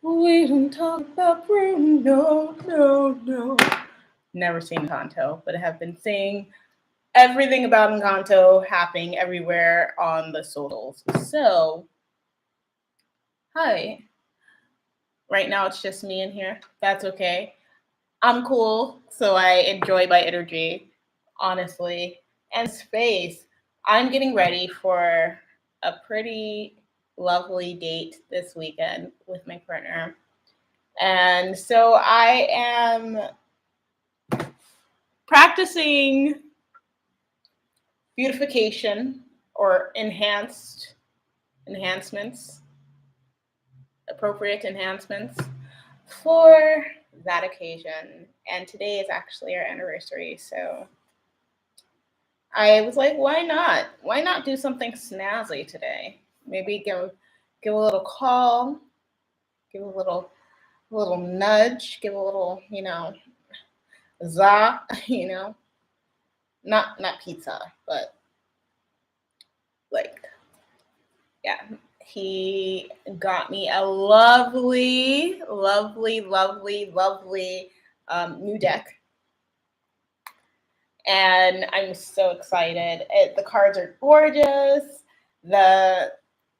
We don't talk about Bruno, no. Never seen Encanto, but I have been seeing everything about Encanto happening everywhere on the socials. So, hi. Right now it's just me in here. That's okay. I'm cool, so I enjoy my energy, honestly. And space. I'm getting ready for a pretty lovely date this weekend with my partner. And so I am practicing beautification or enhancements, appropriate enhancements for that occasion. And today is actually our anniversary, so I was like, why not? Why not do something snazzy today? Maybe give a little call, give a little nudge, give a little, za, not pizza, but like, yeah. He got me a lovely new deck, and I'm so excited. The cards are gorgeous. The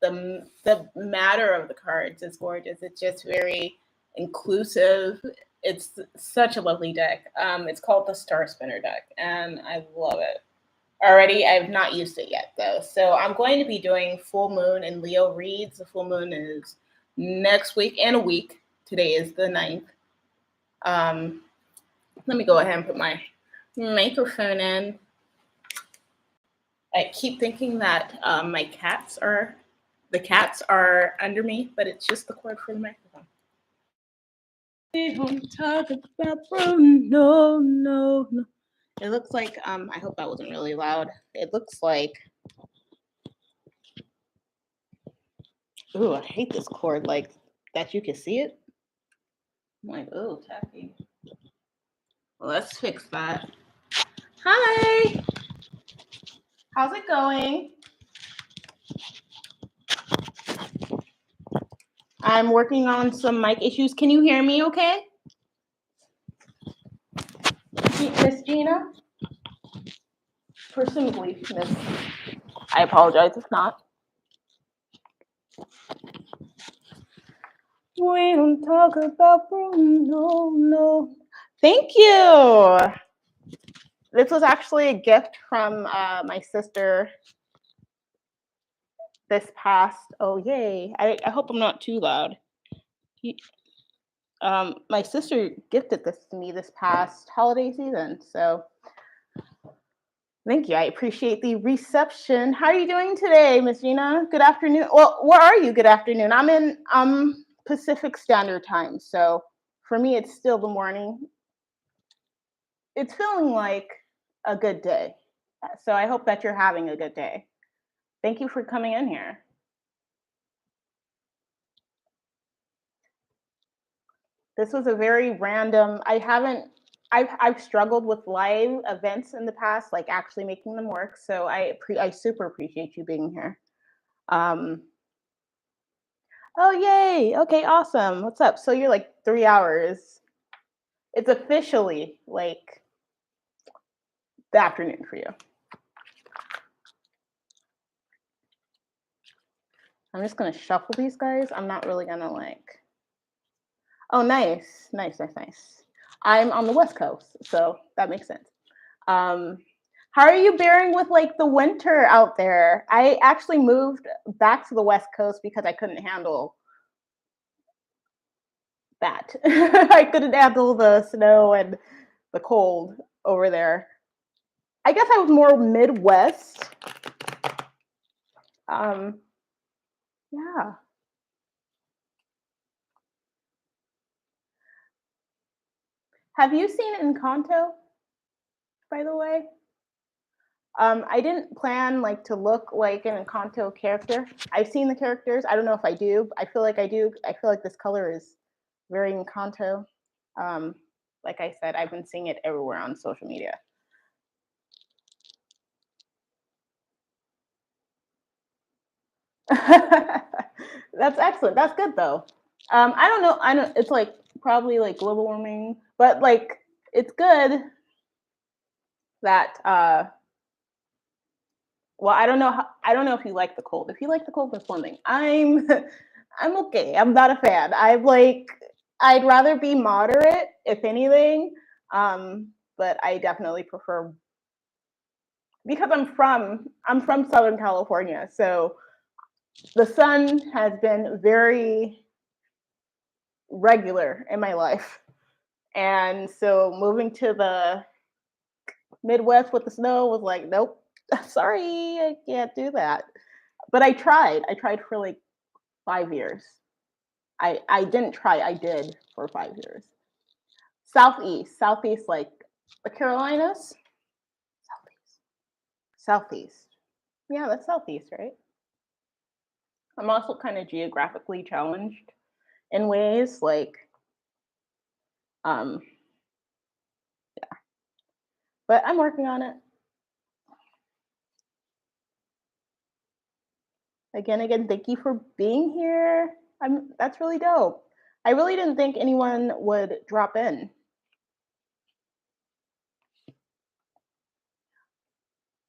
the matter of the cards is gorgeous. It's just very inclusive. It's such a lovely deck. It's called the Star Spinner deck, and I love it. Already, I've not used it yet though. So I'm going to be doing full moon and Leo reads. The full moon is next week and a week. Today is the 9th. Um, Let me go ahead and put my microphone in. I keep thinking that the cats are under me, but it's just the cord for the microphone. We don't talk about Bruno, no. It looks like I hope that wasn't really loud. It looks like ooh, I hate this cord like that you can see it. I'm like, oh, tacky. Well, let's fix that. Hi, how's it going? I'm working on some mic issues. Can you hear me okay? Miss Gina? Presumably, Miss. I apologize if not. We don't talk about Bruno, no. Thank you. This was actually a gift from my sister this past. Oh, yay. I hope I'm not too loud. My sister gifted this to me this past holiday season. So thank you. I appreciate the reception. How are you doing today, Miss Gina? Good afternoon. Well, where are you? Good afternoon. I'm in Pacific Standard Time. So for me, it's still the morning. It's feeling like a good day. So I hope that you're having a good day. Thank you for coming in here. This was a very random. I've struggled with live events in the past, like actually making them work. So I super appreciate you being here. Oh yay! Okay, awesome. What's up? So you're like 3 hours. It's officially like the afternoon for you. I'm just gonna shuffle these guys. I'm not really gonna like. Oh, nice. I'm on the West Coast, so that makes sense. How are you bearing with like the winter out there? I actually moved back to the West Coast because I couldn't handle that. I couldn't handle the snow and the cold over there. I guess I was more Midwest. Yeah. Have you seen Encanto, by the way? I didn't plan like to look like an Encanto character. I've seen the characters. I don't know if I do. I feel like I do. I feel like this color is very Encanto. Like I said, I've been seeing it everywhere on social media. That's excellent. That's good though. I don't know. I don't. It's like probably like global warming, but like it's good that. Well, I don't know. I don't know if you like the cold. If you like the cold, that's one thing. I'm okay. I'm not a fan. I'm like, I'd rather be moderate, if anything. But I definitely prefer because I'm from Southern California, so the sun has been very regular in my life. And so moving to the Midwest with the snow was like, nope, sorry, I can't do that. But I tried. I tried for like 5 years. I didn't try. I did for 5 years. Southeast, like the Carolinas. Southeast. Yeah, that's southeast, right? I'm also kind of geographically challenged in ways like, um, but I'm working on it. Again, thank you for being here. That's really dope. I really didn't think anyone would drop in.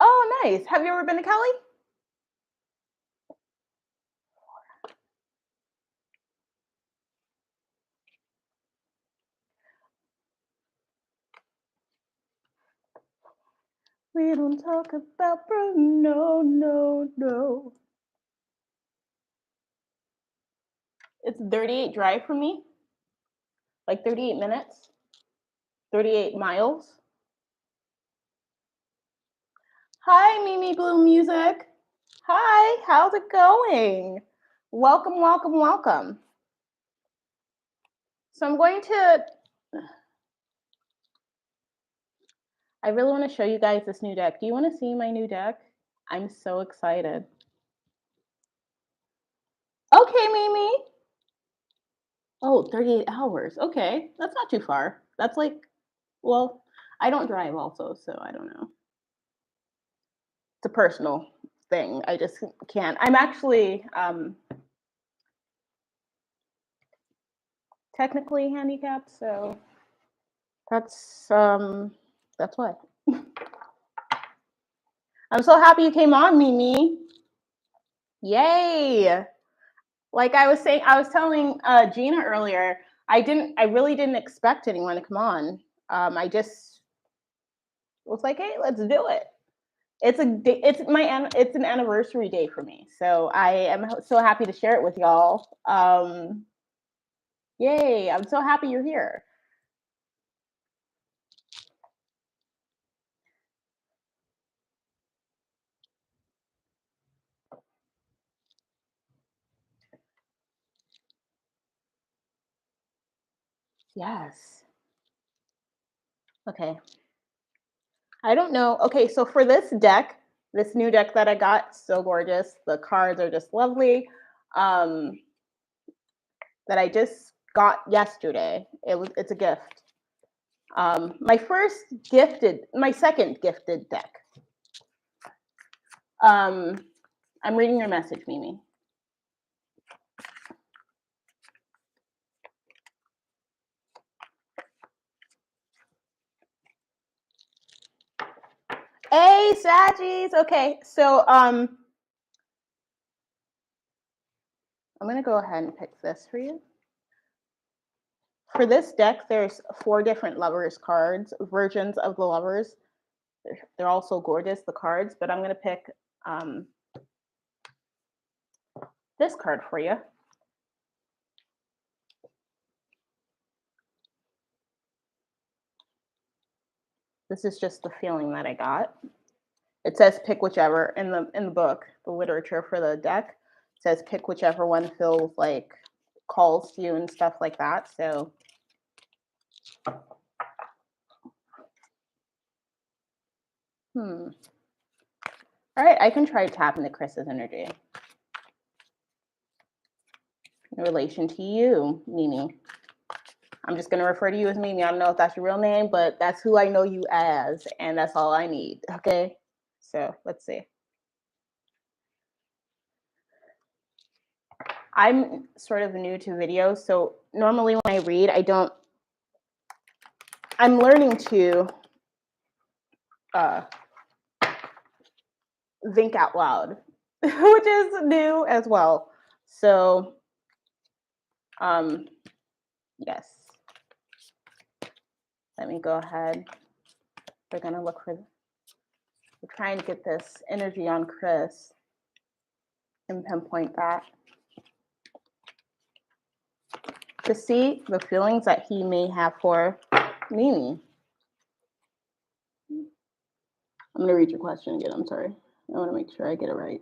Oh, nice. Have you ever been to Cali? We don't talk about Bruno, no. It's 38 drive for me, like 38 minutes, 38 miles. Hi, Mimi Blue Music. Hi, how's it going? Welcome. So I'm going to, I really want to show you guys this new deck. Do you want to see my new deck? I'm so excited. Okay, Mimi. Oh, 38 hours. Okay, that's not too far. That's like, well, I don't drive also, so I don't know. It's a personal thing. I just can't. I'm actually technically handicapped, so that's why. I'm so happy you came on, Mimi. Yay! Like I was saying, I was telling Gina earlier, I really didn't expect anyone to come on. I just was like, hey, let's do it. It's an anniversary day for me, so I am so happy to share it with y'all. Yay! I'm so happy you're here. Yes. Okay. I don't know. Okay, so for this deck, this new deck that I got, so gorgeous. The cards are just lovely. Um, that I just got yesterday. It's a gift. My second gifted deck. I'm reading your message, Mimi. Hey, Saggies. Okay, so I'm gonna go ahead and pick this for you. For this deck, there's 4 different lovers cards, versions of the lovers. They're also gorgeous, the cards, but I'm gonna pick this card for you. This is just the feeling that I got. It says pick whichever in the book, the literature for the deck. It says pick whichever one feels like calls to you and stuff like that. So all right, I can try tapping into Chris's energy in relation to you, Mimi. I'm just gonna refer to you as Mimi. I don't know if that's your real name, but that's who I know you as, and that's all I need. Okay. So let's see. I'm sort of new to videos, so normally when I read, I'm learning to think out loud, which is new as well. So, yes. Let me go ahead. We're gonna we're trying to get this energy on Chris and pinpoint that to see the feelings that he may have for Mimi. I'm gonna read your question again. I'm sorry. I want to make sure I get it right.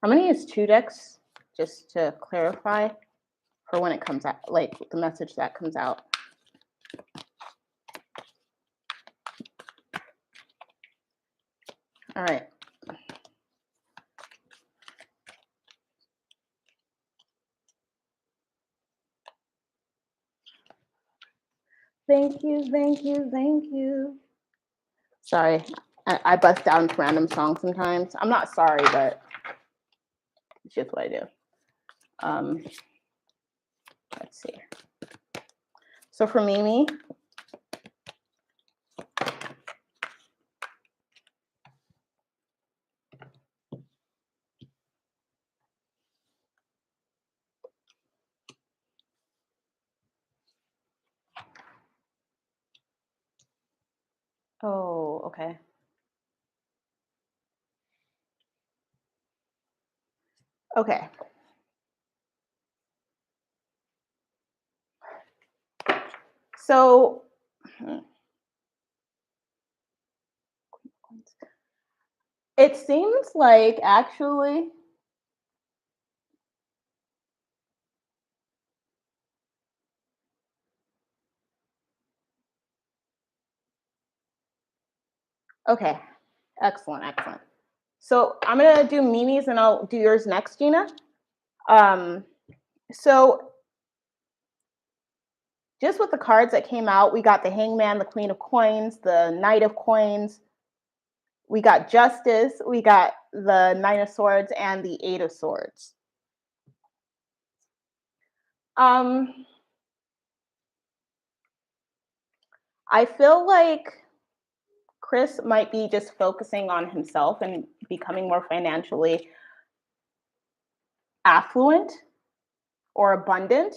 I'm gonna use 2 decks just to clarify for when it comes out, like the message that comes out. All right. Thank you, thank you, thank you. Sorry, I bust down to random songs sometimes. I'm not sorry, but it's just what I do. Let's see. So for Mimi, oh, okay. Okay. So it seems like actually okay. Excellent, excellent. So I'm gonna do Mimi's and I'll do yours next, Gina. So just with the cards that came out, we got the Hangman, the Queen of Coins, the Knight of Coins, we got Justice, we got the Nine of Swords, and the Eight of Swords. I feel like Chris might be just focusing on himself and becoming more financially affluent or abundant.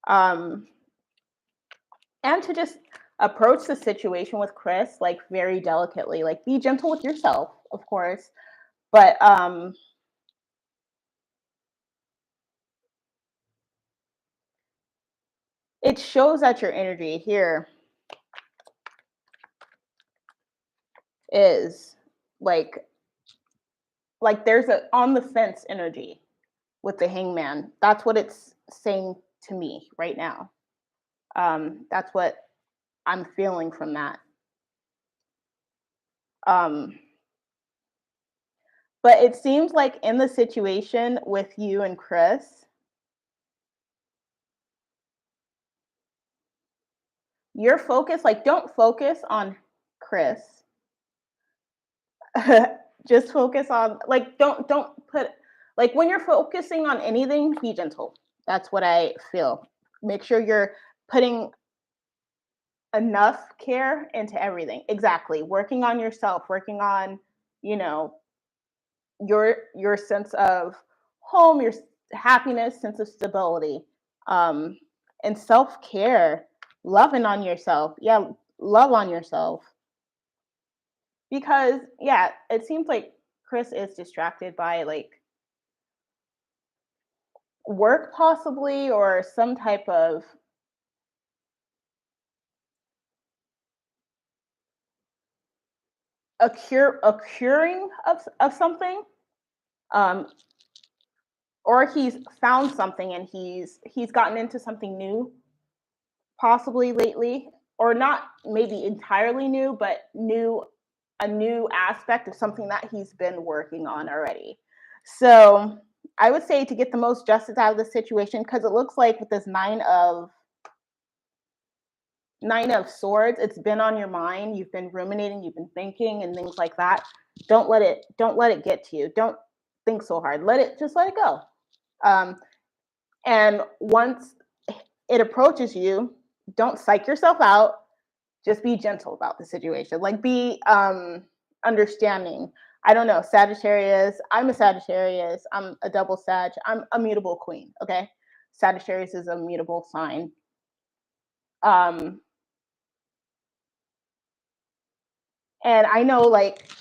And to just approach the situation with Chris like very delicately, like be gentle with yourself, of course, but it shows that your energy here is like there's a on the fence energy with the Hangman. That's what it's saying to me right now. That's what I'm feeling from that. But it seems like in the situation with you and Chris, your focus, like don't focus on Chris. Just focus on like don't put like when you're focusing on anything, be gentle. That's what I feel. Make sure you're putting enough care into everything. Exactly. Working on yourself, working on, you know, your sense of home, your happiness, sense of stability, and self-care, loving on yourself. Yeah, love on yourself. Because yeah, it seems like Chris is distracted by like work possibly or some type of a curing of something, or he's found something and he's gotten into something new possibly lately, or not maybe entirely new, but a new aspect of something that he's been working on already. So I would say to get the most justice out of the situation, because it looks like with this 9 of Nine of Swords, it's been on your mind. You've been ruminating, you've been thinking and things like that. Don't let it get to you. Don't think so hard. Let it go. And once it approaches you, don't psych yourself out. Just be gentle about the situation. Like, be understanding. I don't know, Sagittarius. I'm a Sagittarius. I'm a double Sag. I'm a mutable queen. Okay, Sagittarius is a mutable sign. And I know, like,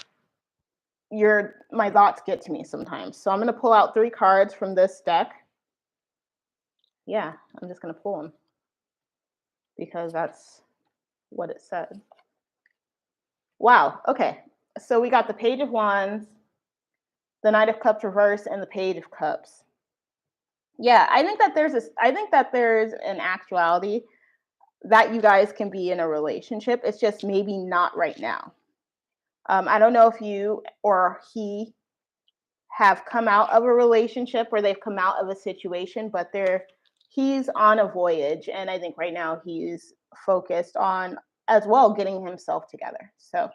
my thoughts get to me sometimes. So I'm going to pull out 3 cards from this deck. Yeah, I'm just going to pull them because that's what it said. Wow. Okay. So we got the Page of Wands, the Knight of Cups reverse, and the Page of Cups. Yeah, I think that there's an actuality that you guys can be in a relationship. It's just maybe not right now. I don't know if you or he have come out of a relationship or they've come out of a situation, but he's on a voyage, and I think right now he's focused on as well getting himself together. So,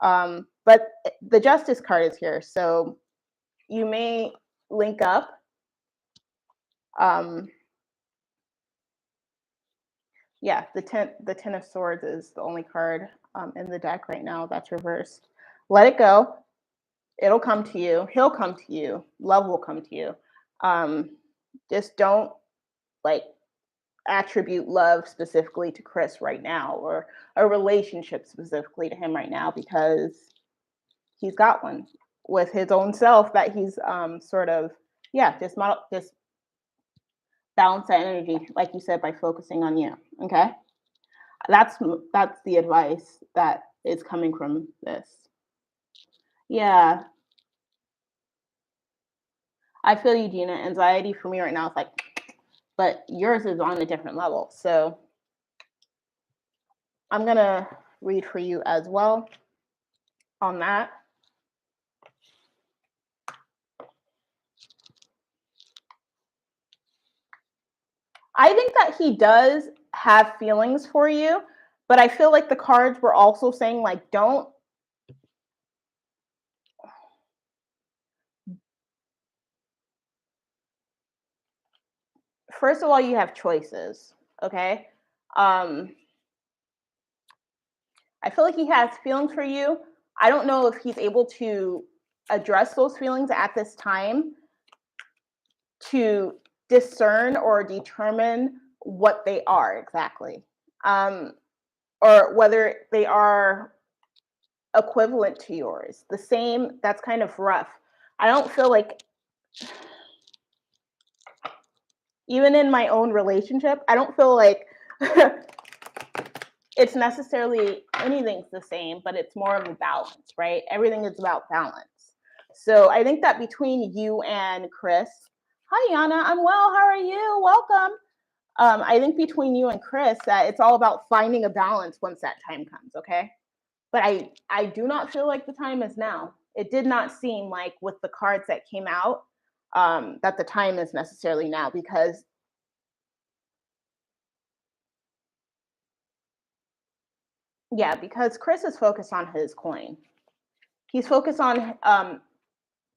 but the Justice card is here, so you may link up. Yeah, the Ten of Swords is the only card in the deck right now that's reversed. Let it go. It'll come to you. He'll come to you. Love will come to you. Just don't like attribute love specifically to Chris right now, or a relationship specifically to him right now, because he's got one with his own self that he's sort of, yeah, just balance that energy, like you said, by focusing on you. Okay, that's the advice that is coming from this. Yeah, I feel you, Gina. Anxiety for me right now is like, but yours is on a different level. So I'm gonna read for you as well on that. I think that he does have feelings for you, but I feel like the cards were also saying, like, don't. First of all, you have choices, okay? I feel like he has feelings for you. I don't know if he's able to address those feelings at this time to discern or determine what they are exactly, or whether they are equivalent to yours. The same, that's kind of rough. I don't feel like, even in my own relationship, I don't feel like it's necessarily anything's the same, but it's more of a balance, right? Everything is about balance. So I think that between you and Chris, hi Yana, I'm well. How are you? Welcome. I think between you and Chris that it's all about finding a balance once that time comes, okay? But I do not feel like the time is now. It did not seem like with the cards that came out that the time is necessarily now, because Chris is focused on his coin. He's focused on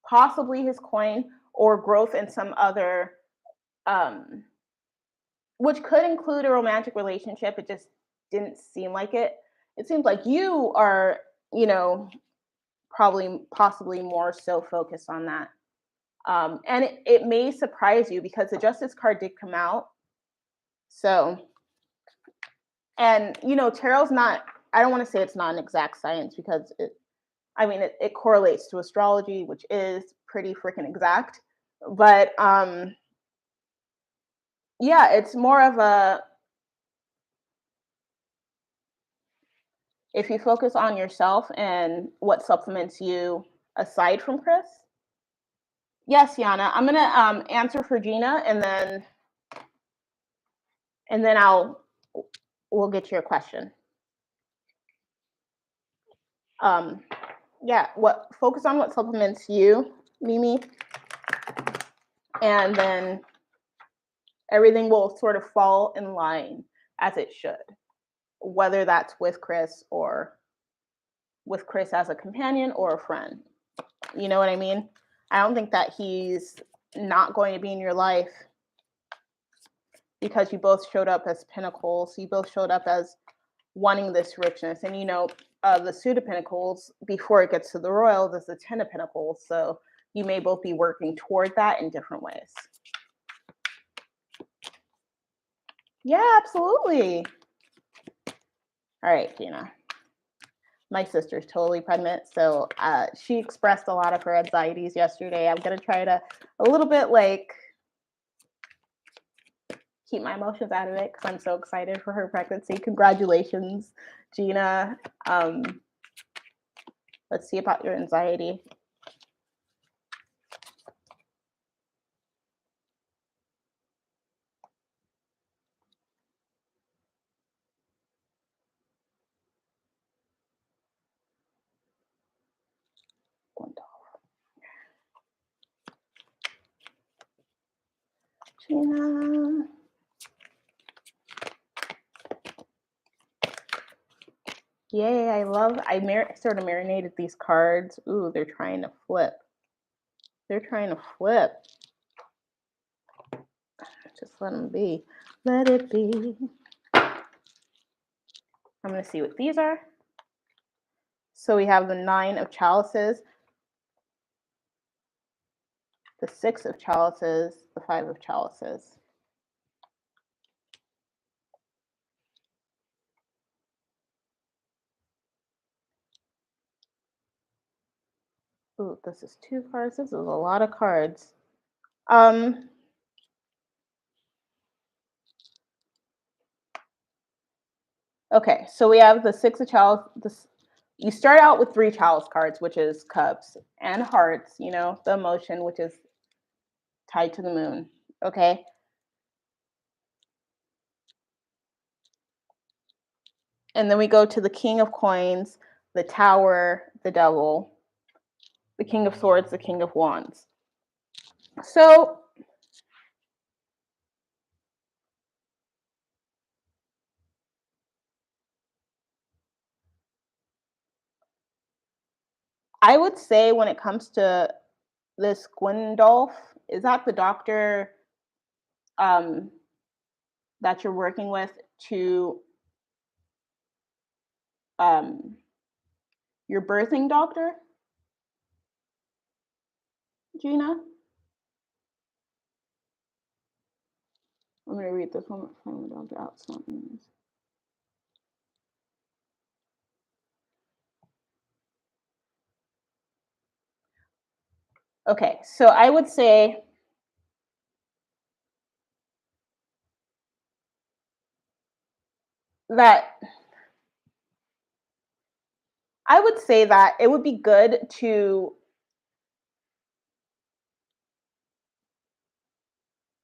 possibly his coin or growth in some other, which could include a romantic relationship. It just didn't seem like it. It seems like you are, possibly more so focused on that. And it may surprise you because the Justice card did come out. So, and tarot's not, I don't want to say it's not an exact science, because it correlates to astrology, which is pretty freaking exact. But yeah, it's more of a, if you focus on yourself and what supplements you aside from Chris. Yes, Yana, I'm gonna answer for Gina, and then we'll get to your question. Yeah, focus on what supplements you, Mimi, and then everything will sort of fall in line as it should. whether that's with Chris or with Chris as a companion or a friend. You know what I mean? I don't think that he's not going to be in your life because you both showed up as pinnacles. You both showed up as wanting this richness. And, the suit of pentacles, before it gets to the royal, there's the 10 of pentacles. So you may both be working toward that in different ways. Yeah, absolutely. All right, Gina. My sister's totally pregnant, so she expressed a lot of her anxieties yesterday. I'm gonna try to a little bit like keep my emotions out of it because I'm so excited for her pregnancy. Congratulations, Gina. Let's see about your anxiety. Gina. Yay, I sort of marinated these cards. Ooh, they're trying to flip. They're trying to flip. Just let them be. Let it be. I'm going to see what these are. So we have the 9 of chalices, the 6 of chalices, the 5 of chalices. Ooh, this is 2 cards. This is a lot of cards. Okay, so we have the 6 of chalices. You start out with 3 chalice cards, which is cups and hearts, the emotion, which is tied to the moon. Okay. And then we go to the King of Coins, the Tower, the Devil, the King of Swords, the King of Wands. So I would say when it comes to this Gwendolf, is that the doctor that you're working with to your birthing doctor, Gina? I'm going to read this one from the doctor out. Okay, so I would say that it would be good to,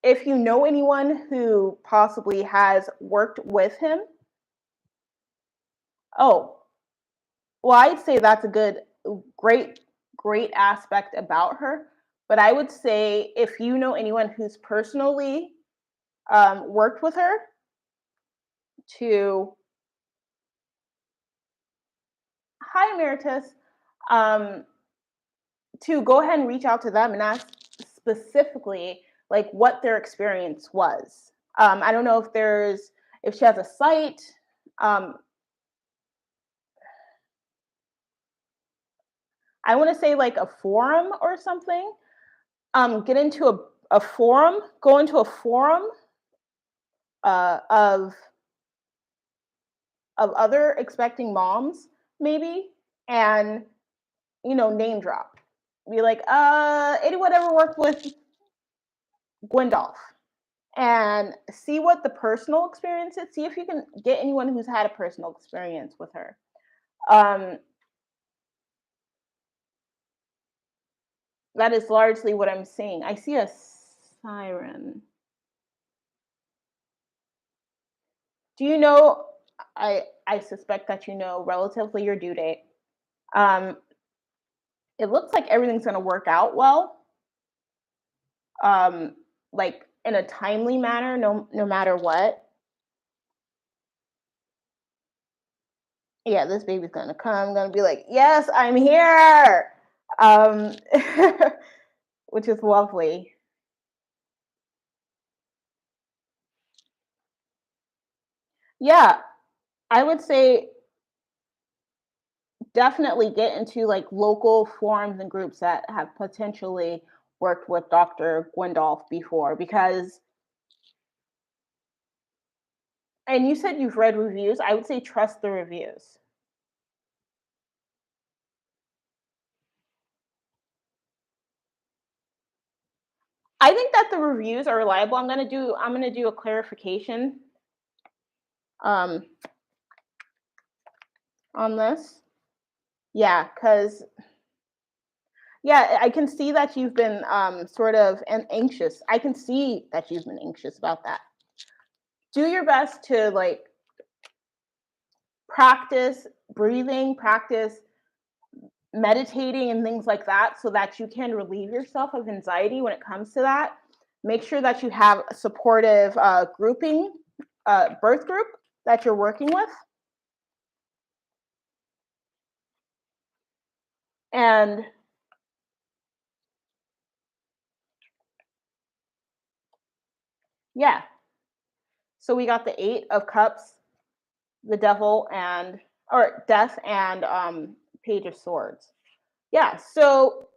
if you know anyone who possibly has worked with him. Oh, well, I'd say that's a great aspect about her. But I would say if you know anyone who's personally worked with her, to hi Emeritus, to go ahead and reach out to them and ask specifically like what their experience was. I don't know if she has a site. I want to say like a forum or something. Get into a forum, go into a forum of other expecting moms, maybe, and name drop. Be like, anyone ever worked with Gwendolf? And see what the personal experience is. See if you can get anyone who's had a personal experience with her. That is largely what I'm seeing. I see a siren. Do you know? I suspect that you know relatively your due date. It looks like everything's going to work out well. Like in a timely manner, no matter what. Yeah, this baby's gonna come. I'm gonna be like, yes, I'm here. Um, which is lovely. Yeah, I would say definitely get into like local forums and groups that have potentially worked with Dr. Gwendolf before because and you said you've read reviews. I would say trust the reviews. I think that the reviews are reliable. I'm gonna do a clarification um on this. Yeah, because yeah, I can see that you've been sort of anxious. I can see that you've been anxious about that. Do your best to like practice breathing, practice meditating and things like that so that you can relieve yourself of anxiety when it comes to that. Make sure that you have a supportive birth group that you're working with. And yeah, so we got the Eight of Cups, the Devil, and or Death, and Page of Swords. Yeah, so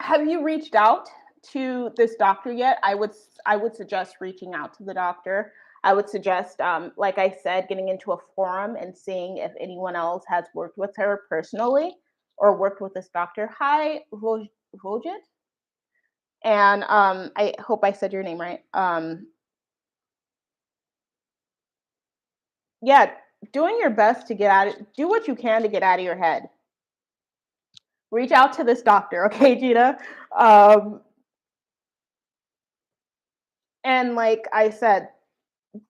have you reached out to this doctor yet? I would suggest reaching out to the doctor. I would suggest, like I said, getting into a forum and seeing if anyone else has worked with her personally or worked with this doctor. Hi, Vojit, and I hope I said your name right. Yeah, doing your best to get out of do what you can to get out of your head. Reach out to this doctor, okay, Gina? Um, and like I said,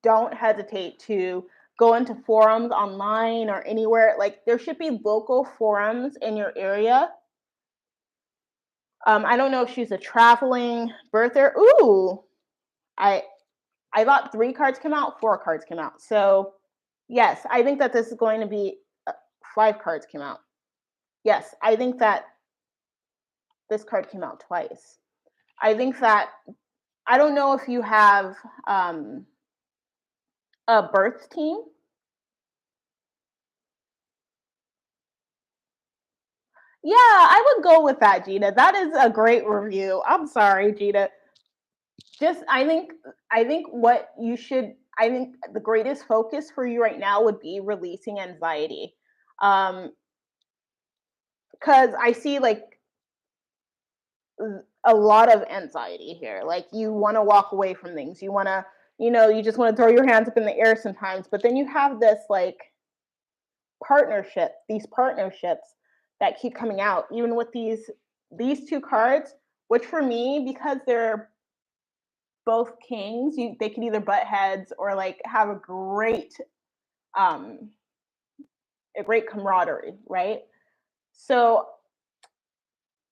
don't hesitate to go into forums online or anywhere. Like there should be local forums in your area. I don't know if she's a traveling birther. Ooh, I I thought 3 cards came out, 4 cards came out. So yes, I think that this is going to be 5 cards came out. Yes, I think that this card came out twice. I think that I don't know if you have um, a birth team. Yeah, I would go with that, Gina. That is a great review. I'm sorry, Gina. Just I think what you should I think the greatest focus for you right now would be releasing anxiety. Cuz I see like a lot of anxiety here. Like you want to walk away from things. You want to, you just want to throw your hands up in the air sometimes, but then you have this like these partnerships that keep coming out even with these 2 cards, which for me because they're both kings, they could either butt heads or like have um a great camaraderie, right? So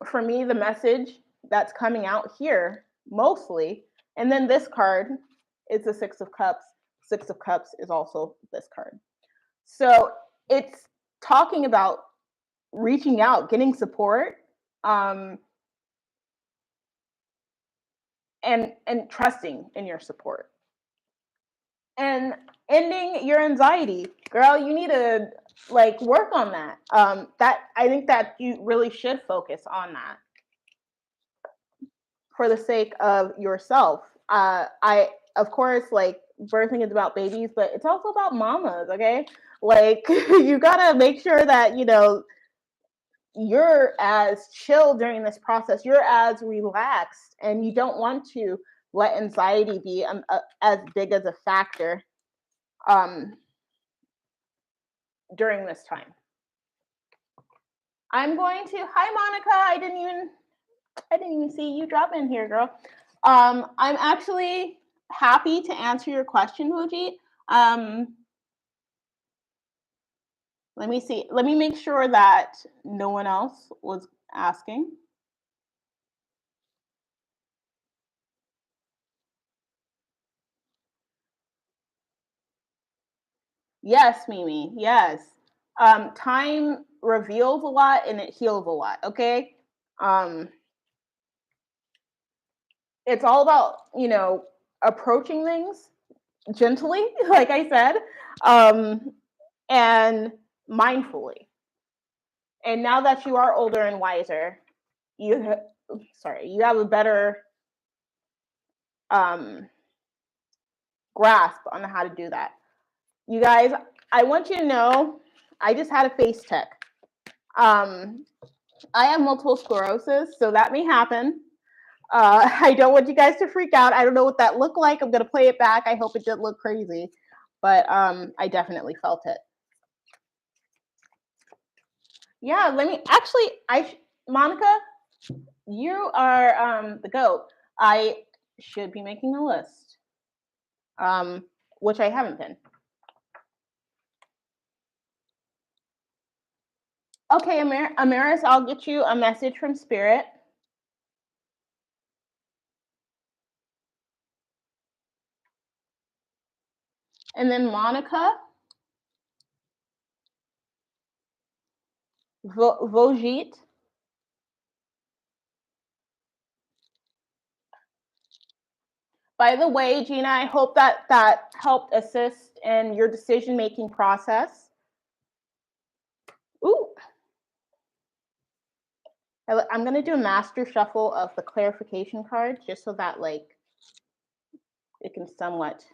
for me the message that's coming out here mostly, and then this card is the 6 of Cups. 6 of Cups is also this card. So it's talking about reaching out, getting support, um, and trusting in your support and ending your anxiety. Girl, you need to like work on that. That I think that you really should focus on that for the sake of yourself. I of course like birthing is about babies, but it's also about mamas. Okay, like you gotta make sure that you're as chill during this process. You're as relaxed, and you don't want to let anxiety be as big as a factor um, during this time. I'm going to. Hi, Monica. I didn't even see you drop in here, girl. I'm actually happy to answer your question, Muji. Um, let me see. Let me make sure that no one else was asking. Yes, Mimi. Yes. Time reveals a lot and it heals a lot. Okay. Um, it's all about, approaching things gently, like I said, um, and mindfully. And now that you are older and wiser, you have a better um, grasp on how to do that. You guys, I want you to know, I just had a face check. I have multiple sclerosis, so that may happen. I don't want you guys to freak out. I don't know what that looked like. I'm gonna play it back. I hope it didn't look crazy, but I definitely felt it. Yeah, let me actually. Monica, you are the goat. I should be making a list, um, which I haven't been. Okay, Amaris, I'll get you a message from Spirit. And then Monica, Vojit. By the way, Gina, I hope that helped assist in your decision-making process. Ooh. I'm going to do a master shuffle of the clarification cards just so that like it can somewhat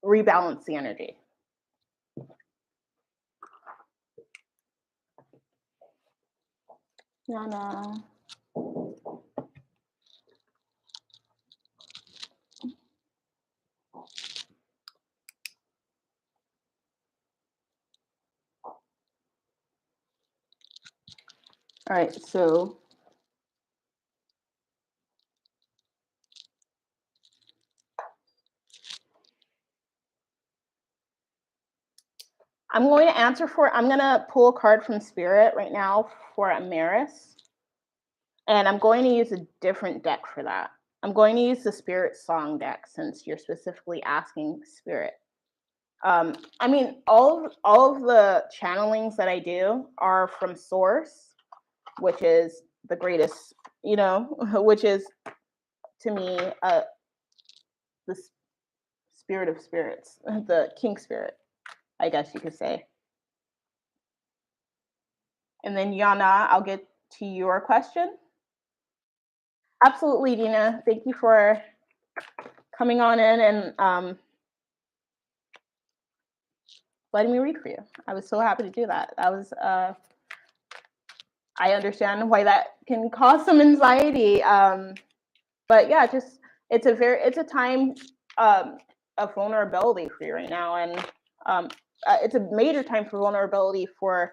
rebalance the energy. Yana. All right, so I'm going to pull a card from Spirit right now for Amaris. And I'm going to use a different deck for that. I'm going to use the Spirit Song deck since you're specifically asking Spirit. I mean, all of the channelings that I do are from Source, which is the greatest, which is to me the spirit of spirits, the king spirit, I guess you could say. And then Yana, I'll get to your question. Absolutely, Dina. Thank you for coming on in and letting me read for you. I was so happy to do that. That was I understand why that can cause some anxiety. But yeah, just it's a time of vulnerability for you right now, and it's a major time for vulnerability for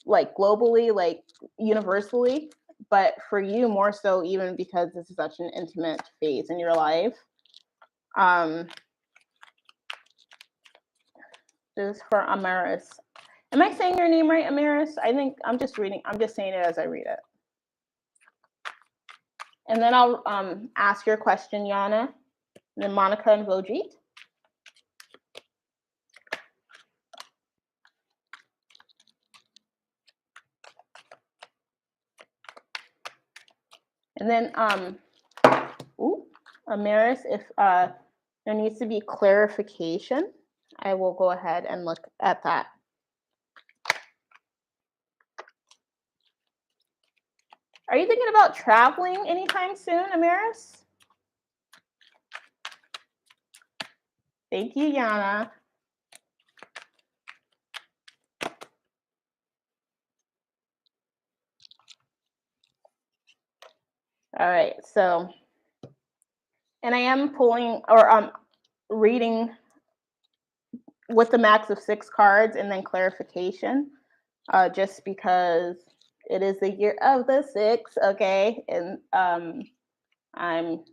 like globally, like universally, but for you more so even because this is such an intimate phase in your life. This is for Amaris. Am I saying your name right, Amaris? I think I'm just saying it as I read it. And then I'll ask your question, Yana, and then Monica and Vojit. And then Amaris, if there needs to be clarification, I will go ahead and look at that. Are you thinking about traveling anytime soon, Amaris? Thank you, Yana. All right, so, and I am pulling or reading with the max of 6 cards and then clarification, just because it is the year of the 6, okay? And I'm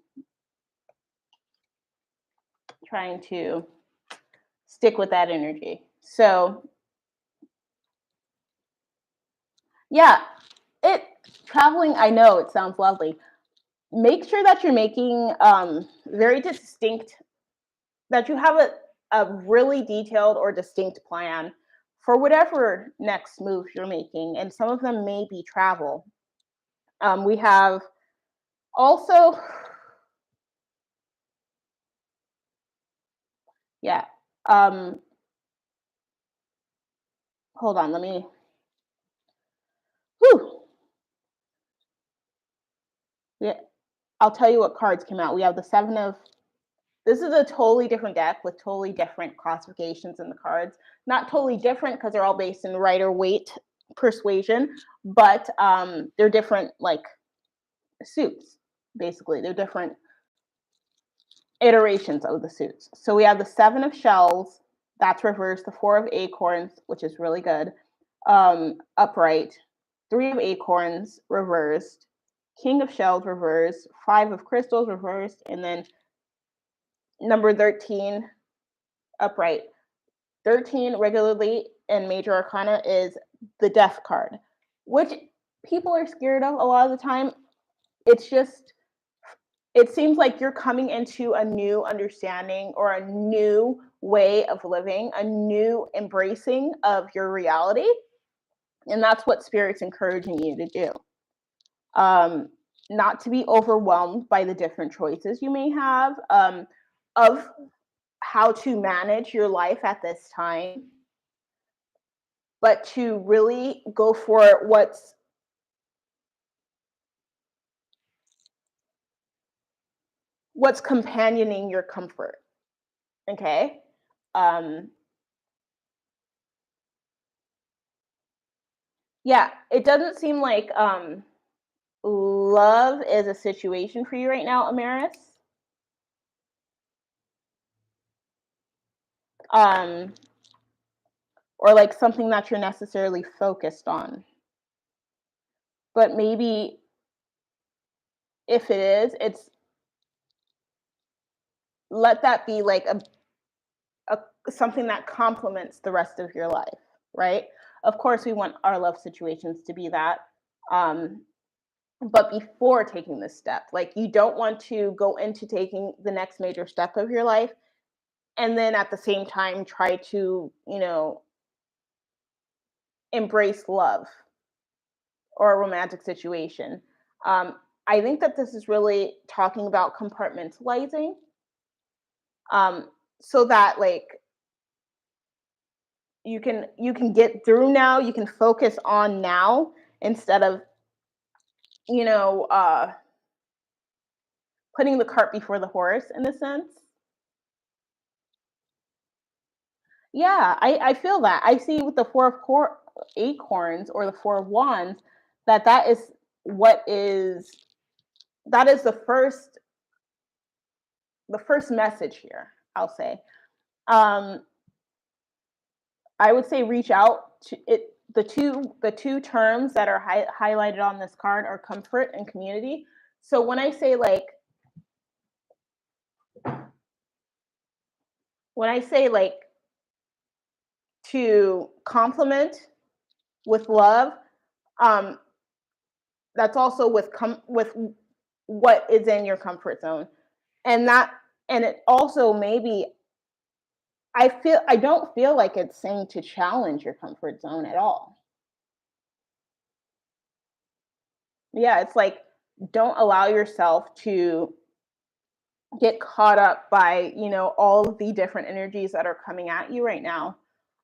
trying to stick with that energy. So Yeah, traveling, I know it sounds lovely. Make sure that you're making very distinct, that you have a really detailed or distinct plan for whatever next move you're making. And some of them may be travel. We have also, yeah. Um, hold on, let me. Whew, yeah, I'll tell you what cards came out. We have the Seven of. This is a totally different deck with totally different classifications in the cards. Not totally different because they're all based in Rider Waite persuasion, but they're different, like suits. Basically, they're different iterations of the suits. So we have the Seven of Shells, that's reversed, the Four of Acorns, which is really good, upright, Three of Acorns reversed, King of Shells reversed, Five of Crystals reversed, and then number 13 upright. 13 regularly in Major Arcana is the Death card, which people are scared of a lot of the time. It's just, it seems like you're coming into a new understanding or a new way of living, a new embracing of your reality. And that's what Spirit's encouraging you to do. Not to be overwhelmed by the different choices you may have of how to manage your life at this time, but to really go for what's companioning your comfort. Okay. um yeah, it doesn't seem like love is a situation for you right now, Amaris. um or like something that you're necessarily focused on, but maybe if it is, it's, let that be like a something that complements the rest of your life, right? Of course we want our love situations to be that, um but before taking this step, like, you don't want to go into taking the next major step of your life and then at the same time try to, embrace love or a romantic situation. I think that this is really talking about compartmentalizing, um, so that, like, you can get through now, you can focus on now instead of, you know uh, putting the cart before the horse in a sense. Yeah, I feel that. I see with the four of acorns or the four of wands that what is that is the first message here. I'll say. Um, I would say reach out to it. The two terms that are highlighted on this card are comfort and community. So when I say like to compliment with love, um, that's also with what is in your comfort zone, and it also maybe, I don't feel like it's saying to challenge your comfort zone at all. Yeah, it's like, don't allow yourself to get caught up by, all of the different energies that are coming at you right now,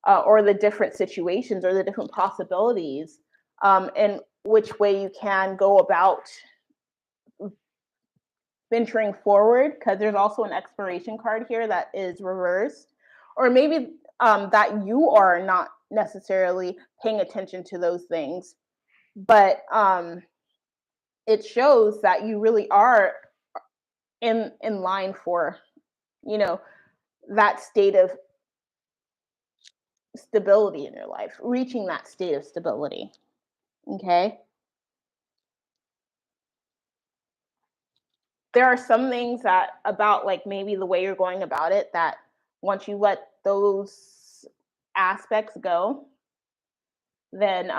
or the different situations or the different possibilities, and which way you can go about venturing forward, because there's also an expiration card here that is reversed, or maybe that you are not necessarily paying attention to those things, but it shows that you really are in line for, you know that state of stability in your life, reaching that state of stability. Okay. There are some things that about, like, maybe the way you're going about it, that once you let those aspects go, then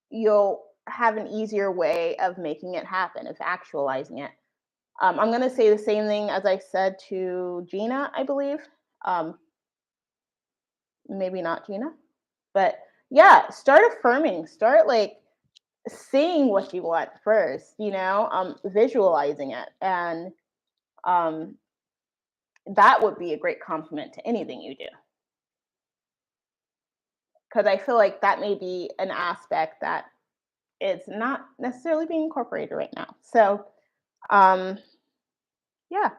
you'll have an easier way of making it happen, of actualizing it. I'm going to say the same thing as I said to Gina, I believe. Um, Maybe not Gina, but yeah, start affirming, start like seeing what you want first, visualizing it. And um, that would be a great compliment to anything you do. Because I feel like that may be an aspect that is not necessarily being incorporated right now. So, yeah,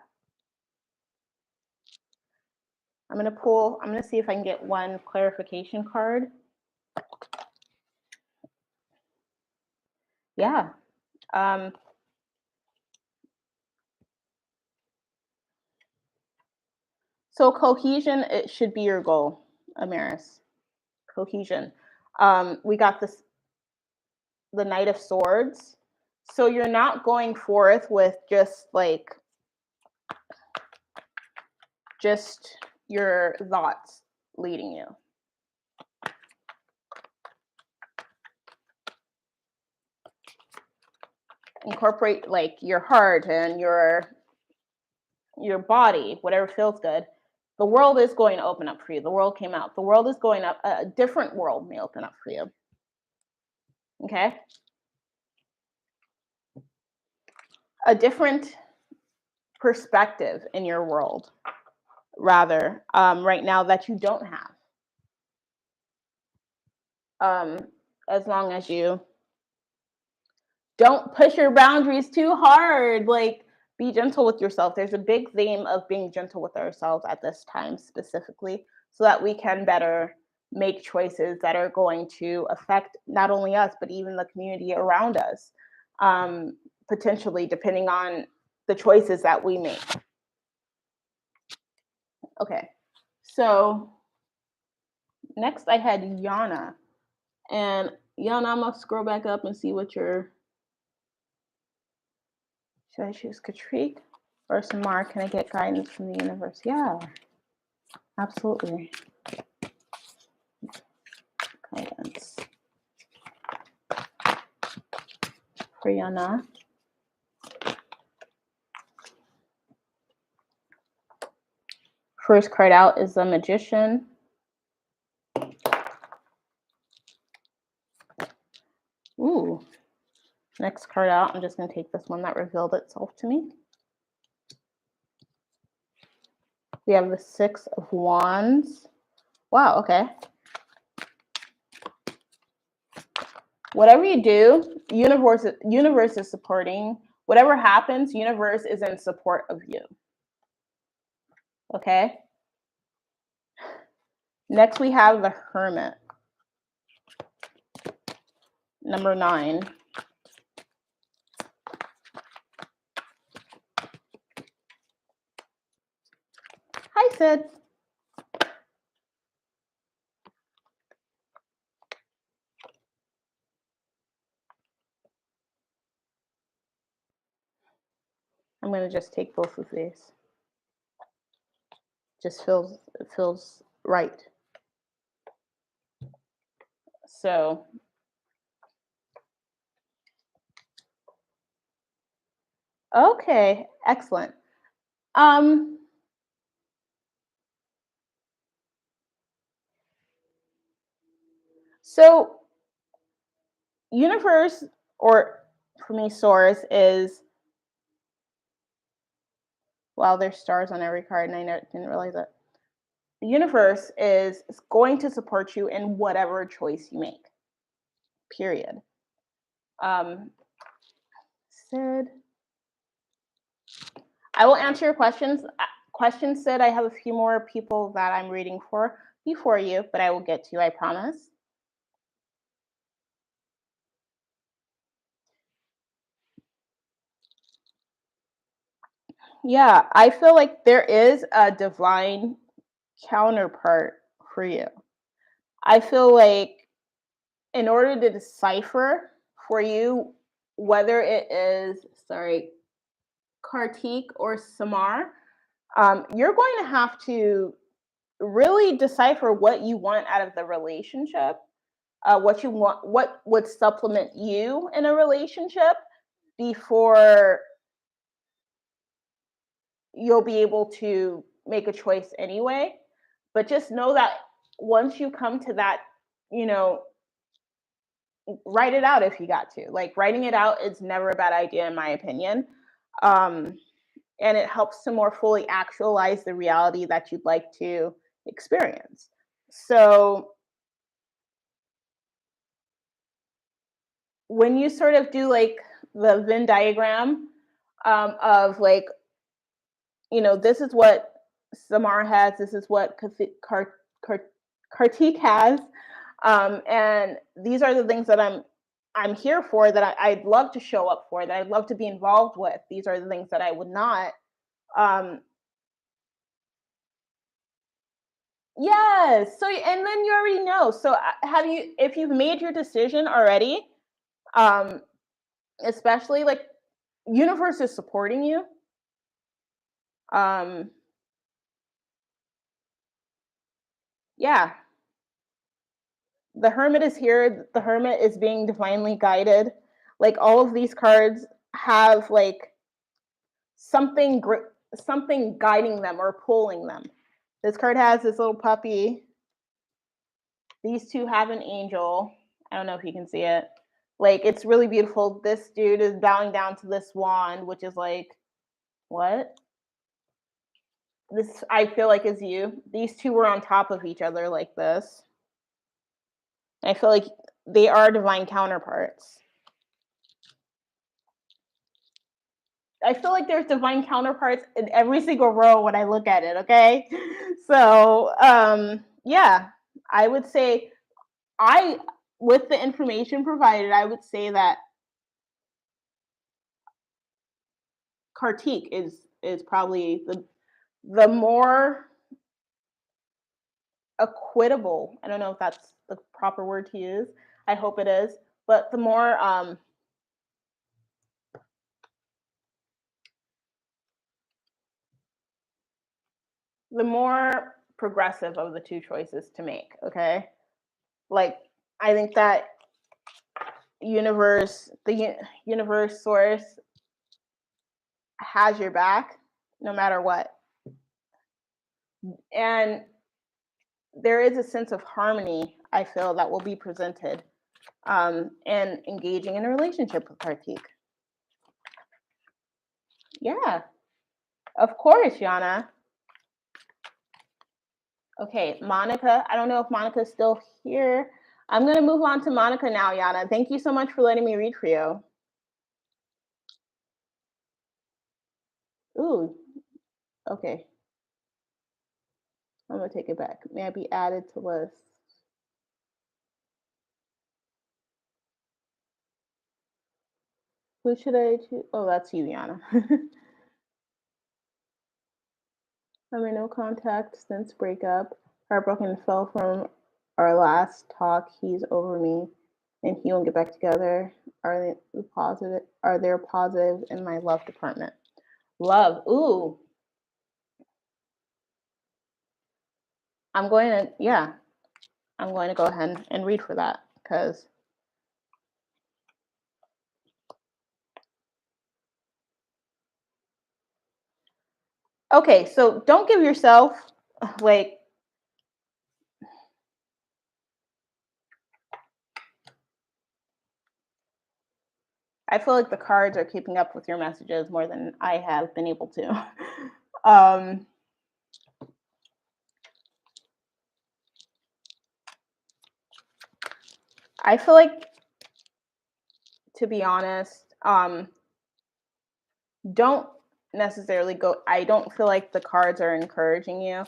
I'm going to see if I can get one clarification card. Yeah. So cohesion, it should be your goal, Amaris. Cohesion. We got the Knight of Swords. So you're not going forth with just your thoughts leading you. Incorporate like your heart and your body, whatever feels good. The world is going to open up for you. The world came out. The world is going up. A different world may open up for you. Okay? A different perspective in your world, rather, right now that you don't have. As long as you don't push your boundaries too hard, like be gentle with yourself. There's a big theme of being gentle with ourselves at this time specifically, so that we can better make choices that are going to affect not only us, but even the community around us, potentially depending on the choices that we make. Okay, so next I had Yana. And Yana, I'm gonna scroll back up and see what your. Should I choose Katrique or Samar? Can I get guidance from the universe? Yeah, absolutely. Guidance for Yana. First card out is the Magician. Ooh. Next card out, I'm just going to take this one that revealed itself to me. We have the Six of Wands. Wow, okay. Whatever you do, universe is supporting. Whatever happens, universe is in support of you. Okay? Next, we have the Hermit. Number 9. Hi, Sid. I'm going to just take both of these. Just feels right. So okay, excellent. So universe, or for me, source is, well, there's stars on every card, and I didn't realize that. The universe is going to support you in whatever choice you make. Period. Sid, I will answer your questions. Sid, I have a few more people that I'm reading for before you, but I will get to you, I promise. Yeah, I feel like there is a divine counterpart for you. I feel like in order to decipher for you whether it is, Kartik or Samar, you're going to have to really decipher what you want out of the relationship. what you want, what would supplement you in a relationship before you'll be able to make a choice anyway. But just know that once you come to that, you know, write it out if you got to. Like writing it out is never a bad idea in my opinion. Um, and it helps to more fully actualize the reality that you'd like to experience. So when you sort of do like the Venn diagram of like, you know, this is what Samara has, this is what Kartik has, and these are the things that I'm here for, that I'd love to show up for, that I'd love to be involved with. These are the things that I would not. Um, yes. So, and then you already know. So, have you, if you've made your decision already, um, especially like universe is supporting you. Um, yeah, the hermit is here. The hermit is being divinely guided. Like all of these cards have like something something guiding them or pulling them. This card has this little puppy. These two have an angel. I don't know if you can see it. Like it's really beautiful. This dude is bowing down to this wand, which is like, what? This I feel like is you. These two were on top of each other like this. I feel like they are divine counterparts. I feel like there's divine counterparts in every single row when I look at it, okay? So, yeah, I would say with the information provided, I would say that Kartik is probably the more equitable. I don't know if that's the proper word to use. I hope it is, but the more progressive of the two choices to make. Okay, like I think that the universe source has your back no matter what, and there is a sense of harmony I feel that will be presented and engaging in a relationship with Kartik. Yeah, of course, Yana. Okay, Monica. I don't know if Monica's still here. I'm going to move on to Monica now, Yana. Thank you so much for letting me read for you. Ooh, okay. I'm going to take it back. May I be added to list? Who should I choose? Oh, that's you, Yana. I'm in no contact since breakup. Heartbroken, fell from our last talk. He's over me, and he won't get back together. Are they positive? Are there positives in my love department? Love. Ooh. I'm going to go ahead and read for that because okay, so don't give yourself like I feel like the cards are keeping up with your messages more than I have been able to. I feel like, to be honest, don't necessarily go. I don't feel like the cards are encouraging you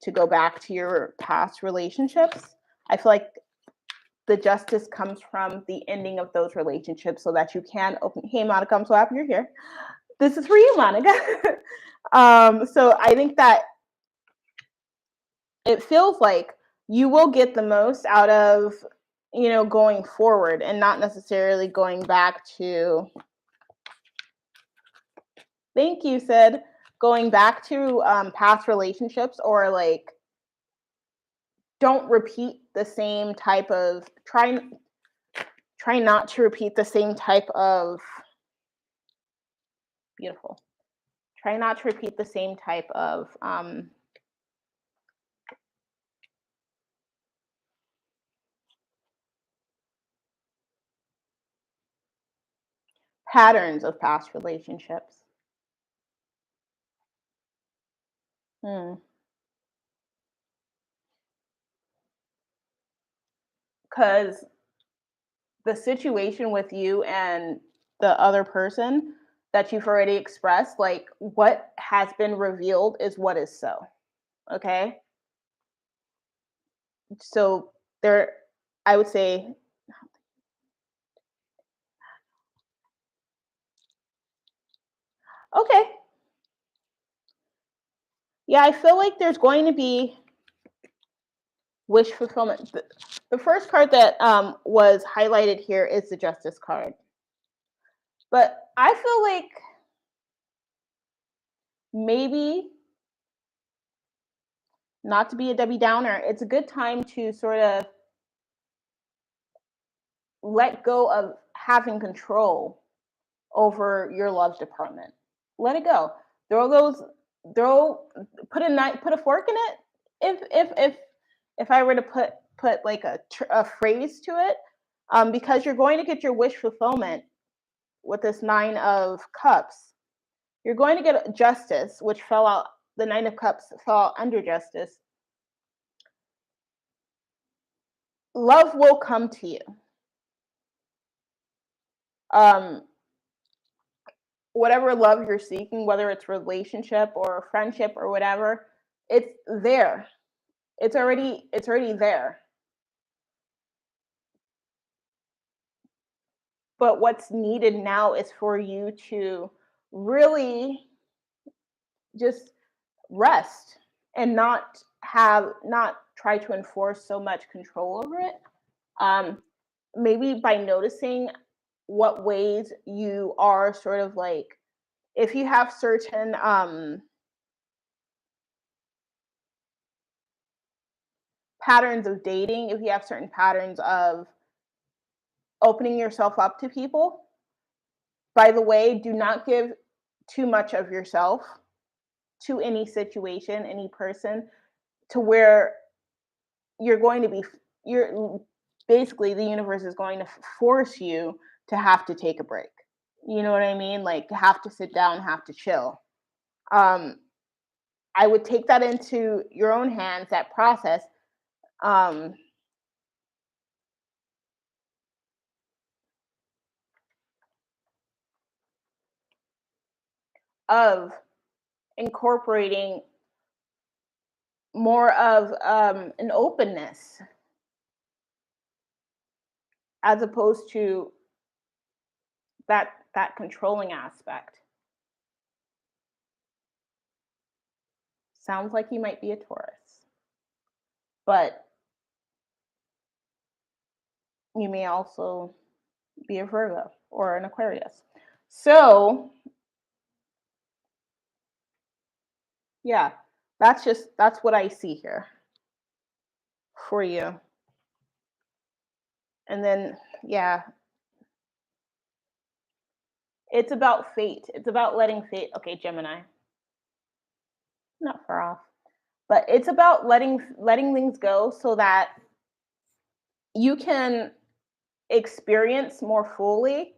to go back to your past relationships. I feel like the justice comes from the ending of those relationships so that you can open. Hey, Monica, I'm so happy you're here. This is for you, Monica. So I think that it feels like you will get the most out of, going forward and not necessarily going back to, thank you, Sid, going back to past relationships, or like don't repeat the same type of try not to repeat the same type of beautiful. Try not to repeat the same type of patterns of past relationships. Because the situation with you and the other person that you've already expressed, like what has been revealed is what is so. Okay. So there, I would say, okay. Yeah, I feel like there's going to be wish fulfillment. The first card that was highlighted here is the Justice card. But I feel like maybe, not to be a Debbie Downer, it's a good time to sort of let go of having control over your love department. Let it go. Throw those, put a fork in it. If I were to put like a phrase to it, because you're going to get your wish fulfillment with this 9 of Cups. You're going to get justice, which fell out. The 9 of Cups fell out under justice. Love will come to you. Whatever love you're seeking, whether it's relationship or friendship or whatever, it's there. It's already there. But what's needed now is for you to really just rest and not try to enforce so much control over it. Maybe by noticing what ways you are sort of like, if you have certain patterns of dating, if you have certain patterns of opening yourself up to people, by the way, do not give too much of yourself to any situation, any person, to where you're going to be, you're basically, the universe is going to force you to have to take a break. You know what I mean? Like, have to sit down, have to chill. I would take that into your own hands, that process. Of incorporating more of an openness as opposed to that controlling aspect. Sounds like you might be a Taurus, but you may also be a Virgo or an Aquarius. So yeah, that's what I see here for you. And then, yeah, it's about fate. It's about letting fate. Okay, Gemini, not far off, but it's about letting things go so that you can experience more fully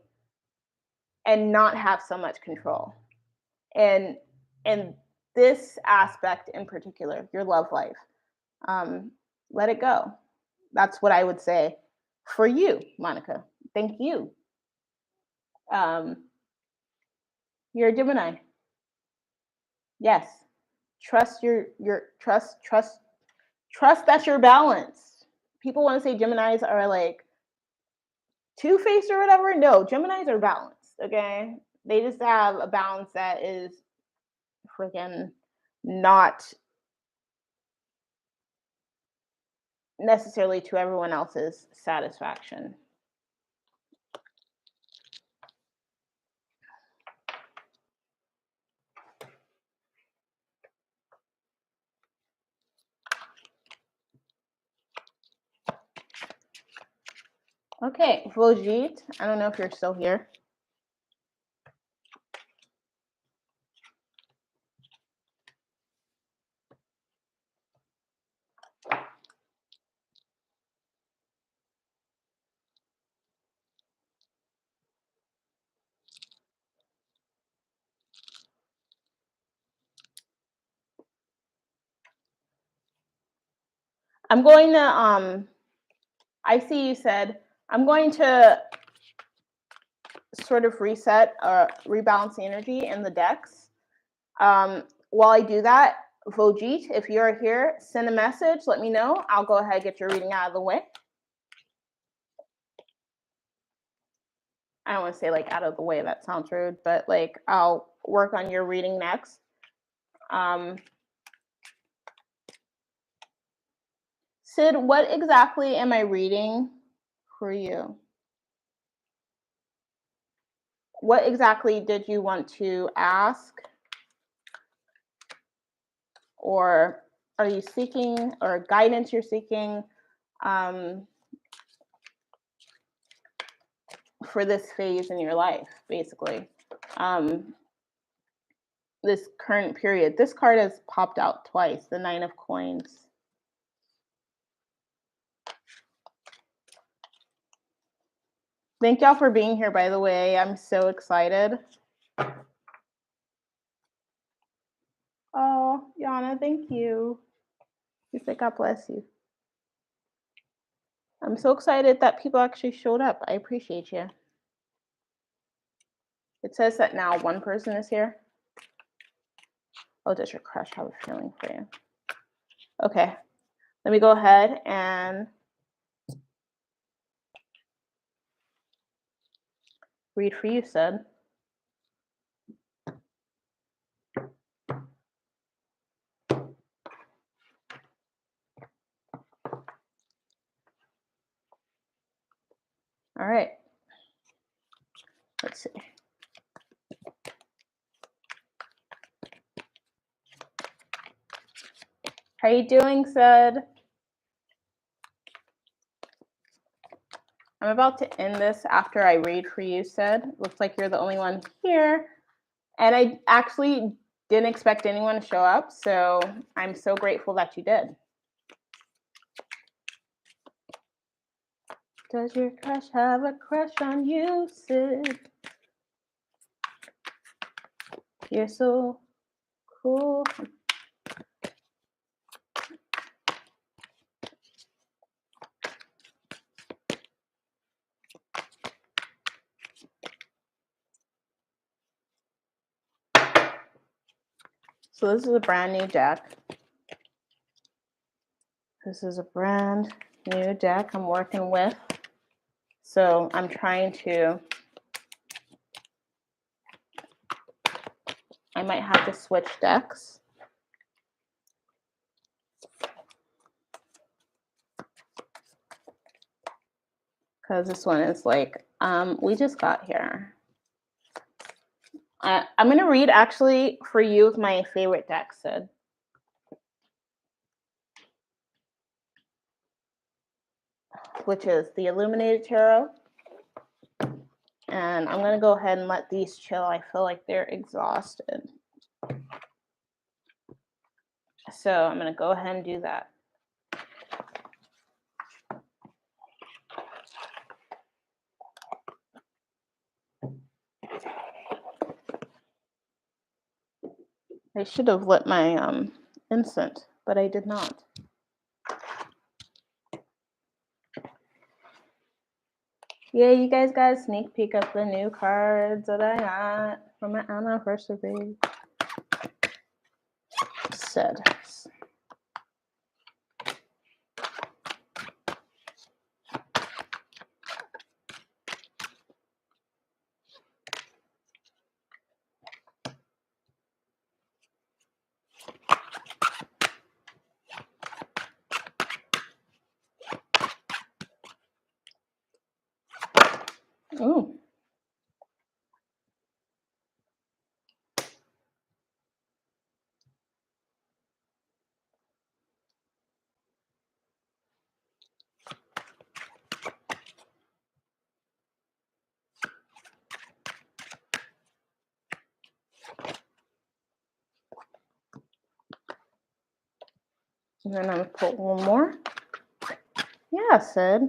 and not have so much control. And this aspect in particular, your love life, let it go. That's what I would say for you, Monica. Thank you. You're a Gemini. Yes. Trust trust that you're balanced. People want to say Geminis are like two-faced or whatever. No, Geminis are balanced. Okay, they just have a balance that is freaking not necessarily to everyone else's satisfaction. Okay, Vojit, I don't know if you're still here. I'm going to, I see you said, I'm going to sort of reset or rebalance the energy in the decks. While I do that, Vojit, if you're here, send a message, let me know. I'll go ahead and get your reading out of the way. I don't want to say like out of the way, that sounds rude, but like I'll work on your reading next. Sid, what exactly am I reading for you? What exactly did you want to ask? Or are you seeking, or guidance you're seeking for this phase in your life, basically? This current period. This card has popped out twice, the 9 of Coins. Thank y'all for being here, by the way. I'm so excited. Oh, Yana, thank you. You say God bless you. I'm so excited that people actually showed up. I appreciate you. It says that now one person is here. Oh, does your crush have a feeling for you? Okay, let me go ahead and read for you, Sid. All right. Let's see. How you doing, Sid? I'm about to end this after I read for you, Sid. Looks like you're the only one here. And I actually didn't expect anyone to show up, so I'm so grateful that you did. Does your crush have a crush on you, Sid? You're so cool. So this is a brand new deck. This is a brand new deck I'm working with. So I'm trying to, I might have to switch decks. Because this one is like, we just got here. I'm going to read actually for you with my favorite deck, Sid. Which is the Illuminated Tarot. And I'm going to go ahead and let these chill. I feel like they're exhausted. So I'm going to go ahead and do that. I should have lit my incense, but I did not. Yeah, you guys got a sneak peek of the new cards that I got from my anniversary. Said. Ooh. And then I'm going to pull one more. Yeah, Sid.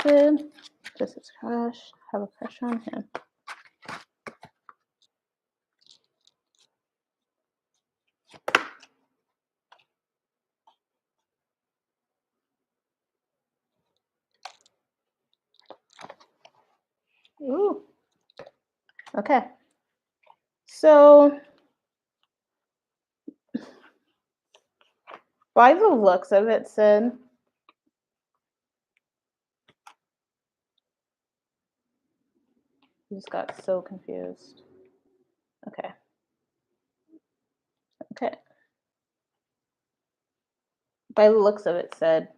Sid. Just his crush. Have a crush on him. Ooh. Okay. So, by the looks of it, Sid, I just got so confused. Okay. By the looks of it, Sid,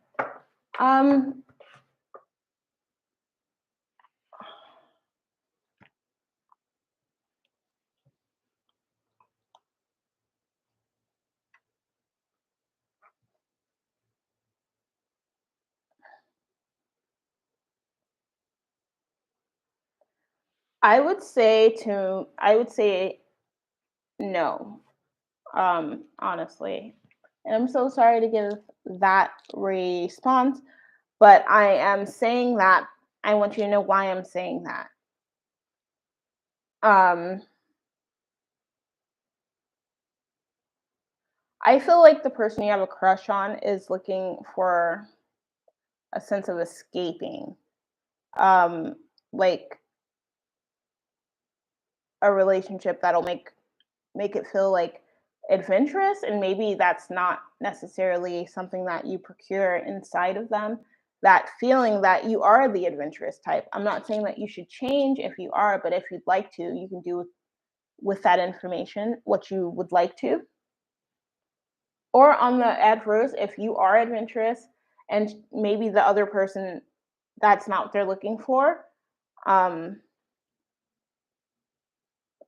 I would say no, honestly. And I'm so sorry to give that response, but I am saying that. I want you to know why I'm saying that. I feel like the person you have a crush on is looking for a sense of escaping, like a relationship that'll make it feel like adventurous, and maybe that's not necessarily something that you procure inside of them, that feeling that you are the adventurous type. I'm not saying that you should change if you are, but if you'd like to, you can do with that information what you would like to. Or on the adverse, if you are adventurous and maybe the other person, that's not what they're looking for,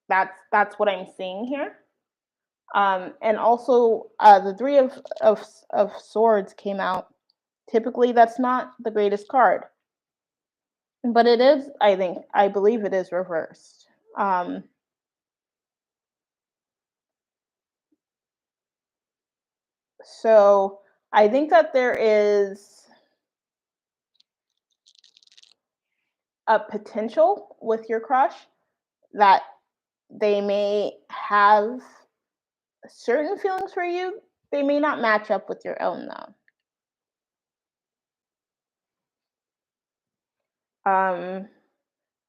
that's what I'm seeing here. And also, the Three of Swords came out. Typically, that's not the greatest card, but it is. I believe it is reversed. So I think that there is a potential with your crush that they may have certain feelings for you. They may not match up with your own, though.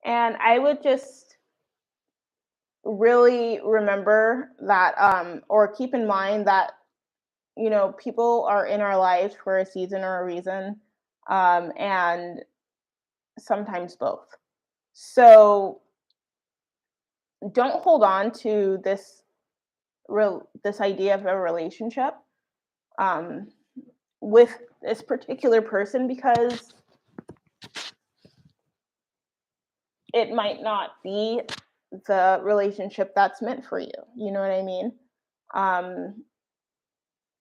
And I would just really remember that, or keep in mind that, people are in our lives for a season or a reason, and sometimes both. So don't hold on to this idea of a relationship, um, with this particular person, because it might not be the relationship that's meant for you. You know what I mean? Um,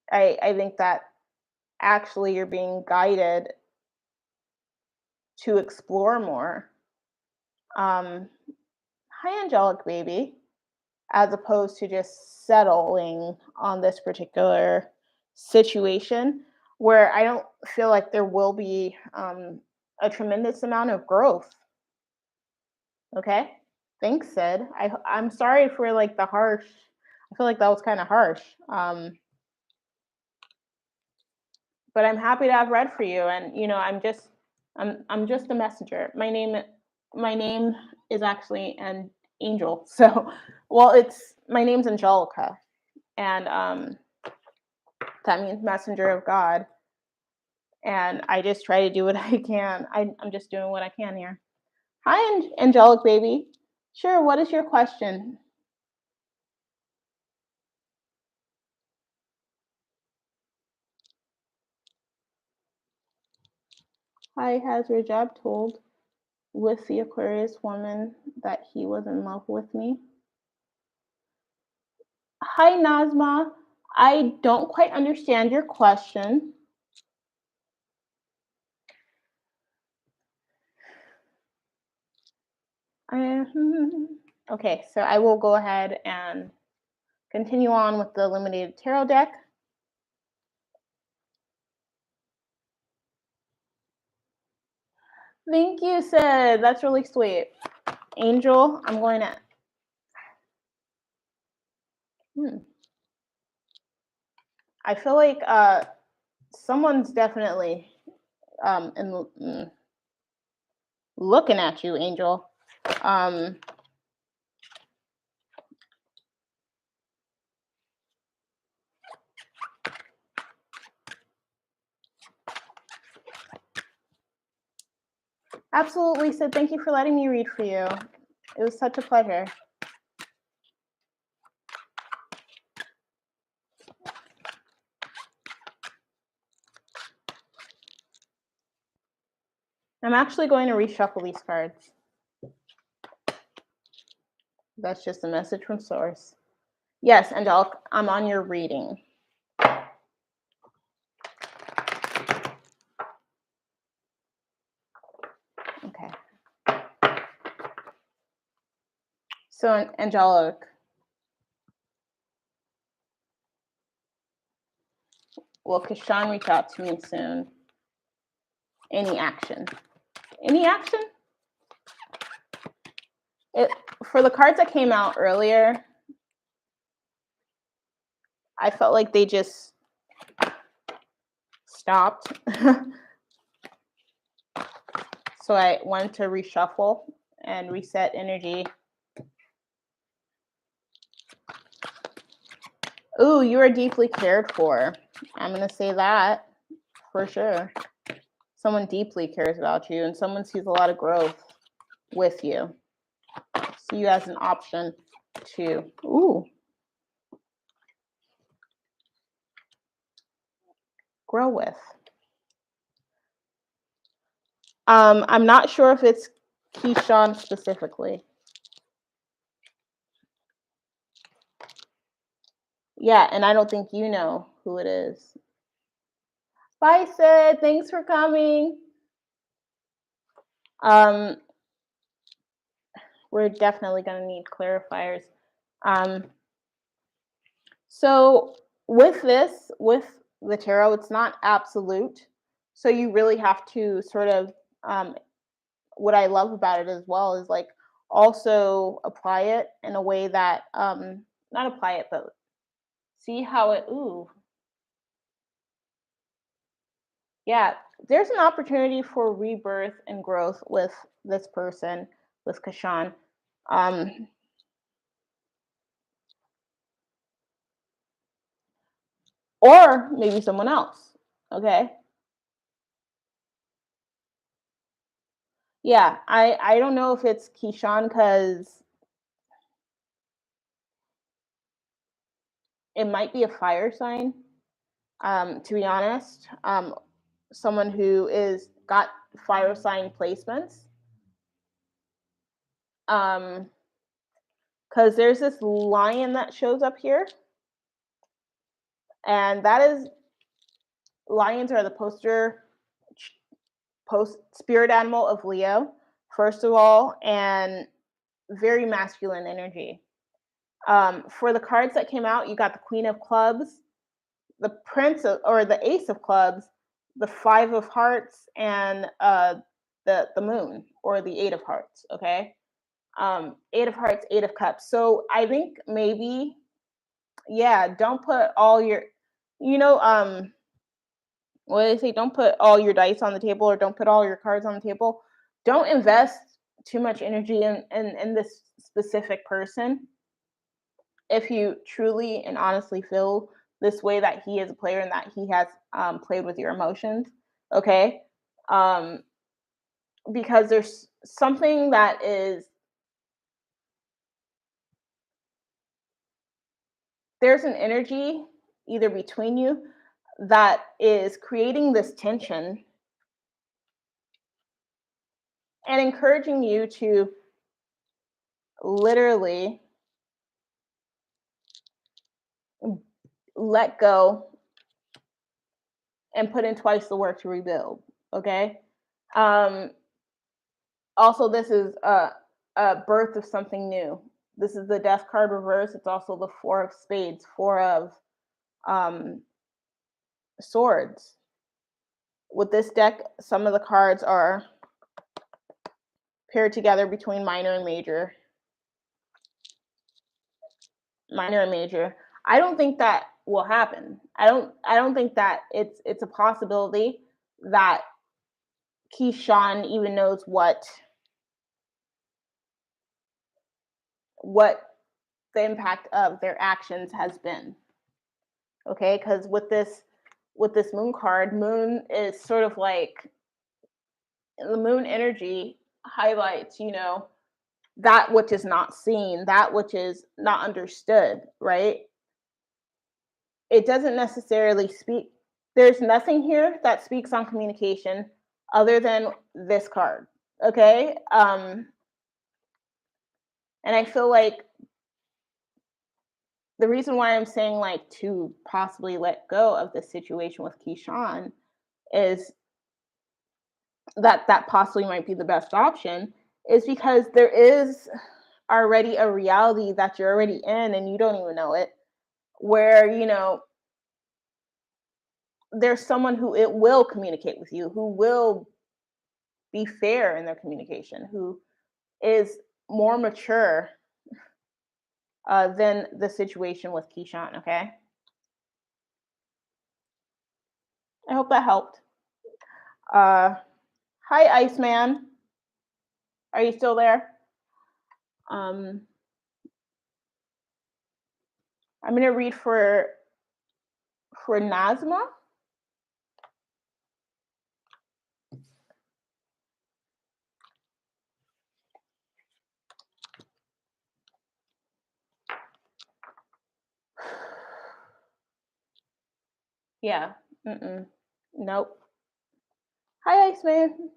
I think that actually you're being guided to explore more. Um, Hi, angelic baby, as opposed to just settling on this particular situation where I don't feel like there will be a tremendous amount of growth. Okay. Thanks, Sid. I'm sorry for like the harsh. I feel like that was kind of harsh. But I'm happy to have read for you, and I'm just a messenger. My name is actually an angel. So, well, it's my name's Angelica, and that means messenger of God. And I just try to do what I can. I'm just doing what I can here. Hi, angelic baby. Sure. What is your question? Hi, has your job told with the Aquarius woman that he was in love with me. Hi, Nazma. I don't quite understand your question. Okay, so I will go ahead and continue on with the Illuminated Tarot deck. Thank you, Sid. That's really sweet. Angel, I'm going to... I feel like someone's definitely looking at you, Angel. Absolutely, Sid. Thank you for letting me read for you. It was such a pleasure. I'm actually going to reshuffle these cards. That's just a message from Source. Yes, Angelic, I'm on your reading. Okay. So, Angelic, will Kashan reach out to me soon? Any action? Any action? For the cards that came out earlier, I felt like they just stopped. So I wanted to reshuffle and reset energy. Ooh, you are deeply cared for. I'm going to say that for sure. Someone deeply cares about you and someone sees a lot of growth with you. See you as an option to, grow with. I'm not sure if it's Keyshawn specifically. Yeah, and I don't think you know who it is. Bye, Sid. Thanks for coming. We're definitely going to need clarifiers. So with this, with the tarot, it's not absolute. So you really have to sort of, what I love about it as well is like also apply it in a way that, not apply it, but see how it, yeah, there's an opportunity for rebirth and growth with this person, with Kashan. Or maybe someone else, okay? Yeah, I don't know if it's Keyshawn because it might be a fire sign, to be honest. Someone who is got fire sign placements. Because there's this lion that shows up here. And that is, lions are the spirit animal of Leo, first of all, and very masculine energy. For the cards that came out, you got the Queen of Clubs, the Prince of, or the Ace of Clubs, the Five of Hearts, and the Moon, or the Eight of Hearts. Okay, Eight of Hearts, Eight of Cups. So I think maybe, yeah, don't put all your, what do they say? Don't put all your dice on the table, or don't put all your cards on the table. Don't invest too much energy in this specific person if you truly and honestly feel this way, that he is a player and that he has played with your emotions. Okay, because there's something that is, there's an energy either between you that is creating this tension, and encouraging you to literally let go and put in twice the work to rebuild. Okay. Um, Also, this is a birth of something new. This is the Death card reverse. It's also the Four of Spades, Four of um, Swords. With this deck, some of the cards are paired together between minor and major. Minor and major. I don't think that will happen. I don't think that it's a possibility that Keyshawn even knows what the impact of their actions has been. Okay, because with this moon card, moon is sort of like the moon energy highlights, that which is not seen, that which is not understood, right? It doesn't necessarily speak, there's nothing here that speaks on communication other than this card. Okay. And I feel like the reason why I'm saying like to possibly let go of this situation with Keyshawn is that possibly might be the best option, is because there is already a reality that you're already in and you don't even know it, where there's someone who it will communicate with you, who will be fair in their communication, who is more mature than the situation with Keyshawn. Okay, I hope that helped. Hi, Iceman. Are you still there? I'm gonna read for Nazma. Yeah. Nope. Hi, Iceman.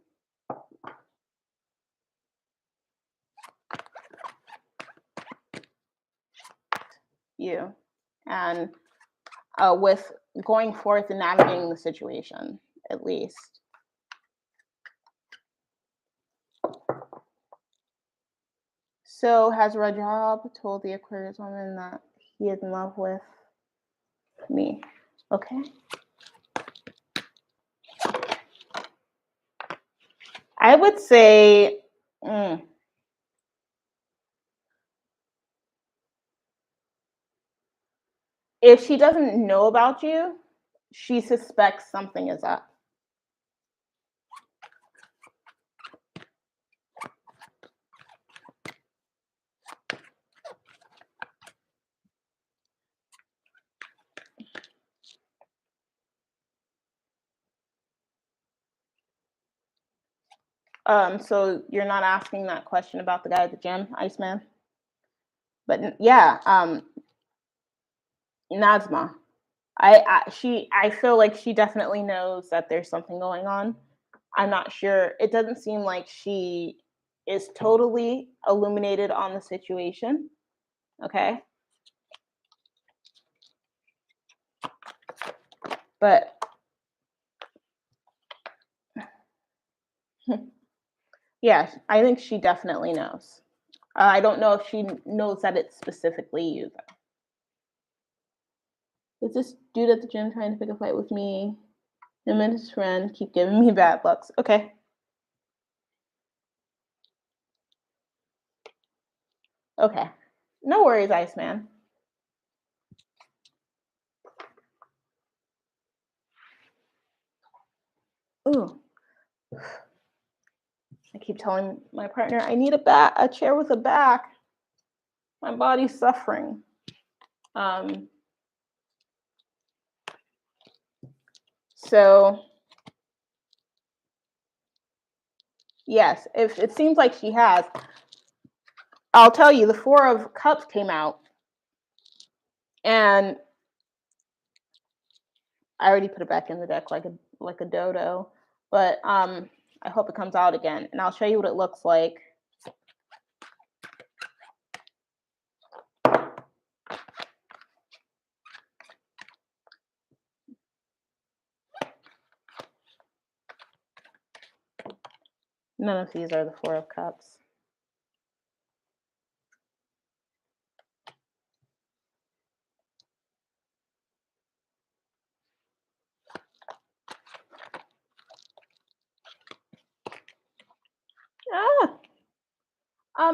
You. And with going forth and navigating the situation, at least. So, has Rajab told the Aquarius woman that he is in love with me? Okay. I would say, if she doesn't know about you, she suspects something is up. So you're not asking that question about the guy at the gym, Iceman? But yeah, Nazma. I feel like she definitely knows that there's something going on. I'm not sure. It doesn't seem like she is totally illuminated on the situation. Okay. But yeah, I think she definitely knows. I don't know if she knows that it's specifically you, though. Is this dude at the gym trying to pick a fight with me? Him and his friend keep giving me bad looks. Okay. Okay. No worries, Iceman. Ooh. I keep telling my partner I need a chair with a back. My body's suffering. So yes, if it seems like she has, I'll tell you, the Four of Cups came out, and I already put it back in the deck like a dodo. But I hope it comes out again, and I'll show you what it looks like. None of these are the Four of Cups.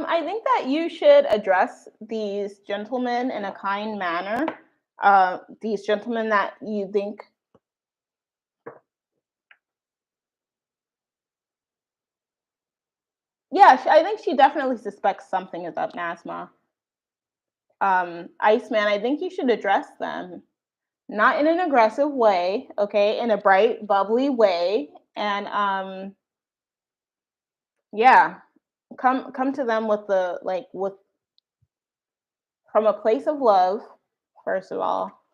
I think that you should address these gentlemen in a kind manner. These gentlemen that you think. Yeah, I think she definitely suspects something is up, Nazma. Iceman, I think you should address them. Not in an aggressive way, okay? In a bright, bubbly way. And yeah, come to them with from a place of love, first of all,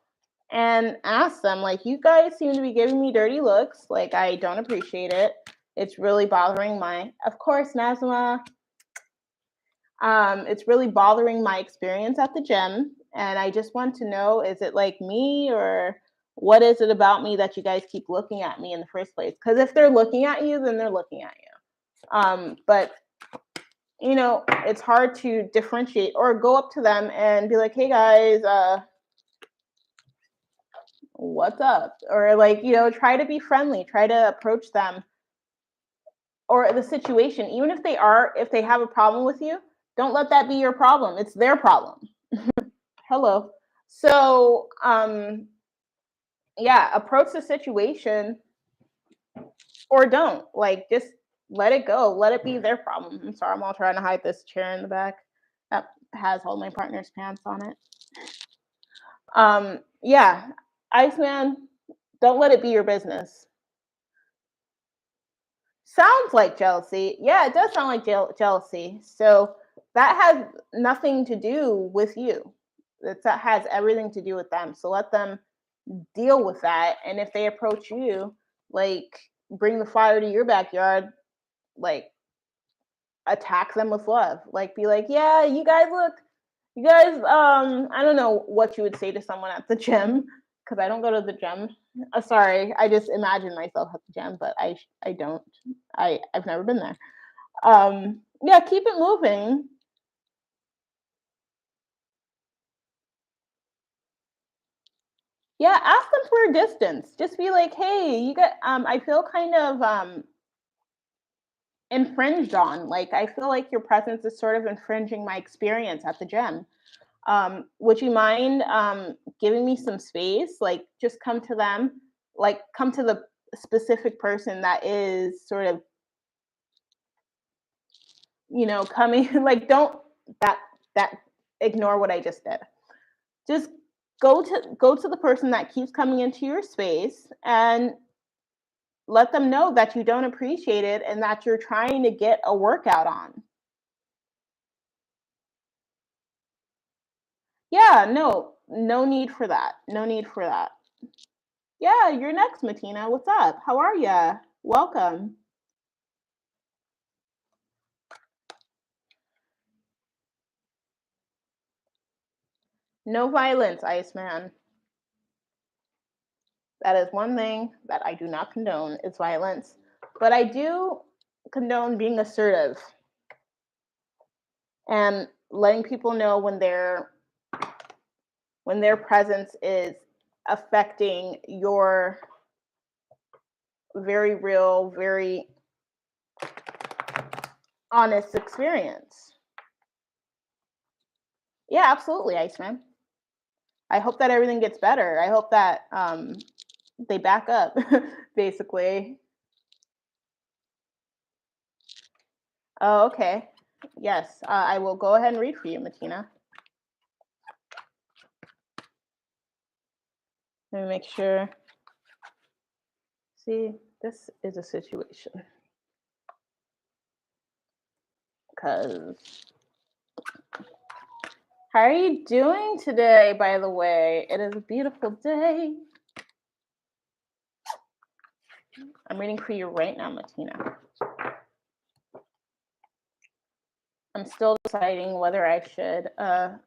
and ask them, like, you guys seem to be giving me dirty looks. Like, I don't appreciate it. It's really bothering of course, Nazma. It's really bothering my experience at the gym. And I just want to know, is it like me, or what is it about me that you guys keep looking at me in the first place? Because if they're looking at you, then they're looking at you. But you know, it's hard to differentiate or go up to them and be like, hey guys, what's up? Or like, you know, try to be friendly, try to approach them or the situation. Even if they have a problem with you, don't let that be your problem. It's their problem. Hello. So, yeah, approach the situation or don't. Like, just let it go. Let it be their problem. I'm sorry, I'm all trying to hide this chair in the back that has all my partner's pants on it. Yeah, Iceman, don't let it be your business. Sounds like jealousy. Yeah, it does sound like jealousy. So that has nothing to do with you. That has everything to do with them. So let them deal with that. And if they approach you, like, bring the fire to your backyard, like, attack them with love. Like, be like, yeah, you guys, I don't know what you would say to someone at the gym, because I don't go to the gym. Sorry, I just imagine myself at the gym, but I don't. I've never been there. Yeah, keep it moving. Yeah, ask them for a distance. Just be like, hey, you got I feel kind of infringed on. Like, I feel like your presence is sort of infringing my experience at the gym. Would you mind giving me some space? Like, just come to them, like, come to the specific person that is sort of, you know, coming. Like, don't that ignore what I just did. Just go to the person that keeps coming into your space and let them know that you don't appreciate it and that you're trying to get a workout on. Yeah, no need for that. No need for that. Yeah, you're next, Matina. What's up? How are ya? Welcome. No violence, Iceman. That is one thing that I do not condone is violence. But I do condone being assertive and letting people know when their presence is affecting your very real, very honest experience. Yeah, absolutely, Iceman. I hope that everything gets better. I hope that they back up, basically. Oh, okay. Yes, I will go ahead and read for you, Matina. Let me make sure. See, this is a situation. Because how are you doing today, by the way? It is a beautiful day. I'm reading for you right now, Martina. I'm still deciding whether I should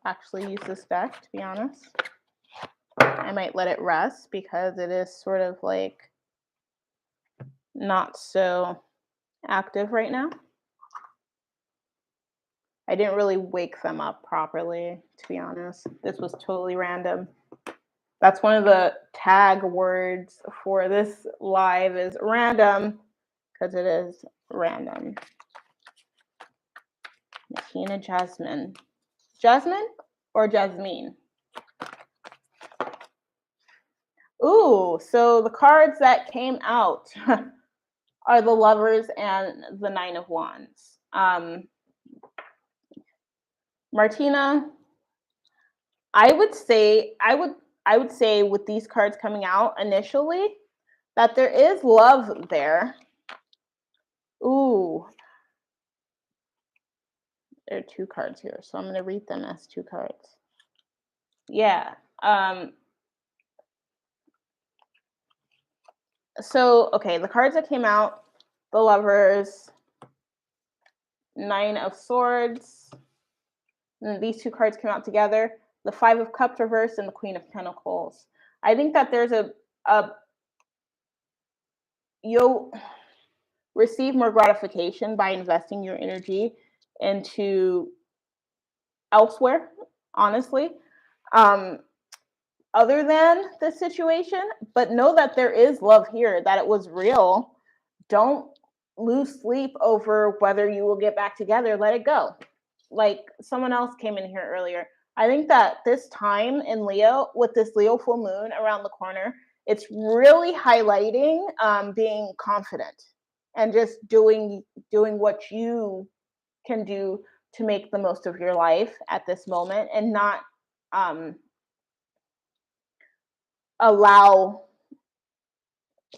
actually use this deck, to be honest. I might let it rest because it is sort of like not so active right now. I didn't really wake them up properly, to be honest. This was totally random. That's one of the tag words for this live is random, because it is random. Martina Jasmine. Jasmine or Jasmine? Ooh, so the cards that came out are the Lovers and the Nine of Wands. Martina, I would say with these cards coming out initially that there is love there. Ooh. There are two cards here, so I'm going to read them as two cards. Yeah. So, okay, the cards that came out, the Lovers, Nine of Swords, and these two cards came out together, the Five of Cups reversed and the Queen of Pentacles. I think that there's you'll receive more gratification by investing your energy into elsewhere, honestly, other than this situation, but know that there is love here, that it was real. Don't lose sleep over whether you will get back together. Let it go. Like someone else came in here earlier. I think that this time in Leo, with this Leo full moon around the corner, it's really highlighting being confident and just doing what you can do to make the most of your life at this moment, and not allow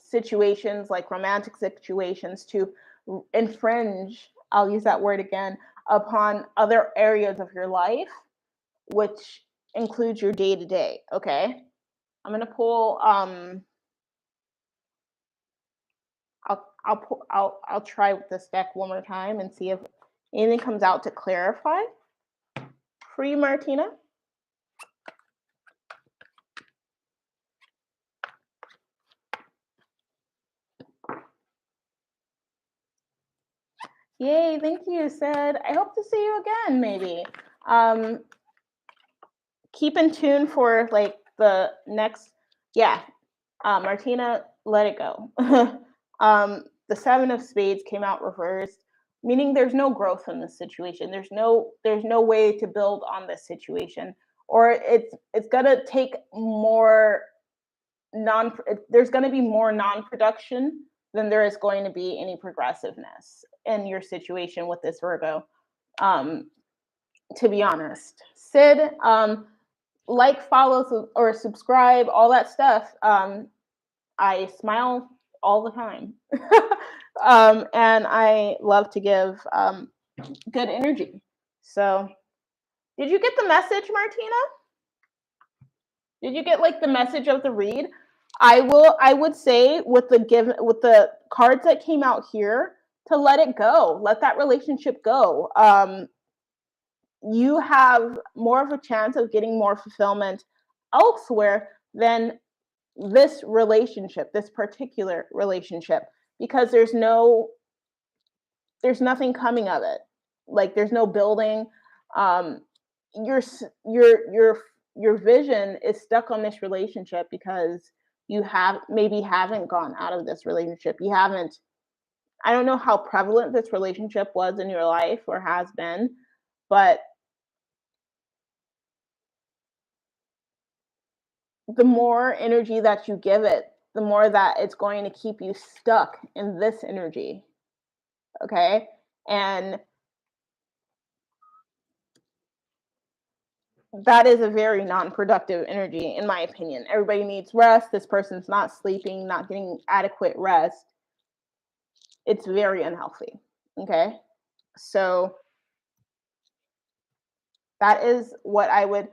situations like romantic situations to infringe, I'll use that word again, upon other areas of your life, which includes your day-to-day. Okay, I'm gonna pull I'll try with this deck one more time and see if anything comes out to clarify. Free Martina. Yay, thank you, Sid. I hope to see you again, maybe. Keep in tune for like the next, Martina, let it go. The Seven of Spades came out reversed, meaning there's no growth in this situation. There's no way to build on this situation, or it's gonna take more there's gonna be more non-production than there is going to be any progressiveness in your situation with this Virgo. To be honest, Sid, like, follow, or subscribe, all that stuff. I smile all the time. And I love to give good energy. So, did you get the message, Martina? Did you get like the message of the read? I would say with the cards that came out here, to let it go. Let that relationship go. You have more of a chance of getting more fulfillment elsewhere than this relationship, this particular relationship, because there's nothing coming of it. Like there's no building. Your vision is stuck on this relationship because you haven't gone out of this relationship. You haven't. I don't know how prevalent this relationship was in your life or has been, but the more energy that you give it, the more that it's going to keep you stuck in this energy. Okay? And that is a very non-productive energy, in my opinion. Everybody needs rest. This person's not sleeping, not getting adequate rest. It's very unhealthy. Okay? So that is what I would,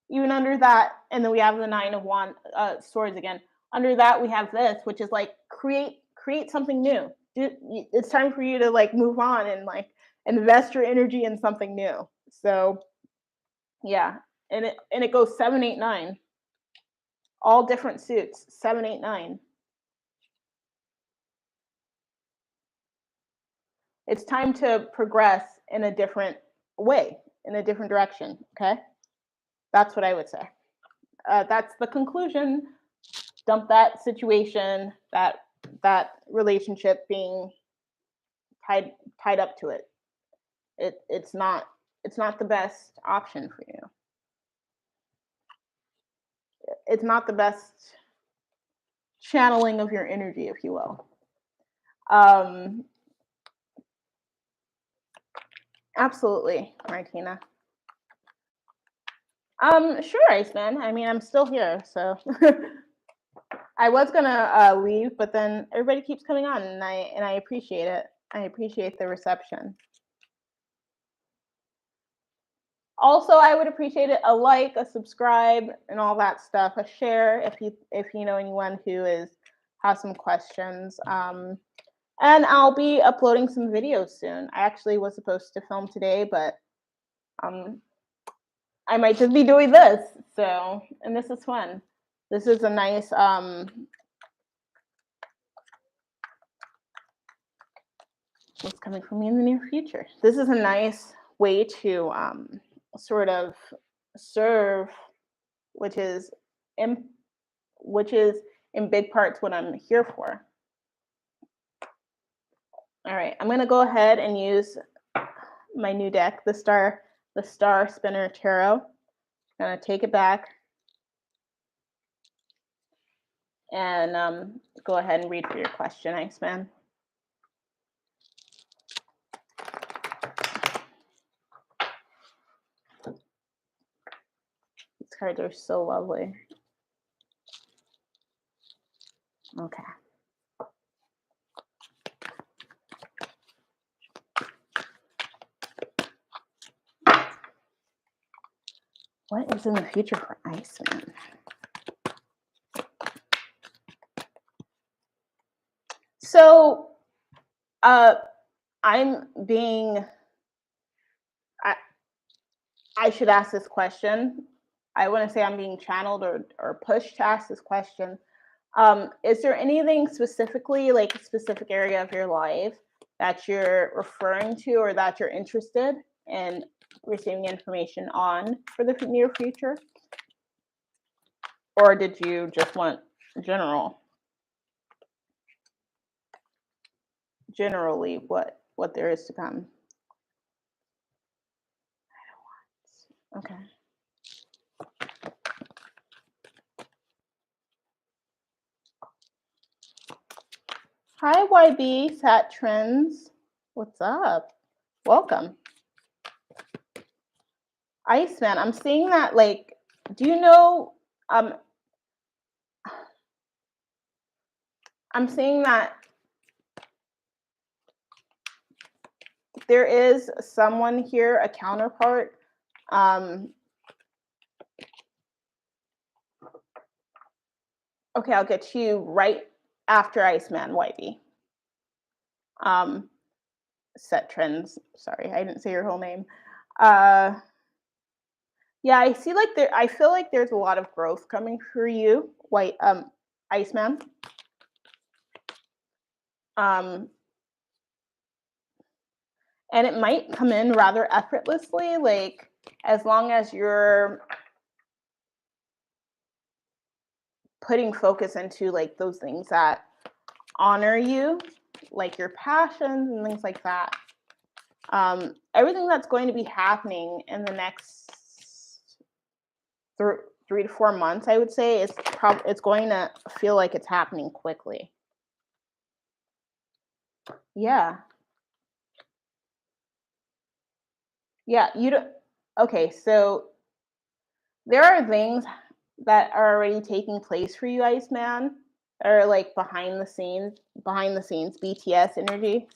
even under that, and then we have the Nine of Swords again. Under that, we have this, which is like create something new. It's time for you to like move on and like invest your energy in something new. So yeah, and it goes 7, 8, 9, all different suits. 7, 8, 9. It's time to progress in a different way, in a different direction. Okay, that's what I would say. That's the conclusion. Dump that situation, that relationship being tied up to it. It's not the best option for you. It's not the best channeling of your energy, if you will. Absolutely, Martina. Sure, Iceman. I mean, I'm still here, so I was gonna leave, but then everybody keeps coming on, and I appreciate it. I appreciate the reception. Also, I would appreciate it, a like, a subscribe, and all that stuff. A share if you know anyone who has some questions. And I'll be uploading some videos soon. I actually was supposed to film today, but I might just be doing this. So, and this is fun. This is a nice what's coming for me in the near future. This is a nice way to sort of serve, which is in big parts what I'm here for. All right, I'm gonna go ahead and use my new deck, the Star Spinner Tarot. I'm gonna take it back and go ahead and read for your question, Iceman. These cards are so lovely. Okay. What is in the future for Iceman? So, I'm being. I should ask this question. I want to say I'm being channeled or pushed to ask this question. Is there anything specifically, like a specific area of your life that you're referring to or that you're interested in receiving information on for the near future? Or did you just want generally what there is to come? Okay. Hi, YB, Sat Trends. What's up? Welcome. Iceman, I'm seeing that, like, do you know, I'm seeing that there is someone here, a counterpart. Okay, I'll get to you right after Iceman, YB. Set Trends. Sorry, I didn't say your whole name. Yeah, I see like I feel like there's a lot of growth coming for you, Iceman. And it might come in rather effortlessly, like as long as you're putting focus into like those things that honor you, like your passions and things like that. Everything that's going to be happening in the next 3 to 4 months, I would say, it's going to feel like it's happening quickly. Yeah. Yeah, you don't. Okay, so there are things that are already taking place for you, Iceman, that are like behind the scenes, BTS energy.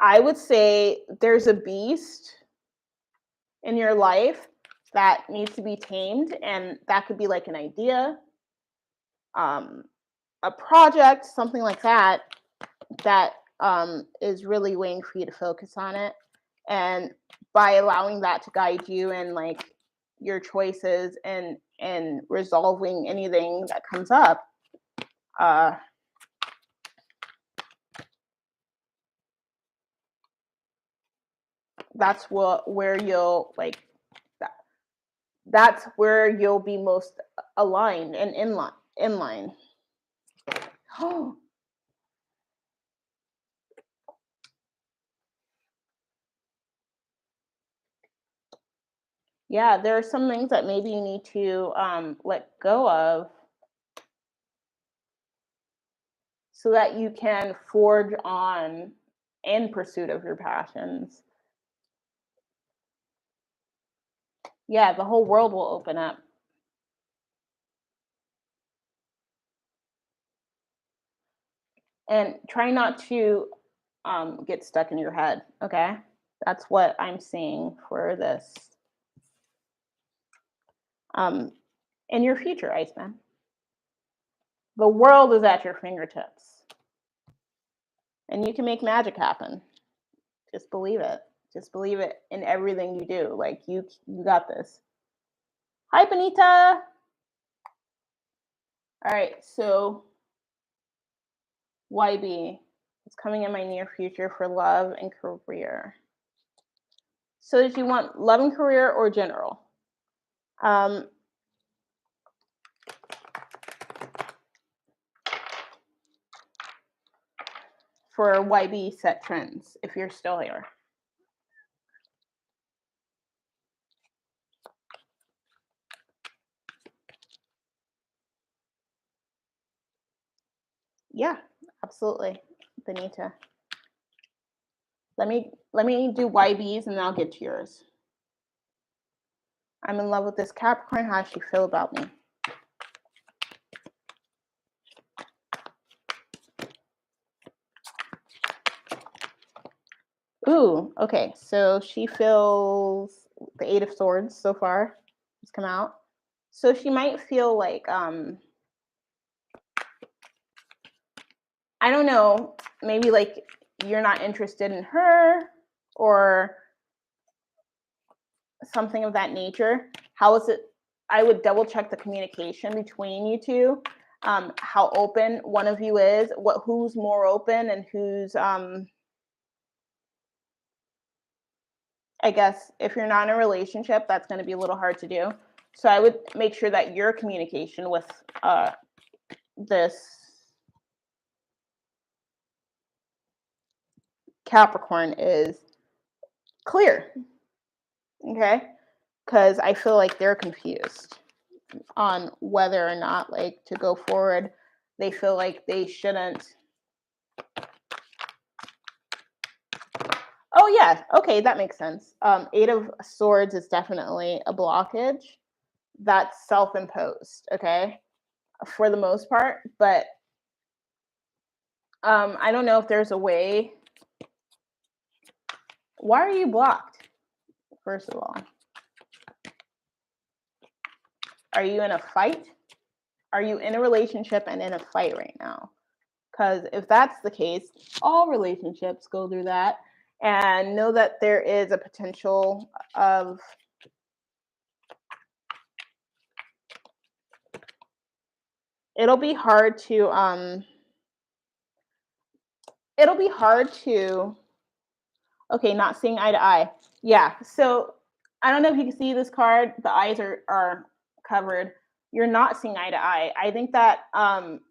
I would say there's a beast in your life that needs to be tamed, and that could be like an idea, a project, something like that, that is really waiting for you to focus on it. And by allowing that to guide you and like your choices and resolving anything that comes up, that's where you'll like that's where you'll be most aligned and in line. Oh. Yeah, there are some things that maybe you need to let go of so that you can forge on in pursuit of your passions. Yeah, the whole world will open up. And try not to get stuck in your head, okay? That's what I'm seeing for this. In your future, Iceman. The world is at your fingertips. And you can make magic happen. Just believe it. Just believe it in everything you do. Like you got this. Hi, Benita. All right, so YB, it's coming in my near future for love and career. So did you want love and career or general? For YB set trends, if you're still here. Yeah, absolutely, Benita. Let me do YBs and then I'll get to yours. I'm in love with this Capricorn. How does she feel about me? Ooh, okay. So she feels the Eight of Swords so far has come out. So she might feel like I don't know, maybe like you're not interested in her or something of that nature. How is it? I would double check the communication between you two, how open one of you is, who's more open and who's I guess if you're not in a relationship, that's going to be a little hard to do. So I would make sure that your communication with this Capricorn is clear. Okay? Because I feel like they're confused on whether or not like to go forward. They feel like they shouldn't. Oh yeah, okay, that makes sense. Eight of Swords is definitely a blockage that's self-imposed, okay, for the most part. But I don't know if there's a way. Why are you blocked? First of all, are you in a fight? Are you in a relationship and in a fight right now? Because if that's the case, all relationships go through that. And know that there is a potential of it'll be hard to okay, not seeing eye to eye. Yeah, so I don't know if you can see this card. The eyes are covered. You're not seeing eye to eye. I think that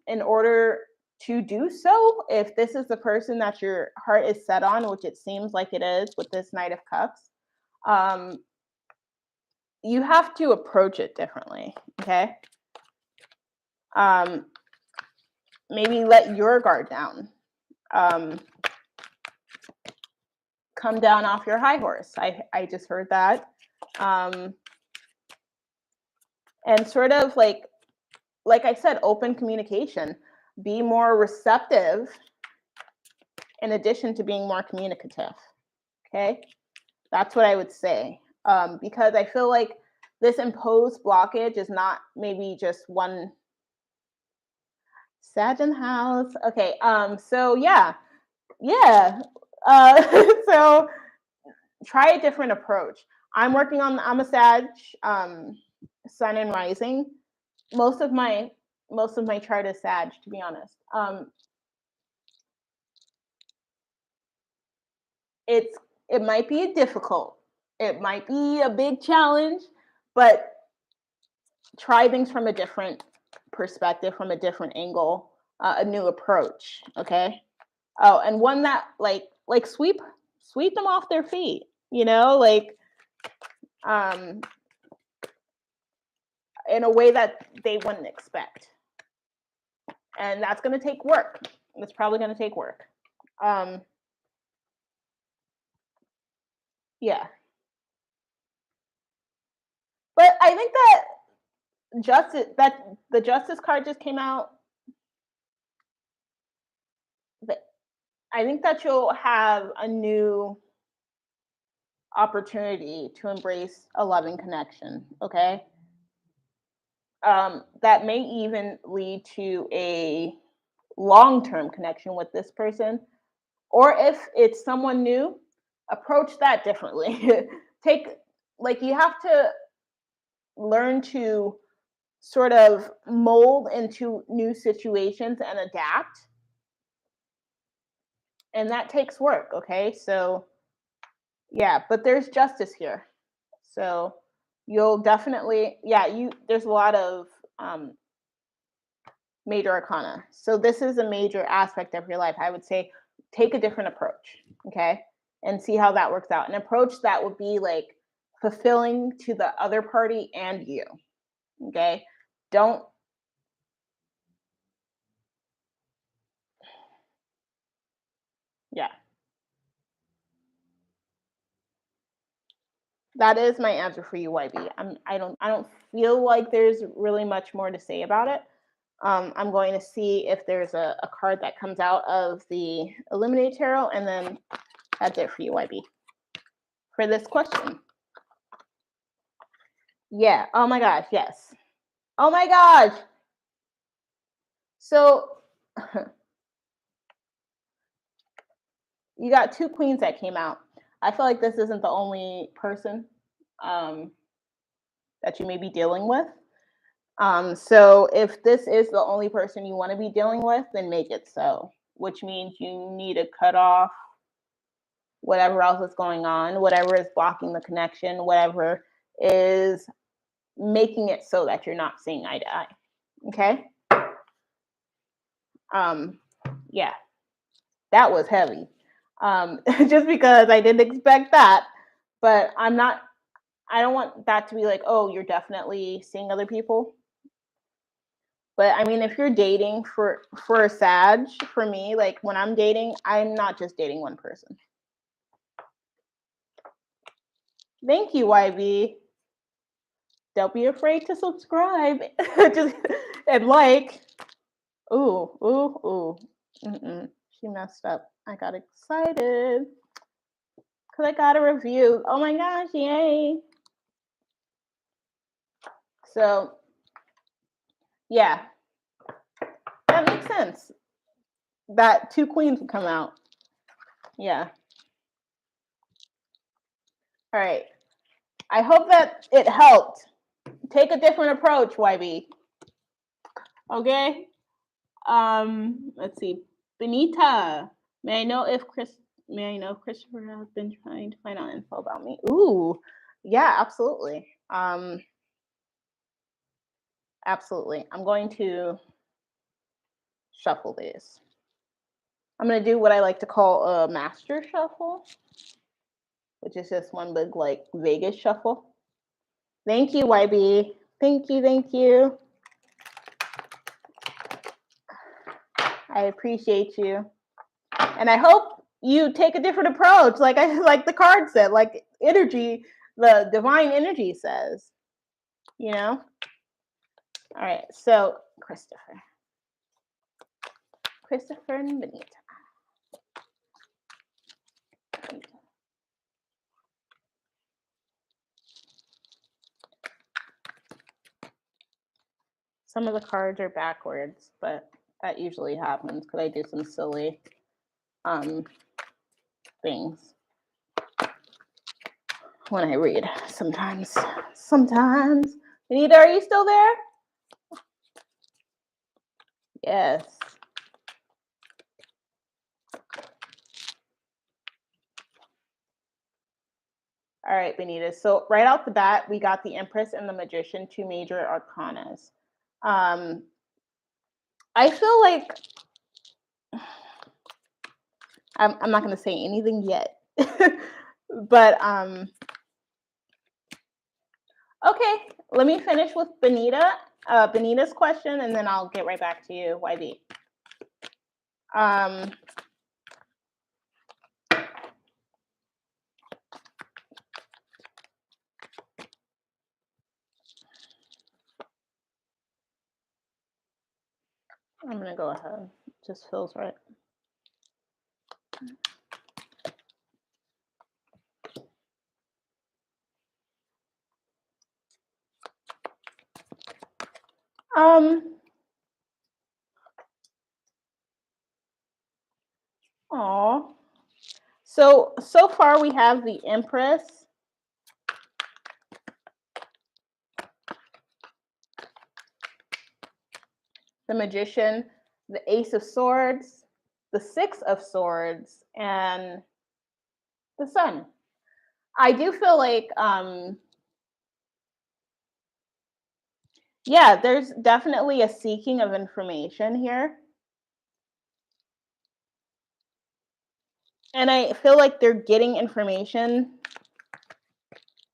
in order to do so, if this is the person that your heart is set on, which it seems like it is with this Knight of Cups, you have to approach it differently, okay? Maybe let your guard down. Come down off your high horse. I just heard that. And sort of like I said, open communication. Be more receptive in addition to being more communicative. Okay? That's what I would say. Because I feel like this imposed blockage is not maybe just one Sag in the house. Okay, so yeah. So try a different approach. I'm a Sag, Sun and Rising. Most of my chart is Sag, to be honest. It might be difficult. It might be a big challenge, but try things from a different perspective, from a different angle, a new approach. Okay. Oh, and one that like sweep them off their feet. You know, like in a way that they wouldn't expect, and that's going to take work. It's probably going to take work. Yeah. But I think that the Justice card just came out. But I think that you'll have a new opportunity to embrace a loving connection. Okay. That may even lead to a long-term connection with this person, or if it's someone new, approach that differently. You have to learn to sort of mold into new situations and adapt, and that takes work. Okay, so yeah, but there's justice here, so you'll definitely, there's a lot of major arcana, so this is a major aspect of your life. I would say take a different approach, okay, and see how that works out. An approach that would be like fulfilling to the other party and you. Okay, don't yeah, that is my answer for you, YB. I don't feel like there's really much more to say about it. I'm going to see if there's a card that comes out of the Illuminated Tarot, and then that's it for you, YB, for this question. Yeah. Oh my gosh. Yes. Oh my gosh. So you got two queens that came out. I feel like this isn't the only person that you may be dealing with. So if this is the only person you want to be dealing with, then make it so, which means you need to cut off whatever else is going on, whatever is blocking the connection, whatever is making it so that you're not seeing eye to eye. Okay? Yeah, that was heavy. Just because I didn't expect that, but I don't want that to be like, oh, you're definitely seeing other people. But I mean, if you're dating for a Sag, for me, like when I'm dating, I'm not just dating one person. Thank you, YB. Don't be afraid to subscribe just, and like. Ooh. She messed up. I got excited because I got a review. Oh my gosh, yay. So, yeah, that makes sense. That two queens would come out. Yeah. All right. I hope that it helped. Take a different approach, YB. Okay. Let's see. Benita, may I know if Christopher has been trying to find out info about me? Ooh, yeah, absolutely. Absolutely. I'm going to shuffle these. I'm going to do what I like to call a master shuffle, which is just one big like Vegas shuffle. Thank you, YB. Thank you. I appreciate you. And I hope you take a different approach, like the card said, like energy, the divine energy says, you know? All right, so Christopher and Benita. Some of the cards are backwards, but that usually happens because I do some silly things when I read sometimes. Anita, are you still there? Yes. All right, Benita. So right out the bat, we got the Empress and the Magician, 2 major arcanas. I feel like I'm not going to say anything yet, but okay. Let me finish with Benita's question, and then I'll get right back to you, YB. I'm going to go ahead. It just feels right. Oh. So far we have the Empress, the Magician, the Ace of Swords, the Six of Swords, and the Sun. I do feel like, yeah, there's definitely a seeking of information here. And I feel like they're getting information.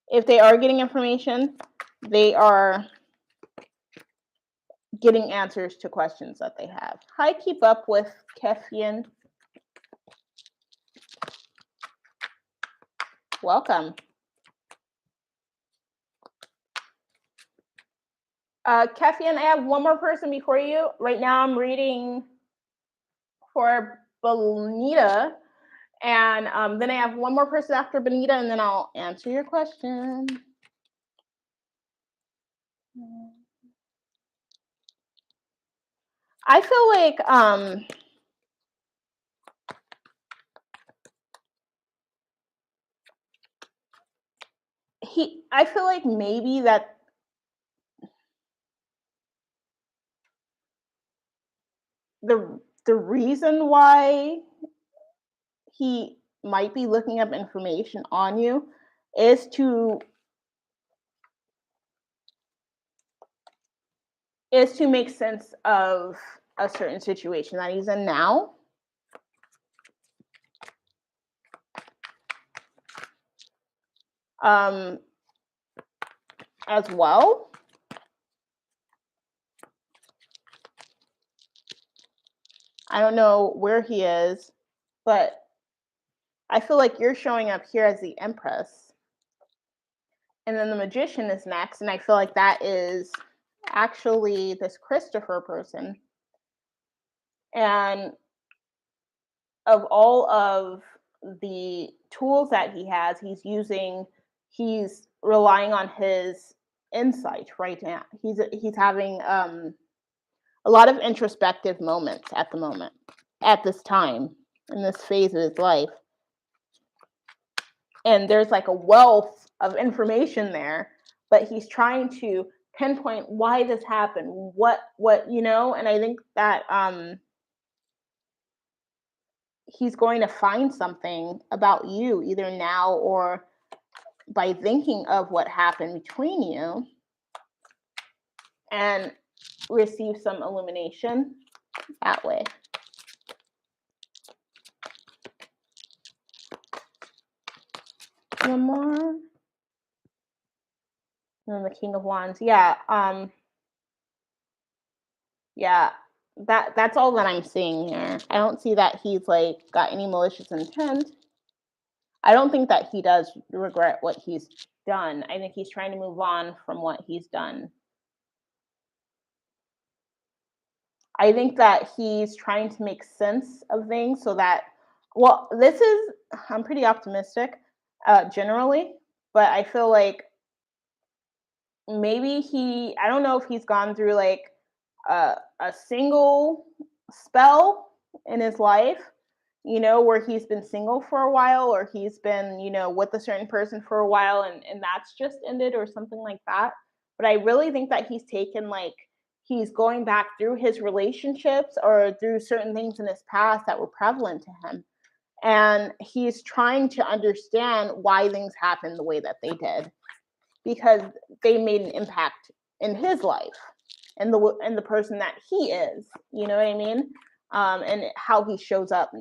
If they are getting information, they are getting answers to questions that they have. Hi, keep up with Kefian. Welcome. Kefian, I have one more person before you. Right now I'm reading for Benita, and then I have one more person after Benita, and then I'll answer your question. I feel like I feel like maybe that the reason why he might be looking up information on you is to make sense of a certain situation that he's in now. As well. I don't know where he is, but I feel like you're showing up here as the Empress. And then the Magician is next, and I feel like that is actually this Christopher person. And of all of the tools that he has, he's relying on his insight right now. He's having a lot of introspective moments at the moment, at this time, in this phase of his life. And there's like a wealth of information there, but he's trying to pinpoint why this happened, what, and I think that he's going to find something about you either now or by thinking of what happened between you and receive some illumination that way. One more. And then the King of Wands. Yeah. Yeah. That's all that I'm seeing here. I don't see that he's like got any malicious intent. I don't think that he does regret what he's done. I think he's trying to move on from what he's done. I think that he's trying to make sense of things so that, well, I'm pretty optimistic generally, but I feel like maybe I don't know if he's gone through like a single spell in his life, where he's been single for a while, or he's been, with a certain person for a while, and that's just ended or something like that. But I really think that he's going back through his relationships or through certain things in his past that were prevalent to him. And he's trying to understand why things happened the way that they did, because they made an impact in his life and the person that he is. You know what I mean? And how he shows up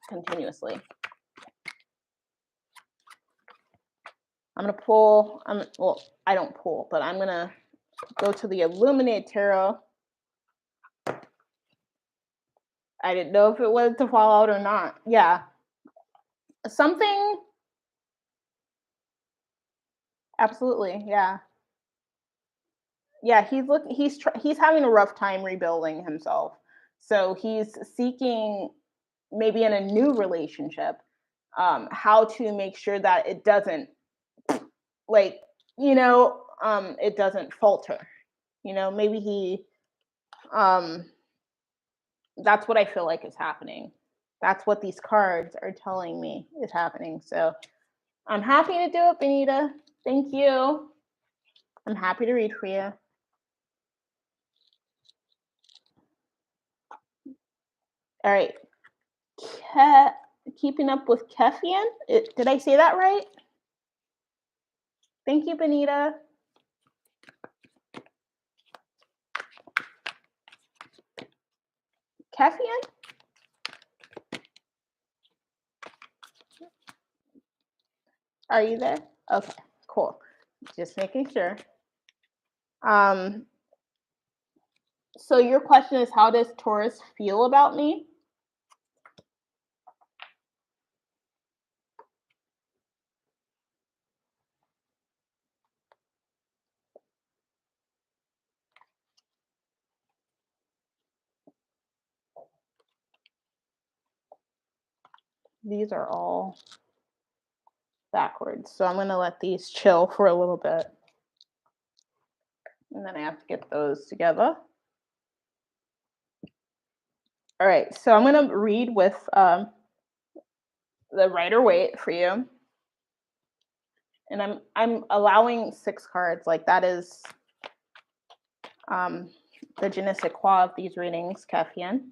continuously. I'm gonna pull. Well, I don't pull, but I'm gonna go to the Illuminated Tarot. I didn't know if it was to fall out or not. Yeah, something. Absolutely, yeah. Yeah, he's having a rough time rebuilding himself. So he's seeking, maybe in a new relationship, how to make sure that it doesn't, like, it doesn't falter. Maybe he, um that's what I feel like is happening. That's what these cards are telling me is happening. So I'm happy to do it, Benita. Thank you. I'm happy to read for you. All right. Keeping up with Kefian. Did I say that right? Thank you, Benita. Kefian? Are you there? Okay, cool. Just making sure. So your question is, how does Taurus feel about me? These are all backwards, so I'm going to let these chill for a little bit. And then I have to get those together. All right, so I'm going to read with the Rider-Waite for you. And I'm allowing 6 cards. Like, that is the je ne sais quoi of these readings, Kefian.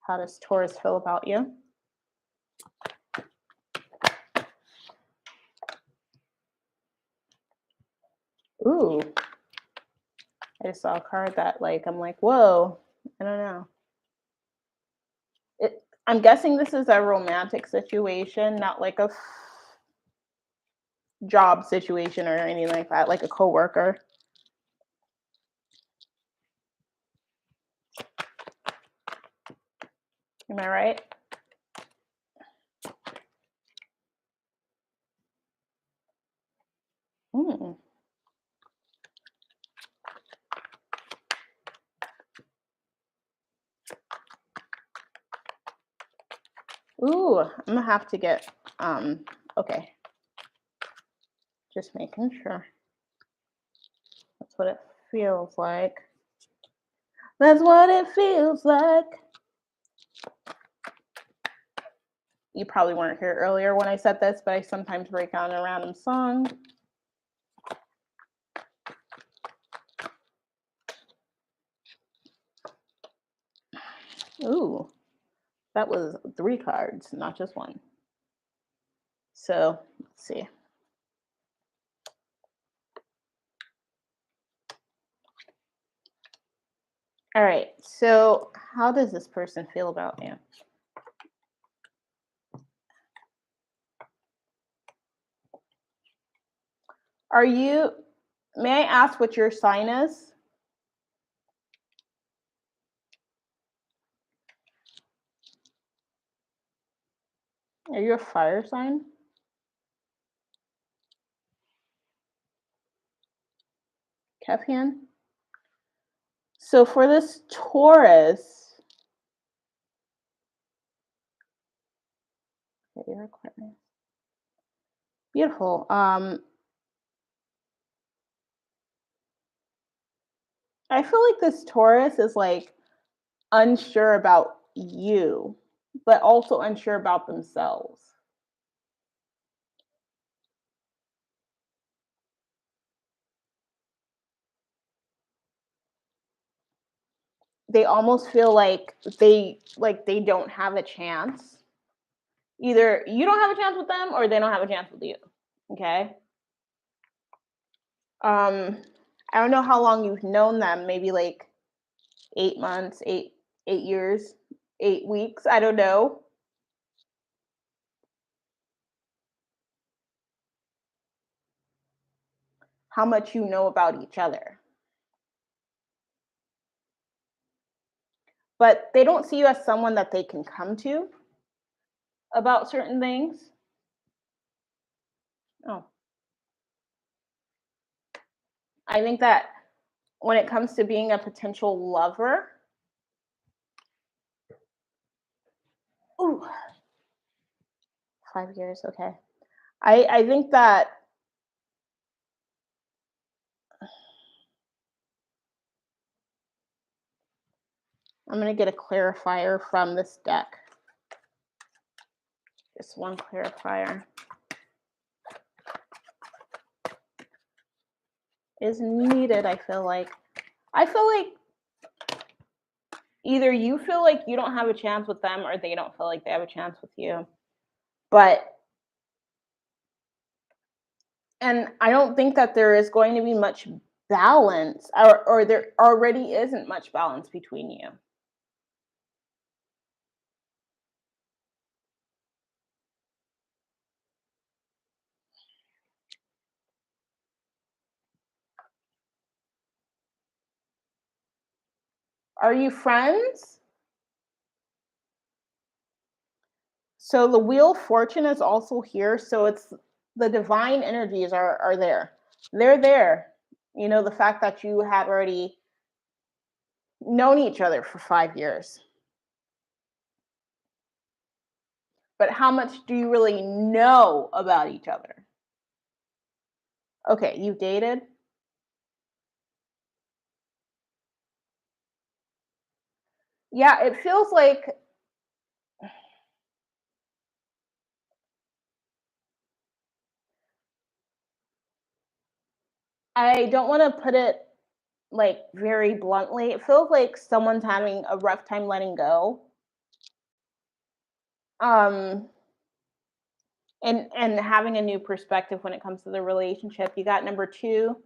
How does Taurus feel about you? Ooh. I just saw a card that, like, I'm like, whoa, I don't know. I'm guessing this is a romantic situation, not like a job situation or anything like that, like a coworker. Am I right? Ooh, I'm gonna have to get, okay. Just making sure. That's what it feels like. That's what it feels like. You probably weren't here earlier when I said this, but I sometimes break out in a random song. Ooh, that was 3 cards, not just 1. So let's see. All right, so how does this person feel about you? May I ask what your sign is? Are you a fire sign? Kefian? So for this Taurus, beautiful. All I feel like this Taurus is like unsure about you, but also unsure about themselves. They almost feel like they don't have a chance. Either you don't have a chance with them or they don't have a chance with you. Okay? Um I don't know how long you've known them, maybe like 8 months, 8 years, 8 weeks, I don't know. How much you know about each other. But they don't see you as someone that they can come to about certain things. Oh, I think that when it comes to being a potential lover, ooh, 5 years, okay. I think that I'm gonna get a clarifier from this deck. Just one clarifier is needed, I feel like. I feel like either you feel like you don't have a chance with them or they don't feel like they have a chance with you. But and I don't think that there is going to be much balance, or there already isn't much balance between you. Are you friends? So the wheel of fortune is also here. So it's the divine energies are there. They're there. You know, the fact that you have already known each other for 5 years. But how much do you really know about each other? Okay, you dated? Yeah, it feels like I don't want to put it like very bluntly. It feels like someone's having a rough time letting go. Um and having a new perspective when it comes to the relationship. You got number 2,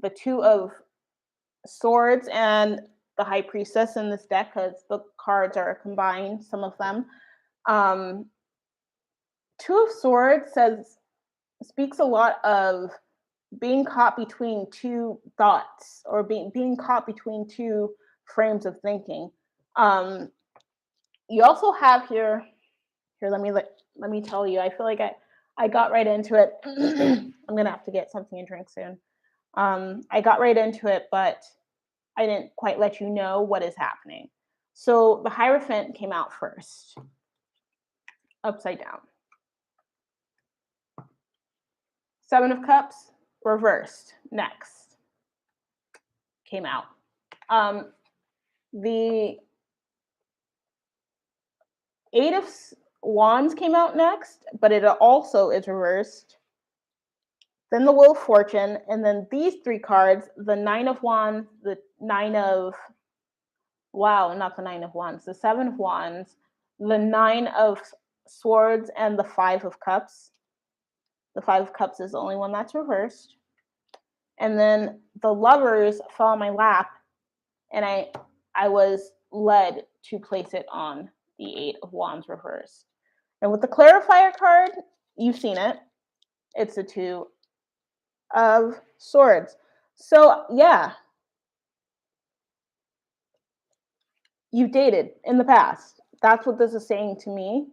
the 2 of swords and the high priestess in this deck because the cards are combined, some of them. Um, 2 of swords says speaks a lot of being caught between two thoughts or being caught between two frames of thinking. Um, you also have here. Let me tell you. I feel like I got right into it. I'm gonna have to get something to drink soon. I got right into it, but I didn't quite let you know what is happening. So the Hierophant came out first, upside down. 7 of Cups, reversed, next, came out. The 8 of Wands came out next, but it also is reversed. Then the Wheel of Fortune, and then these 3 cards, the 9 of Wands, the 9 of, wow, not the 9 of Wands, the 7 of Wands, the 9 of Swords, and the 5 of Cups. The 5 of Cups is the only one that's reversed. And then the Lovers fell on my lap, and I was led to place it on the 8 of Wands reversed. And with the Clarifier card, you've seen it. It's the 2 of Swords. So, yeah, you dated in the past. That's what this is saying to me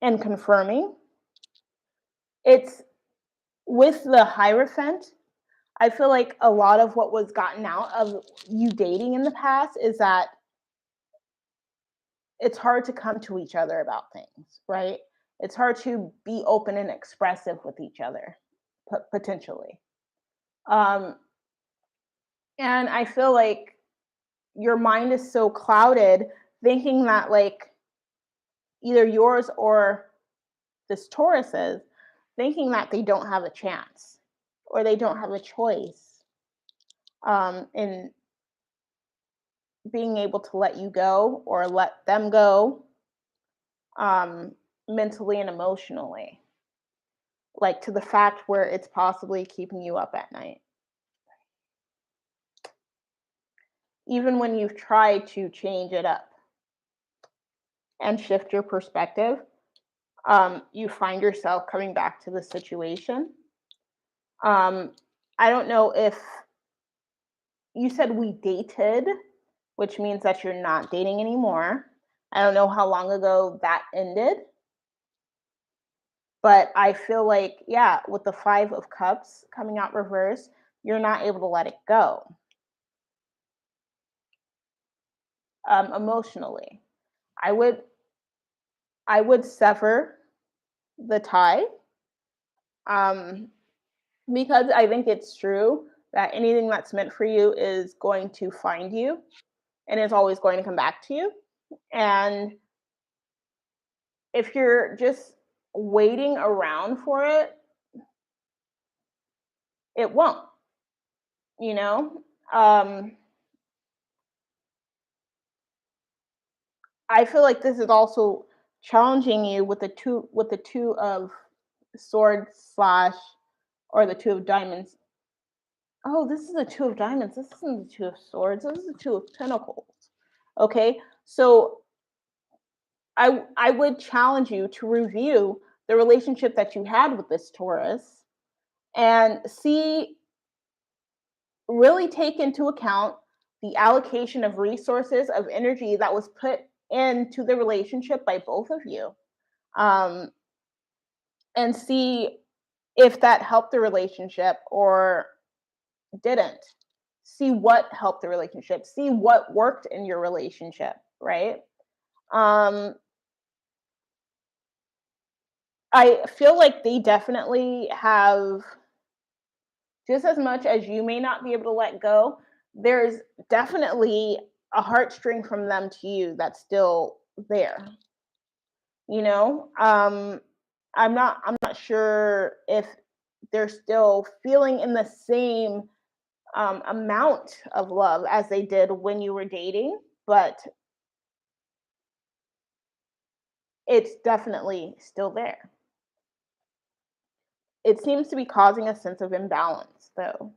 and confirming. It's with the Hierophant. I feel like a lot of what was gotten out of you dating in the past is that it's hard to come to each other about things, right? It's hard to be open and expressive with each other, potentially. Um, and I feel like your mind is so clouded thinking that like either yours or this Taurus's, thinking that they don't have a chance or they don't have a choice in being able to let you go or let them go um, mentally and emotionally, like to the fact where it's possibly keeping you up at night. Even when you've tried to change it up and shift your perspective, you find yourself coming back to the situation. Um, I don't know if you said we dated, which means that you're not dating anymore. I don't know how long ago that ended, but I feel like, yeah, with the Five of Cups coming out reverse, you're not able to let it go emotionally. I would I would sever the tie um, because I think it's true that anything that's meant for you is going to find you and is always going to come back to you. And if you're just waiting around for it, it won't, you know? Um, I feel like this is also challenging you with the two of swords slash or the two of diamonds. Oh, this is the two of diamonds. This isn't the two of swords. This is the two of pentacles. Okay, so I would challenge you to review the relationship that you had with this Taurus and see, really take into account the allocation of resources, of energy that was put into the relationship by both of you, um, and see if that helped the relationship or didn't. See what helped the relationship, see what worked in your relationship, right? um, I feel like they definitely have, just as much as you may not be able to let go, there's definitely a heartstring from them to you that's still there. You know, I'm not sure if they're still feeling in the same amount of love as they did when you were dating, but it's definitely still there. It seems to be causing a sense of imbalance, though,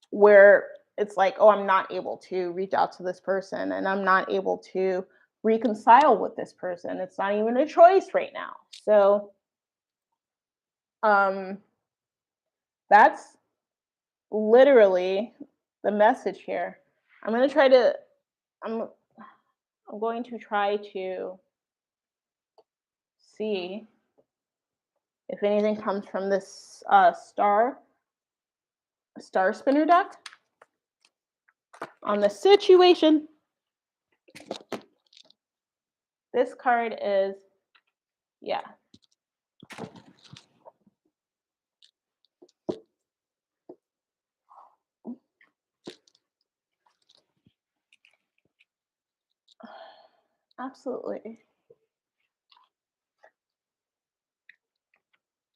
where it's like, oh, I'm not able to reach out to this person and I'm not able to reconcile with this person. It's not even a choice right now. So um that's literally the message here. I'm going to try to I'm I'm going to try to see if anything comes from this star spinner deck on the situation. This card is, yeah, absolutely.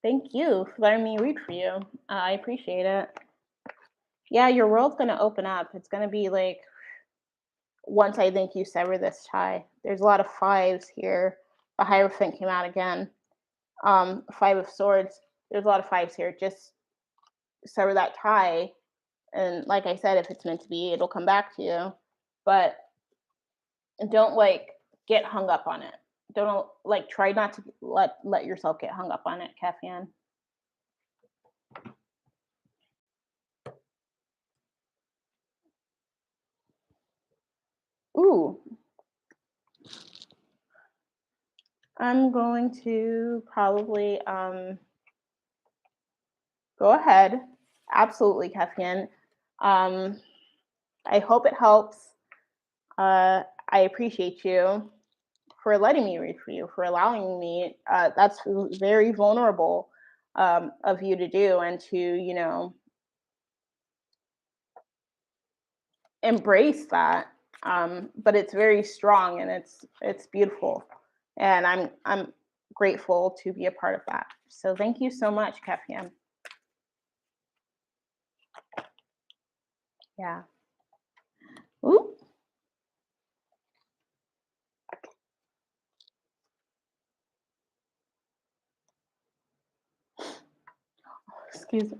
Thank you for letting me read for you. I appreciate it. Yeah, your world's going to open up. It's going to be like, once I think you sever this tie. There's a lot of fives here. The Hierophant came out again. Five of Swords. There's a lot of fives here. Just sever that tie. And like I said, if it's meant to be, it'll come back to you. But don't like get hung up on it. Don't like try not to let yourself get hung up on it, Caffeine. Ooh. I'm going to probably go ahead. Absolutely, Caffeine. Um, I hope it helps. I appreciate you for letting me read for you, for allowing me. That's very vulnerable of you to do, and to, embrace that. But it's very strong and it's beautiful. And I'm grateful to be a part of that. So thank you so much, Kefian. Yeah. Ooh. Excuse me.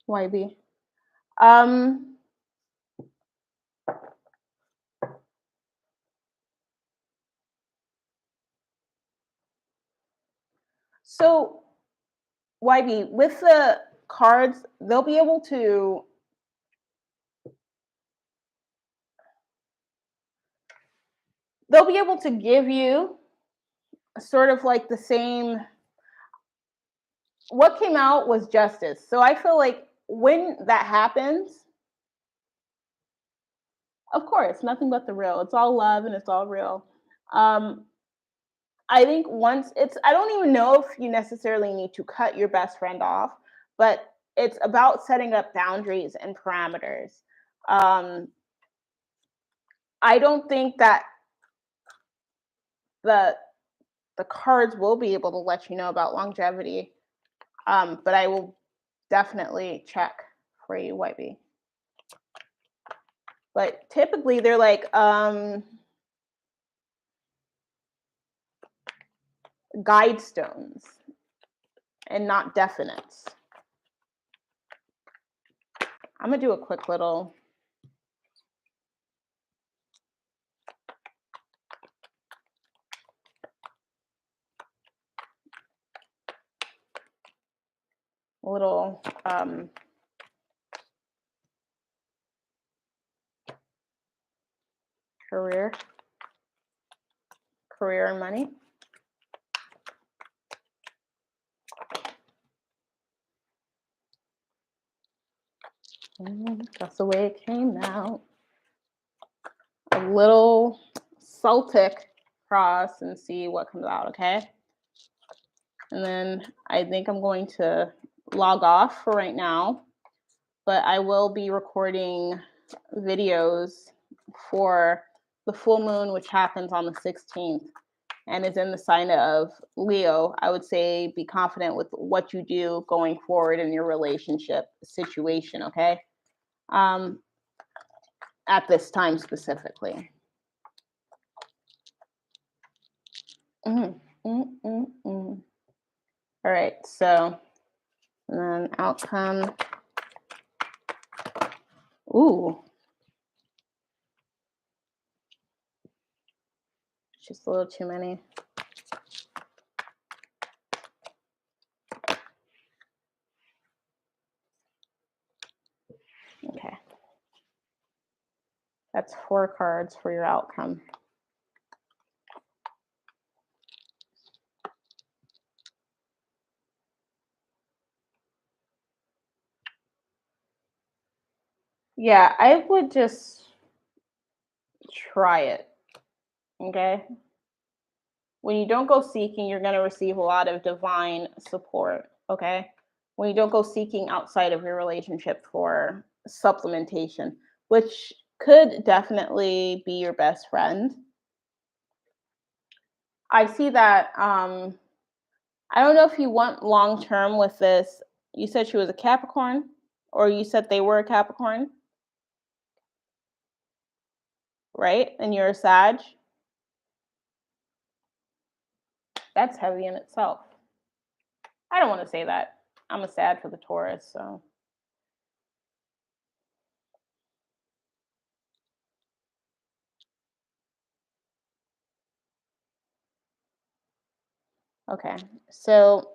YB. So YB, with the cards, they'll be able to give you sort of like the same. What came out was justice. So I feel like when that happens, of course, nothing but the real. It's all love and it's all real. I think once I don't even know if you necessarily need to cut your best friend off, but it's about setting up boundaries and parameters. I don't think that the cards will be able to let you know about longevity, but I will definitely check for you, YB. But typically they're like guide stones and not definites. I'm gonna do a quick little career and money. That's the way it came out. A little Celtic cross and see what comes out, okay? And then I think I'm going to log off for right now, but I will be recording videos for the full moon, which happens on the 16th and is in the sign of Leo. I would say be confident with what you do going forward in your relationship situation, okay? At this time specifically. All right, so and then outcome. Ooh. Just a little too many. Okay. That's 4 cards for your outcome. Yeah, I would just try it. Okay. When you don't go seeking, you're going to receive a lot of divine support. Okay. When you don't go seeking outside of your relationship for supplementation, which could definitely be your best friend. I see that. I don't know if you want long term with this. You said she was a Capricorn, or you said they were a Capricorn, right? And you're a Sag. That's heavy in itself. I don't want to say that. I'm a Sag for the Taurus, so. Okay, so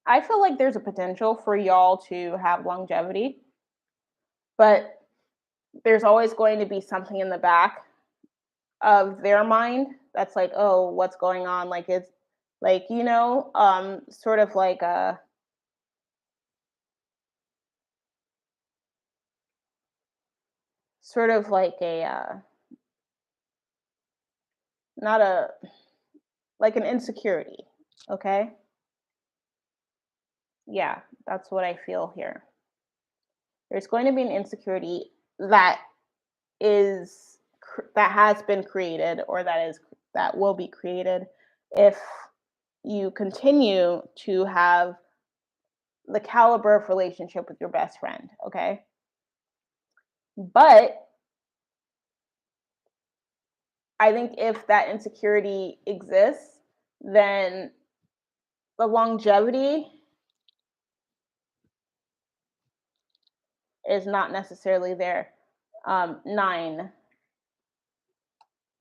I feel like there's a potential for y'all to have longevity, but there's always going to be something in the back of their mind that's like, oh, what's going on? Like it's like, sort of like a not a like an insecurity. Okay. Yeah, that's what I feel here. There's going to be an insecurity that has been created, or that will be created if you continue to have the caliber of relationship with your best friend, okay? But I think if that insecurity exists, then the longevity is not necessarily there. 9.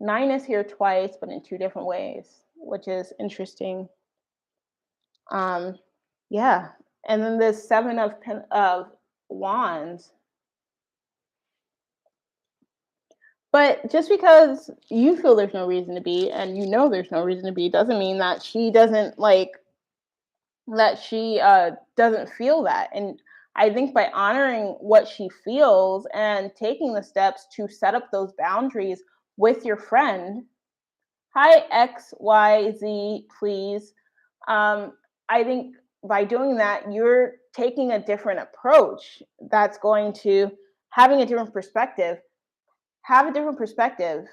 9 is here twice, but in 2 different ways, which is interesting. Yeah. And then the 7 of wands. But just because you feel there's no reason to be, and there's no reason to be, doesn't mean that she doesn't doesn't feel that. And I think by honoring what she feels and taking the steps to set up those boundaries with your friend, hi XYZ, please. I think by doing that, you're taking a different approach that's going to having a different perspective. Have a different perspective.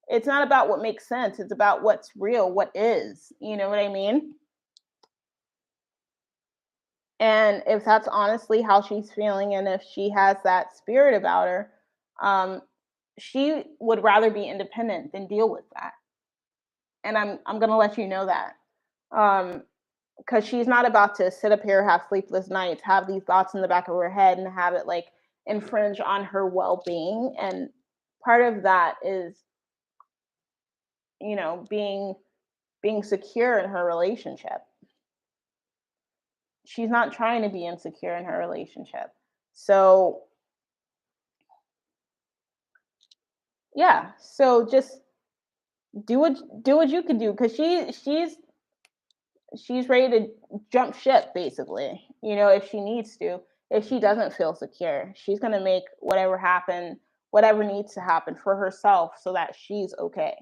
It's not about what makes sense. It's about what's real, what is. You know what I mean? And if that's honestly how she's feeling, and if she has that spirit about her, she would rather be independent than deal with that. And I'm gonna let you know that. Because she's not about to sit up here, have sleepless nights, have these thoughts in the back of her head, and have it like infringe on her well-being. And part of that is, being secure in her relationship. She's not trying to be insecure in her relationship. So yeah, so just do what you can do, because she's ready to jump ship, basically. If she needs to, if she doesn't feel secure, she's going to make whatever needs to happen for herself so that she's okay.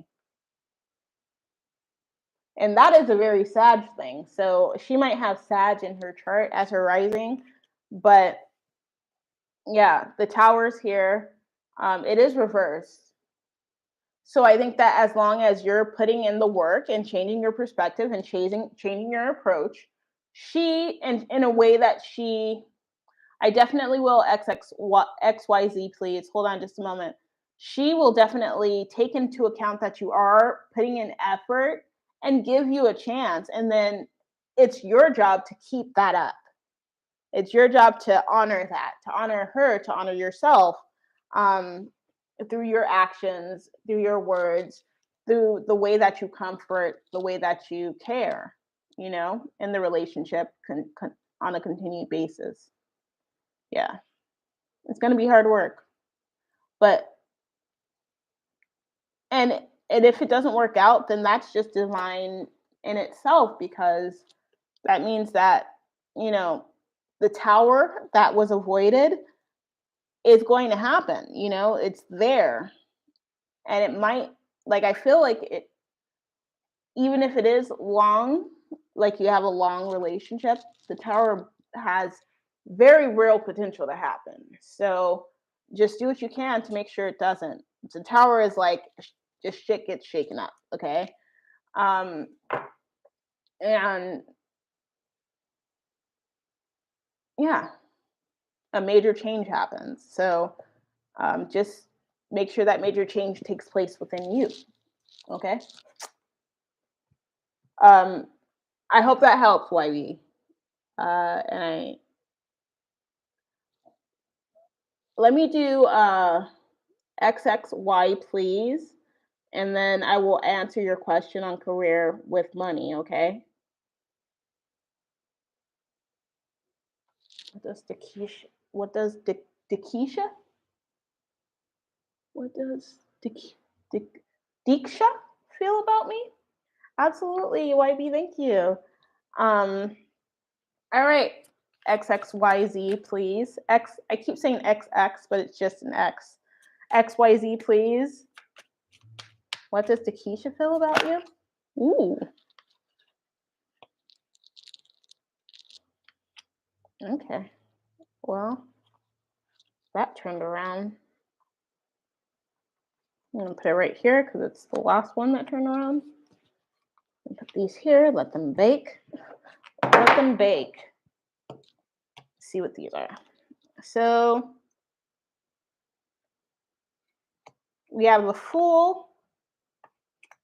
And that is a very sad thing. So she might have Sag in her chart as her rising, but yeah, the Tower's here. It is reversed. So I think that as long as you're putting in the work and changing your perspective and changing your approach, she, in a way that I definitely will XYZ, please. Hold on just a moment. She will definitely take into account that you are putting in effort and give you a chance. And then it's your job to keep that up. It's your job to honor that, to honor her, to honor yourself, through your actions, through your words, through the way that you comfort, the way that you care, in the relationship on a continued basis. Yeah. It's going to be hard work. But, and if it doesn't work out, then that's just divine in itself, because that means that, the Tower that was avoided is going to happen. It's there. And it might, I feel like it, even if it is long, like you have a long relationship, the Tower has very real potential to happen. So just do what you can to make sure it doesn't. The Tower is like, just shit gets shaken up, okay? And yeah, a major change happens. So just make sure that major change takes place within you, okay? I hope that helps, YB. And let me do XXY, please. And then I will answer your question on career with money, okay? What does Dakisha? What does Dakisha? What does Diksha feel about me? Absolutely, YB, thank you. All right, XXYZ, please. I keep saying XX, but it's just an X. XYZ, please. What does Dakisha feel about you? Ooh. Okay. Well, that turned around. I'm going to put it right here because it's the last one that turned around. Put these here, let them bake. Let them bake. See what these are. So we have the Fool,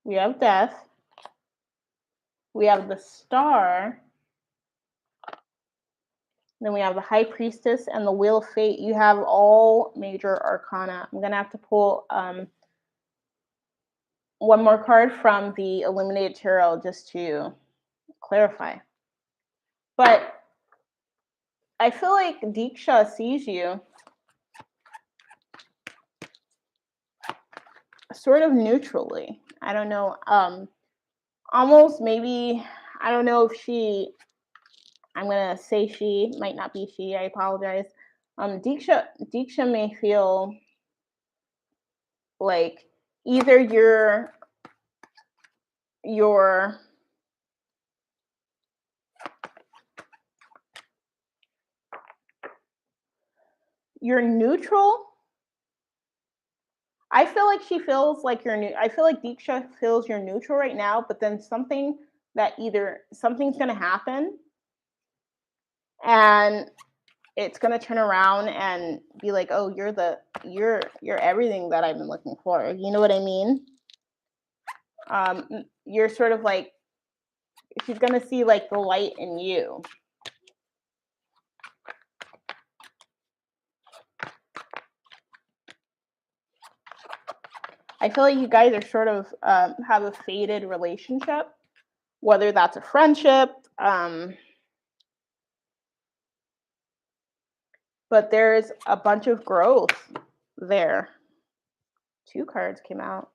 we have Death, we have the Star, then we have the High Priestess and the Wheel of Fate. You have all major arcana. I'm going to have to pull one more card from the Illuminated Tarot just to clarify. But I feel like Diksha sees you sort of neutrally. I don't know. Almost maybe, I don't know if she, I'm going to say she, might not be she, I apologize. Diksha may feel like either you're neutral. I feel like she feels like you're new. I feel like Diksha feels you're neutral right now, but then something that either something's going to happen and it's going to turn around and be like, oh, you're everything that I've been looking for. You know what I mean? You're sort of like, she's going to see like the light in you. I feel like you guys are sort of have a faded relationship, whether that's a friendship, but there's a bunch of growth there. 2 cards came out.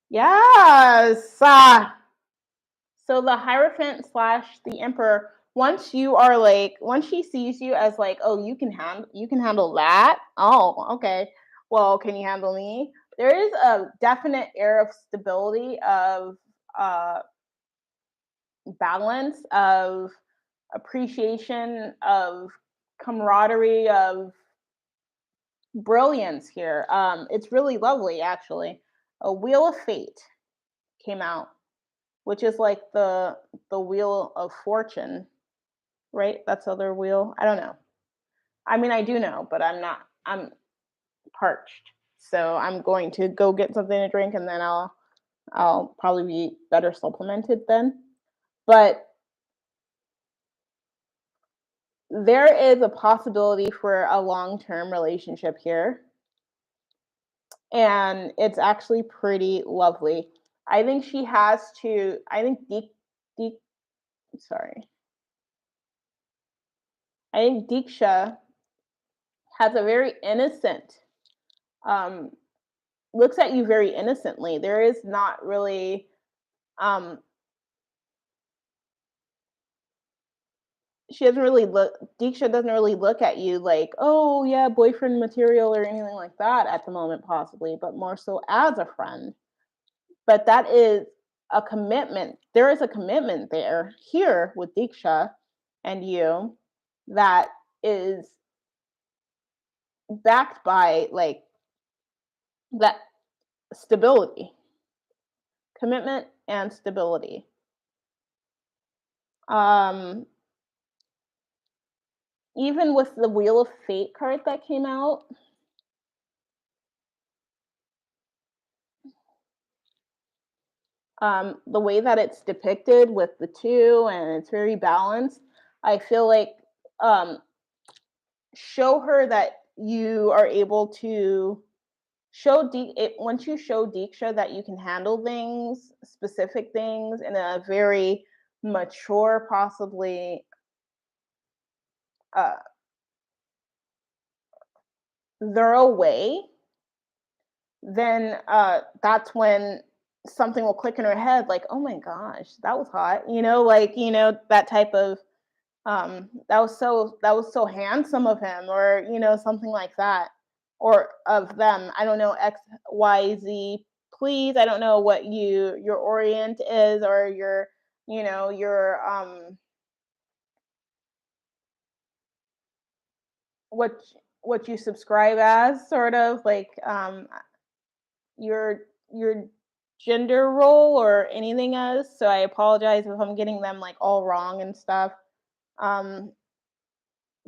Yes. So the Hierophant / the Emperor. Once she sees you as like, oh, you can handle that. Oh, okay. Well, can you handle me? There is a definite air of stability, of balance, of appreciation, of camaraderie, of brilliance here. It's really lovely, actually. A Wheel of Fate came out, which is like the Wheel of Fortune, right? That's other wheel. I don't know. I mean, I do know, but I'm parched. So I'm going to go get something to drink and then I'll probably be better supplemented then. But there is a possibility for a long-term relationship here. And it's actually pretty lovely. I think she has to, I think Diksha has a very innocent, looks at you very innocently. There is not really, Diksha doesn't really look at you like, oh yeah, boyfriend material or anything like that at the moment, possibly, but more so as a friend. But that is a commitment. There is a commitment here with Diksha and you that is backed by like that stability, commitment and stability. Even with the Wheel of Fate card that came out, the way that it's depicted with the 2 and it's very balanced, I feel like show her that you are able to once you show Diksha that you can handle things, specific things, in a very mature, possibly thorough way, then that's when something will click in her head, like, oh my gosh, that was hot, that type of that was so handsome of him, or something like that, or of them. I don't know, XYZ, please. I don't know what your orient is, or your what what you subscribe as, sort of like your gender role or anything as. So I apologize if I'm getting them like all wrong and stuff. Um,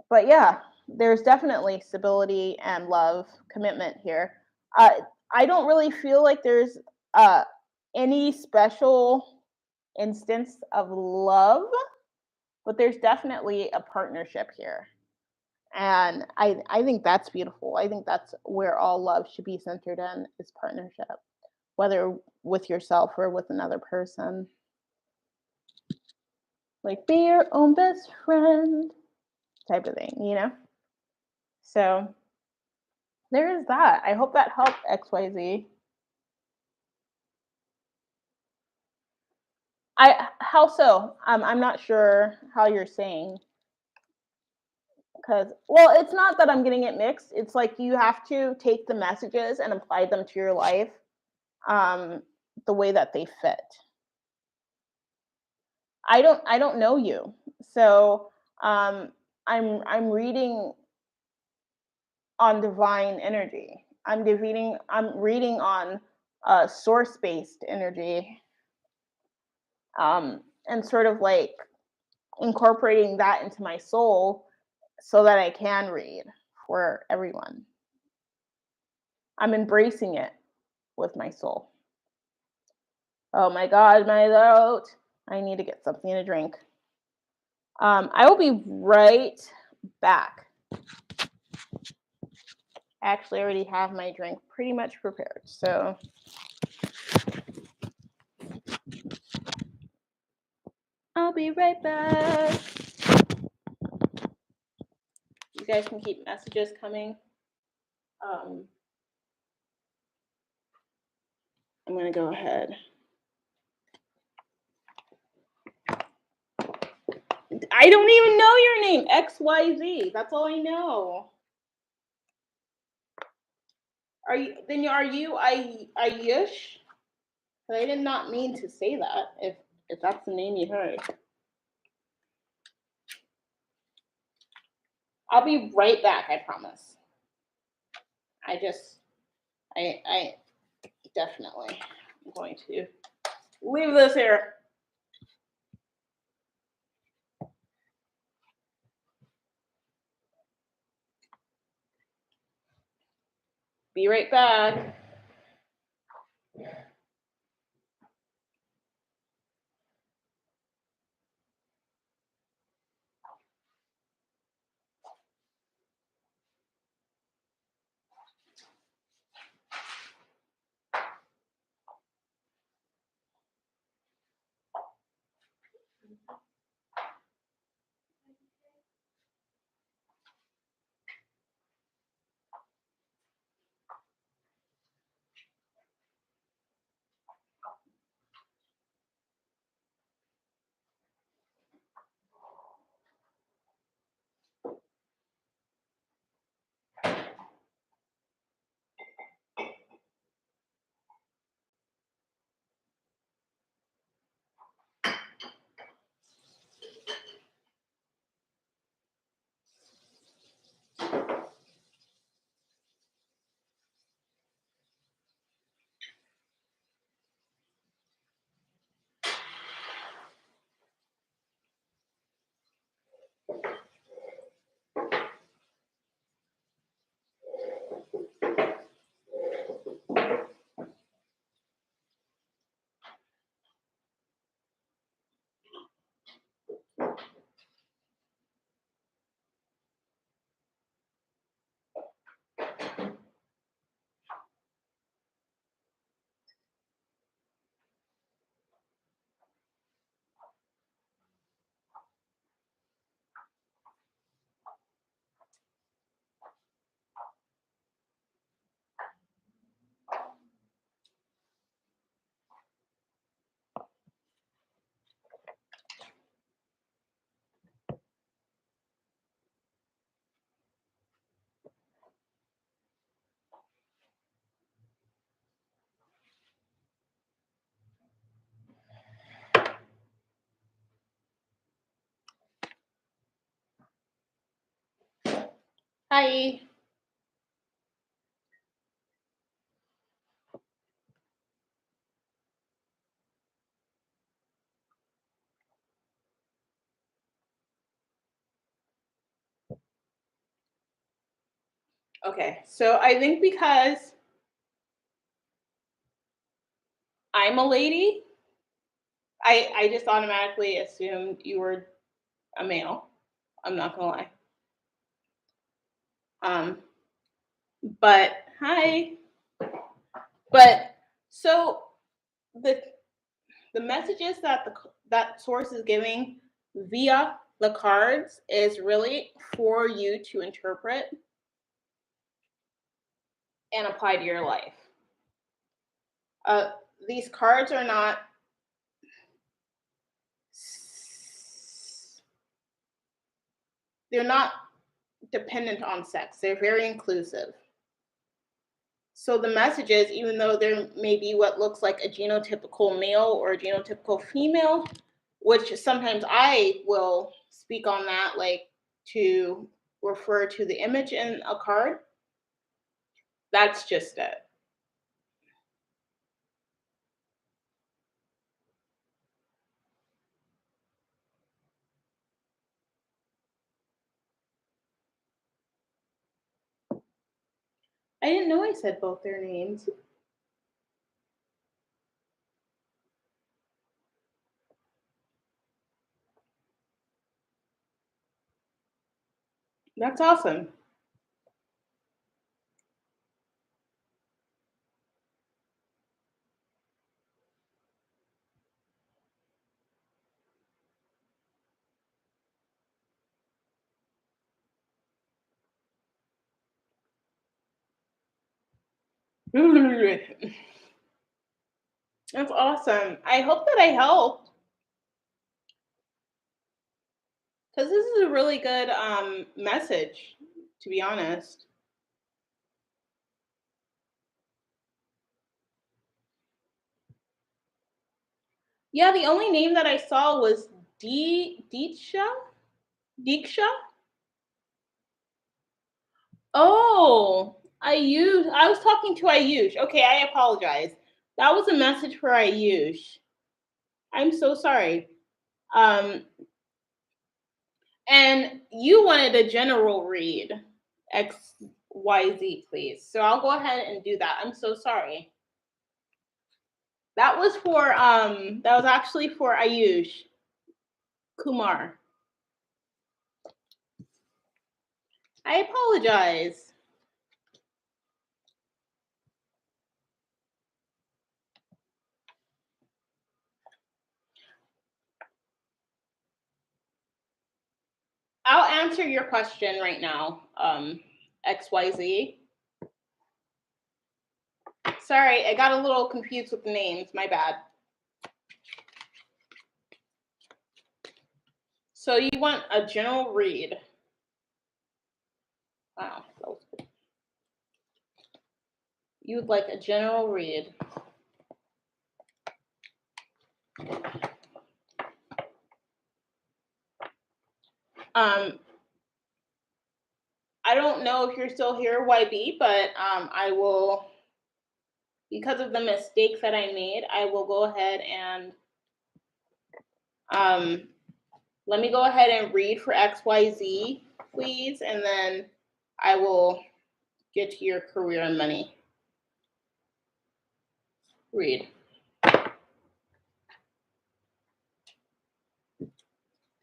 but yeah, there's definitely stability and love, commitment here. Uh, I don't really feel like there's uh, any special instance of love, but there's definitely a partnership here. And I think that's beautiful. I think that's where all love should be centered in, is partnership, whether with yourself or with another person. Like, be your own best friend type of thing, you know? So there is that. I hope that helped, XYZ. How so? I'm not sure how you're saying, because, well, it's not that I'm getting it mixed. It's like you have to take the messages and apply them to your life, um, the way that they fit. I don't know you, so um, I'm reading on divine energy. I'm reading on source based energy, and sort of like incorporating that into my soul so that I can read for everyone. I'm embracing it with my soul. Oh my God, my throat. I need to get something to drink. I will be right back. I actually already have my drink pretty much prepared. So I'll be right back. You guys can keep messages coming. I'm going to go ahead. I don't even know your name, XYZ. That's all I know. Are you Ayush? I did not mean to say that, if that's the name you heard. I'll be right back, I promise. I definitely am going to leave this here. Be right back. Hi. Okay, so I think because I'm a lady, I just automatically assumed you were a male. I'm not gonna lie. Um, but hi. But so the the messages that that source is giving via the cards is really for you to interpret and apply to your life. Uh, these cards are not they're not dependent on sex. They're very inclusive. So the messages, even though there may be what looks like a genotypical male or a genotypical female, which sometimes I will speak on that, like to refer to the image in a card, that's just it. I didn't know I said both their names. That's awesome. That's awesome. I hope that I helped because this is a really good message, to be honest. Yeah, the only name that I saw was Deeksha. Deeksha. Oh, Ayush. I was talking to Ayush. Okay, I apologize. That was a message for Ayush. I'm so sorry. Um, and you wanted a general read, XYZ, please. So I'll go ahead and do that. I'm so sorry. That was for that was actually for Ayush Kumar. I apologize. I'll answer your question right now, XYZ. Sorry, I got a little confused with the names. My bad. So you want a general read. Wow, that was good. You would like a general read. I don't know if you're still here, YB, but I will, because of the mistakes that I made, I will go ahead and let me go ahead and read for XYZ, please, and then I will get to your career and money. Read.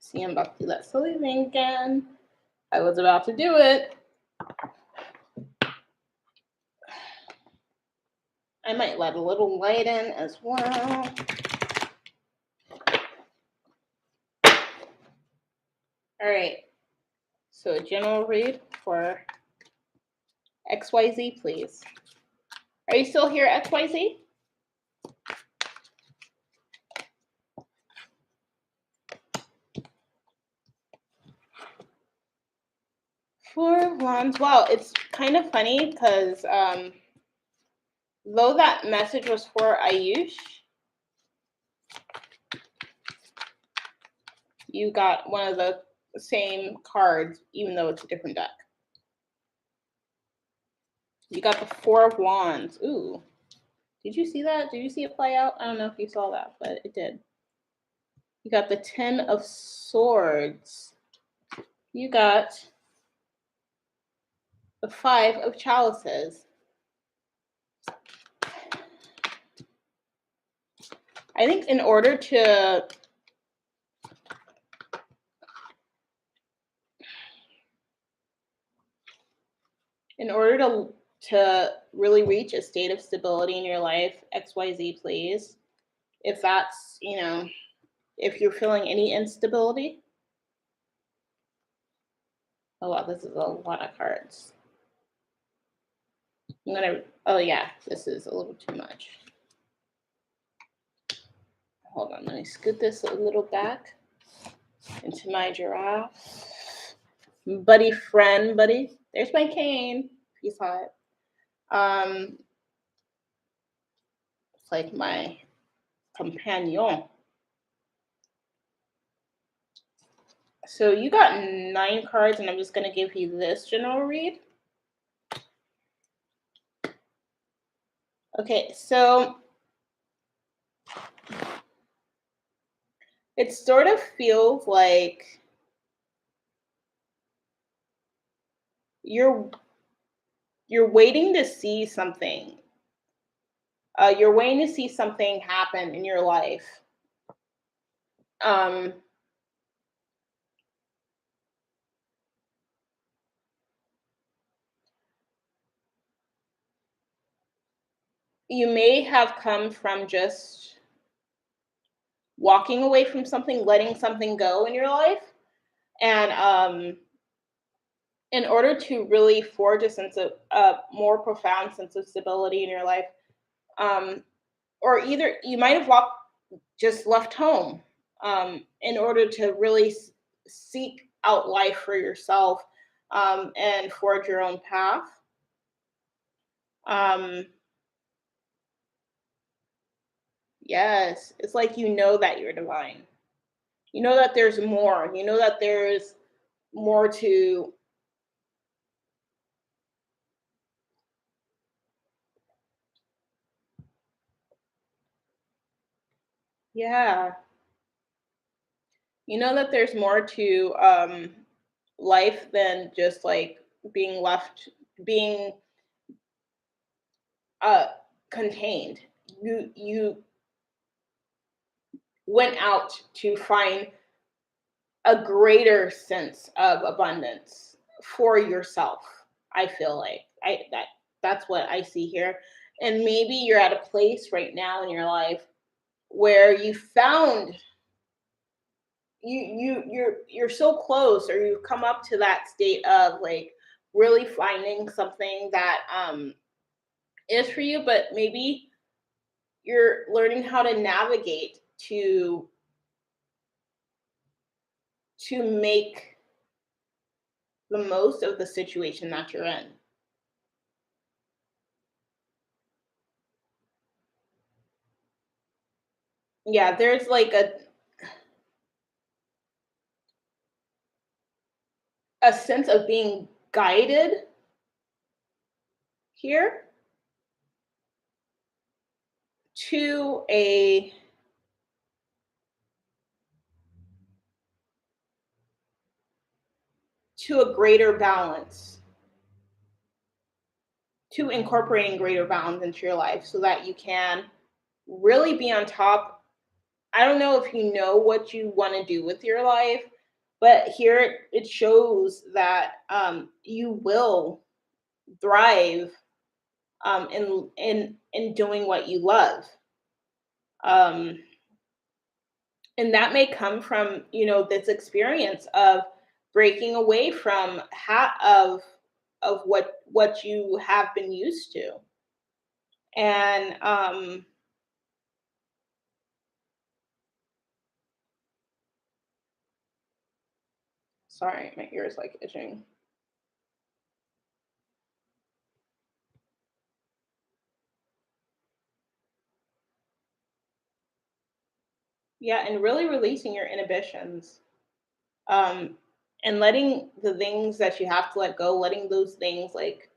See, I'm about to do that silly thing again. I was about to do it. I might let a little light in as well. All right. So a general read for XYZ, please. Are you still here, XYZ? Four of Wands. Wow, it's kind of funny because though that message was for Ayush, you got one of the same cards, even though it's a different deck. You got the Four of Wands. Ooh. Did you see that? Did you see it play out? I don't know if you saw that, but it did. You got the Ten of Swords. You got The Five of Chalices. I think in order to really reach a state of stability in your life, XYZ, please. If that's, if you're feeling any instability. Oh wow, this is a lot of cards. Oh yeah, this is a little too much. Hold on, let me scoot this a little back into my giraffe. Buddy. There's my cane. Peace out. It's like my companion. So you got 9 cards, and I'm just going to give you this general read. Okay, so it sort of feels like you're waiting to see something. You're waiting to see something happen in your life. You may have come from just walking away from something, letting something go in your life. And in order to really forge a more profound sense of stability in your life, or either you might have just left home in order to really seek out life for yourself and forge your own path. Yes, it's like that you're divine. You know that there's more. You know that there's more to. Yeah. You know that there's more to life than just like being contained. You went out to find a greater sense of abundance for yourself. I feel like that's what I see here. And maybe you're at a place right now in your life where you found you're so close, or you've come up to that state of like really finding something that is for you, but maybe you're learning how to navigate to make the most of the situation that you're in. Yeah, there's like a sense of being guided here to a greater balance, to incorporating greater balance into your life so that you can really be on top. I don't know if you know what you want to do with your life, but here it shows that you will thrive in doing what you love. And that may come from this experience of breaking away from what you have been used to. And sorry, my ear is like itching. Yeah, and really releasing your inhibitions, and letting the things that you have to let go, letting those things like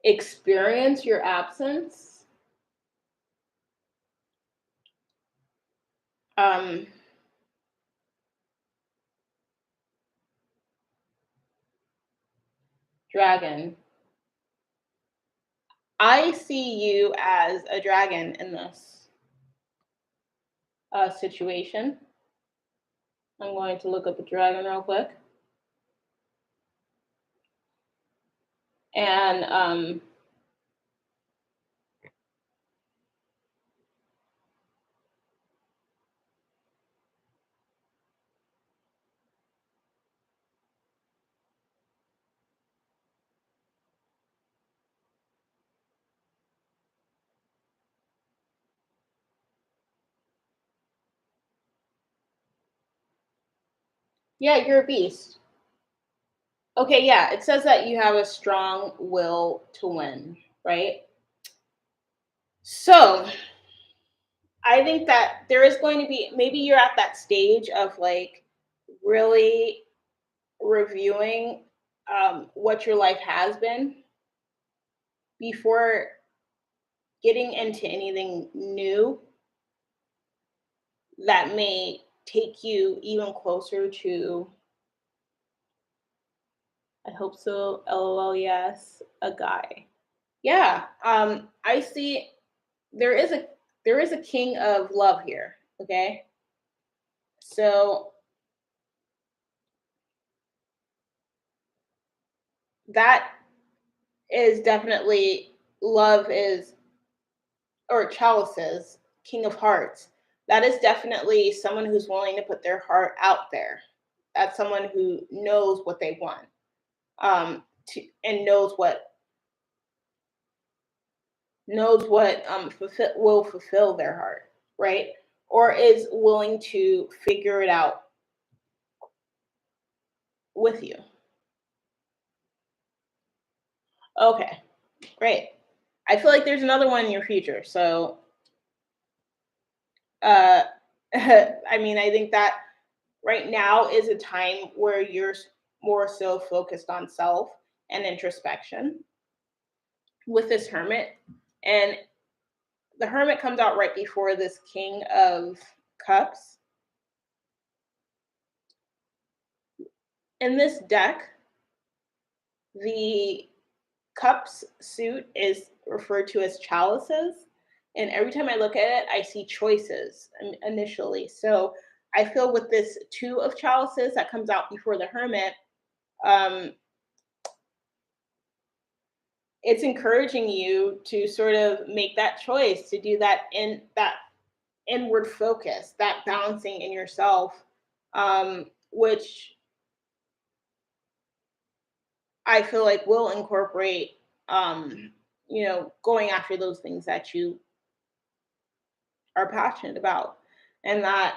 experience your absence Um, Dragon. I see you as a dragon in this situation. I'm going to look up a dragon real quick. And yeah, you're a beast. Okay, yeah, it says that you have a strong will to win, right? So I think that there is going to be, maybe you're at that stage of like really reviewing what your life has been before getting into anything new that may take you even closer to, I hope so, LOL, yes, a guy. Yeah, I see there is a there is a king of love here, okay? So that is definitely love is, or chalices, king of hearts. That is definitely someone who's willing to put their heart out there. That's someone who knows what they want, and knows what will fulfill their heart, right? Or is willing to figure it out with you. Okay, great. I feel like there's another one in your future. So, uh, I mean, I think that right now is a time where you're more so focused on self and introspection with this hermit. And the hermit comes out right before this king of cups. In this deck, the cups suit is referred to as chalices. And every time I look at it, I see choices initially. So I feel with this two of chalices that comes out before the hermit, um, it's encouraging you to sort of make that choice, to do that in that inward focus, that balancing in yourself, which I feel like will incorporate, going after those things that you are passionate about, and that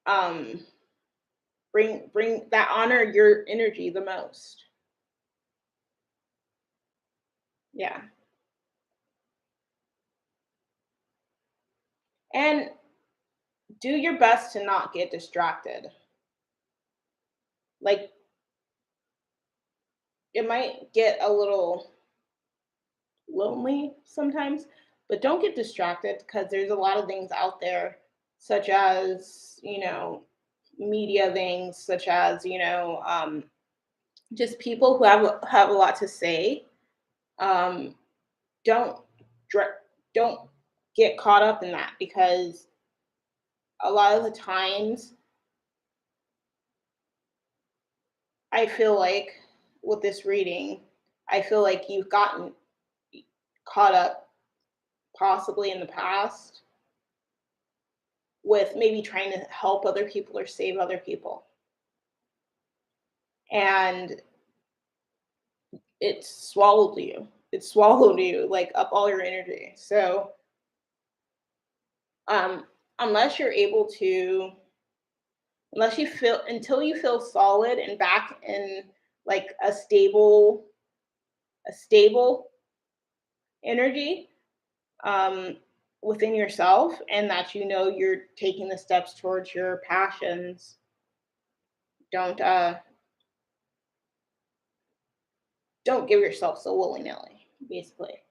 um, bring that honor your energy the most. Yeah, and do your best to not get distracted. Like, it might get a little lonely sometimes, but don't get distracted because there's a lot of things out there, such as media things, such as just people who have a lot to say. Um, don't dr- don't get caught up in that, because a lot of the times I feel like with this reading, I feel like you've gotten caught up possibly in the past with maybe trying to help other people or save other people. And it swallowed you. It swallowed you, like, up all your energy. So, um, unless you're able to, unless you feel, until you feel solid and back in like a stable energy, um, within yourself, and that you're taking the steps towards your passions, don't don't give yourself so willy nilly, basically.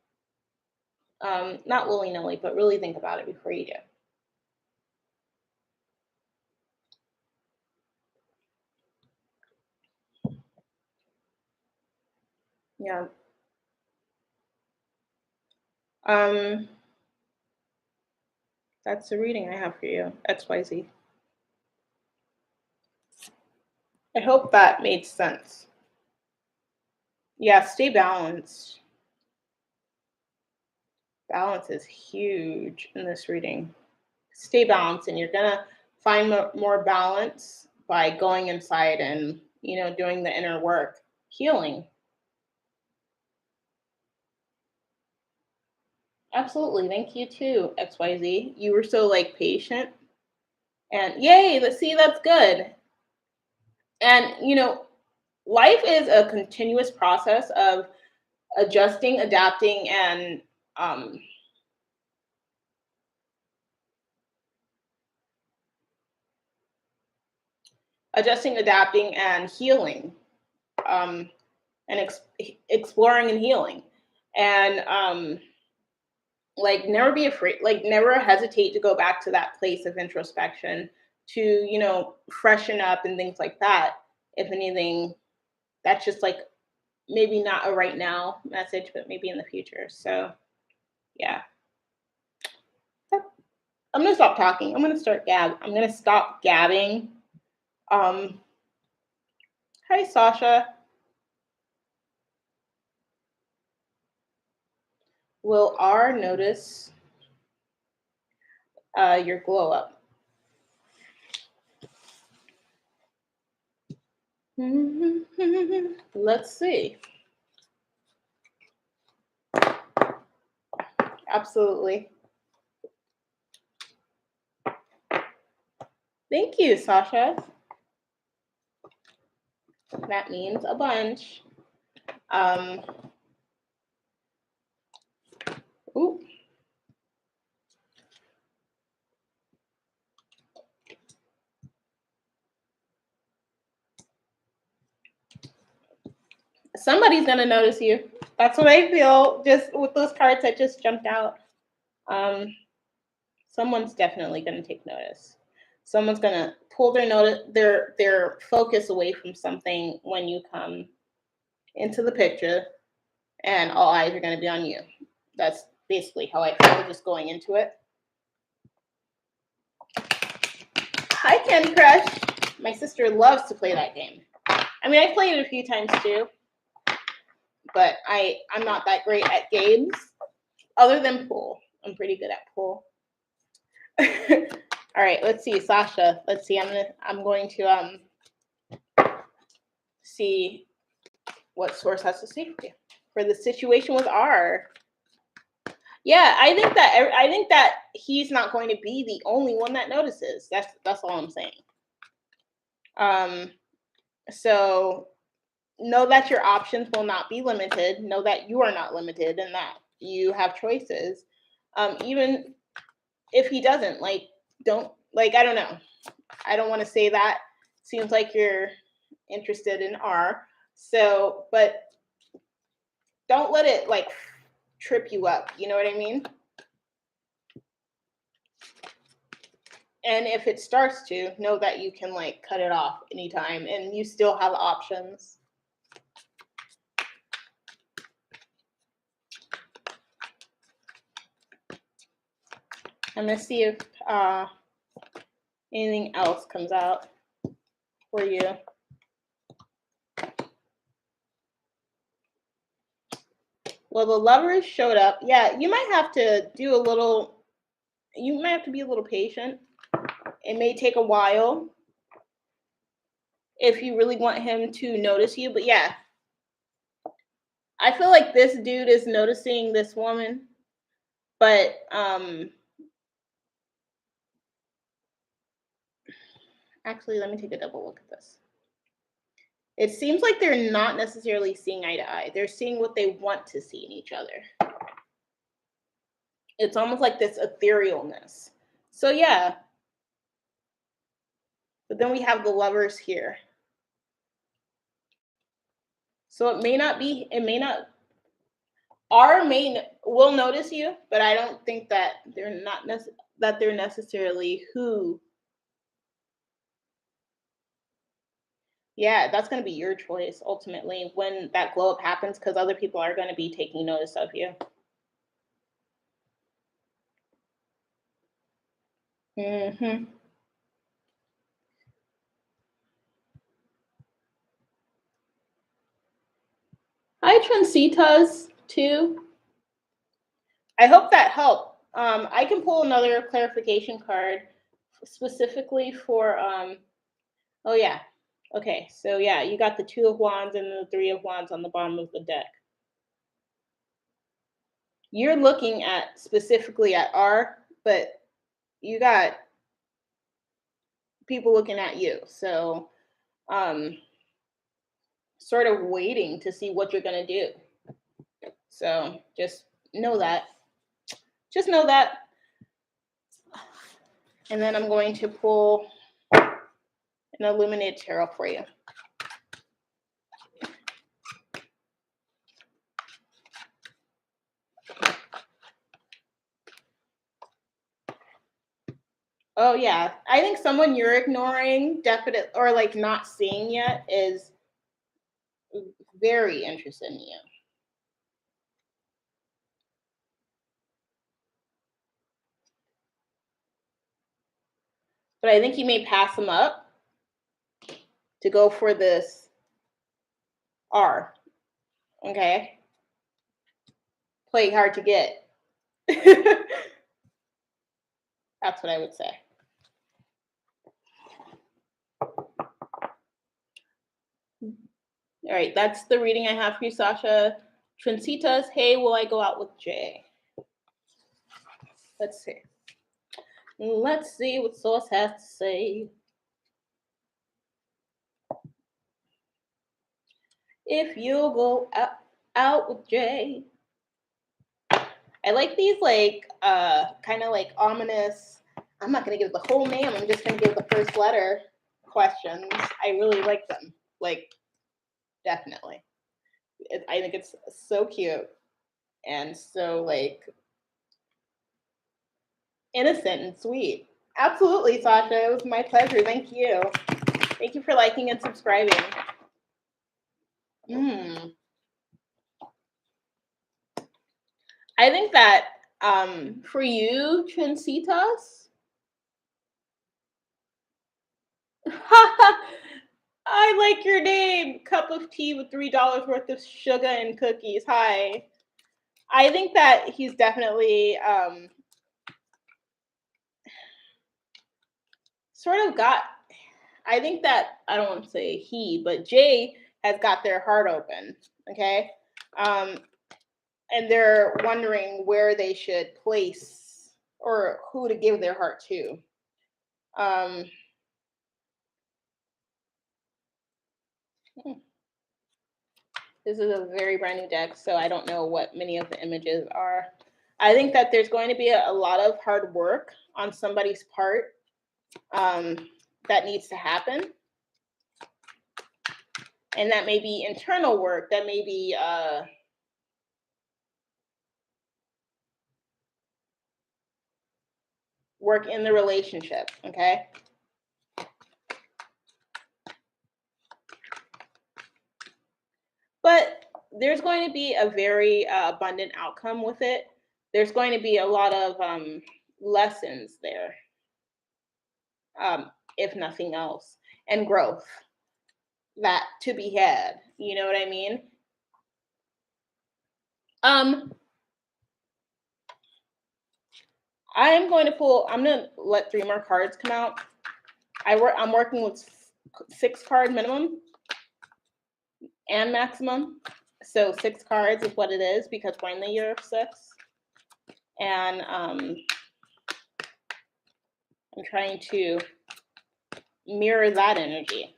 Not willy nilly, but really think about it before you do. Yeah. That's the reading I have for you, XYZ. I hope that made sense. Yeah, stay balanced. Balance is huge in this reading. Stay balanced, and you're gonna find more balance by going inside and doing the inner work, healing. Absolutely. Thank you too, XYZ. You were so like patient. And yay, let's see, that's good. And life is a continuous process of adjusting, adapting, and um, adjusting, adapting, and healing, um, and exploring and healing. And like never be afraid, like never hesitate to go back to that place of introspection to freshen up and things like that. If anything, that's just like maybe not a right now message, but maybe in the future. So yeah, I'm gonna stop talking. I'm gonna stop gabbing. um Hi, Sasha. Will R notice your glow up? Let's see. Absolutely. Thank you, Sasha. That means a bunch. Um, ooh. Somebody's gonna notice you. That's what I feel. Just with those cards that just jumped out. Someone's definitely gonna take notice. Someone's gonna pull their focus away from something when you come into the picture, and all eyes are gonna be on you. That's basically how I feel just going into it. Hi, Candy Crush. My sister loves to play that game. I mean, I played it a few times too, but I'm not that great at games other than pool. I'm pretty good at pool. All right, let's see, Sasha. Let's see. I'm going to see what source has to say for the situation with R. Yeah, I think that he's not going to be the only one that notices. That's all I'm saying. So know that your options will not be limited. Know that you are not limited and that you have choices. Even if he doesn't, like, don't, like, I don't know. I don't want to say that. Seems like you're interested in R. So, but don't let it like trip you up. You know what I mean? And if it starts to, know that you can like cut it off anytime and you still have options. I'm gonna see if anything else comes out for you. Well, the lovers showed up. Yeah, you might have to be a little patient. It may take a while if you really want him to notice you. But yeah, I feel like this dude is noticing this woman, but actually, let me take a double look at this. It seems like they're not necessarily seeing eye to eye. They're seeing what they want to see in each other. It's almost like this etherealness. So yeah. But then we have the lovers here. So it may not, R will notice you, but I don't think that they're necessarily who. Yeah, that's going to be your choice ultimately when that glow up happens, because other people are going to be taking notice of you. Mm-hmm. Hi, Trancitas, too. I hope that helped. I can pull another clarification card specifically for, oh yeah. Okay, so yeah, you got the Two of Wands and the Three of Wands on the bottom of the deck. You're looking at specifically at R, but you got people looking at you. So, sort of waiting to see what you're going to do. So just know that. Just know that. And then I'm going to pull an illuminated tarot for you. Oh yeah, I think someone you're ignoring, definitely, or like not seeing yet, is very interested in you. But I think you may pass them up to go for this R. Okay? Play hard to get. That's what I would say. All right, that's the reading I have for you, Sasha. Trancitas, hey, will I go out with Jay? Let's see. Let's see what Source has to say. If you'll go out with Jay. I like these like kind of like ominous. I'm not gonna give the whole name. I'm just gonna give the first letter questions. I really like them. Like definitely. I think it's so cute and so like innocent and sweet. Absolutely, Sasha. It was my pleasure. Thank you. Thank you for liking and subscribing. I think that for you, Trancitas, I like your name. Cup of tea with $3 worth of sugar and cookies. Hi. I think that he's definitely sort of got. I think that I don't want to say he, but Jay has got their heart open. Okay, and they're wondering where they should place or who to give their heart to. This is a very brand new deck, so I don't know what many of the images are. I think that there's going to be a lot of hard work on somebody's part that needs to happen. And that may be internal work, that may be work in the relationship, okay? But there's going to be a very abundant outcome with it. There's going to be a lot of lessons there, if nothing else, and growth that to be had. You know what I mean? I'm going to let 3 more cards come out. I'm working with 6 card minimum and maximum. So 6 cards is what it is because we're in the year of 6. And I'm trying to mirror that energy.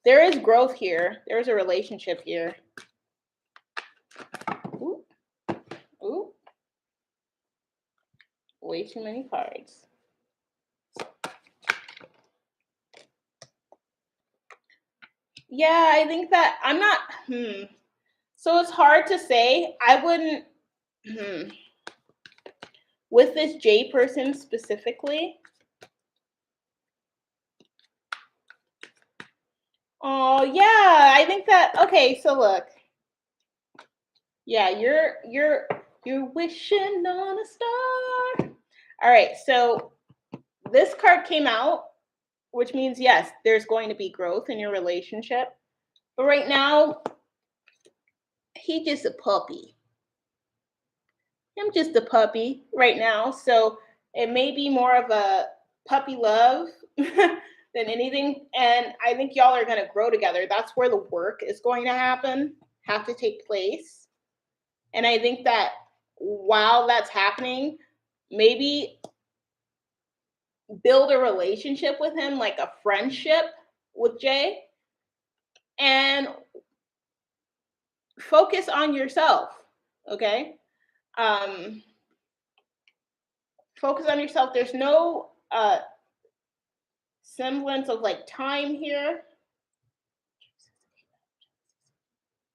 There is growth here. There's a relationship here. Ooh. Ooh. Way too many cards. Yeah, I think that I'm not. So it's hard to say. I wouldn't. With this J person specifically, Oh yeah, I think that. Okay, so look. Yeah, you're wishing on a star. All right, so this card came out, which means yes, there's going to be growth in your relationship. But right now, he just a puppy. I'm just a puppy right now, so it may be more of a puppy love than anything. And I think y'all are going to grow together. That's where the work is going to have to take place. And I think that while that's happening, maybe build a relationship with him, like a friendship with Jay, and focus on yourself. Okay. Um, Focus on yourself. There's no semblance of like time here.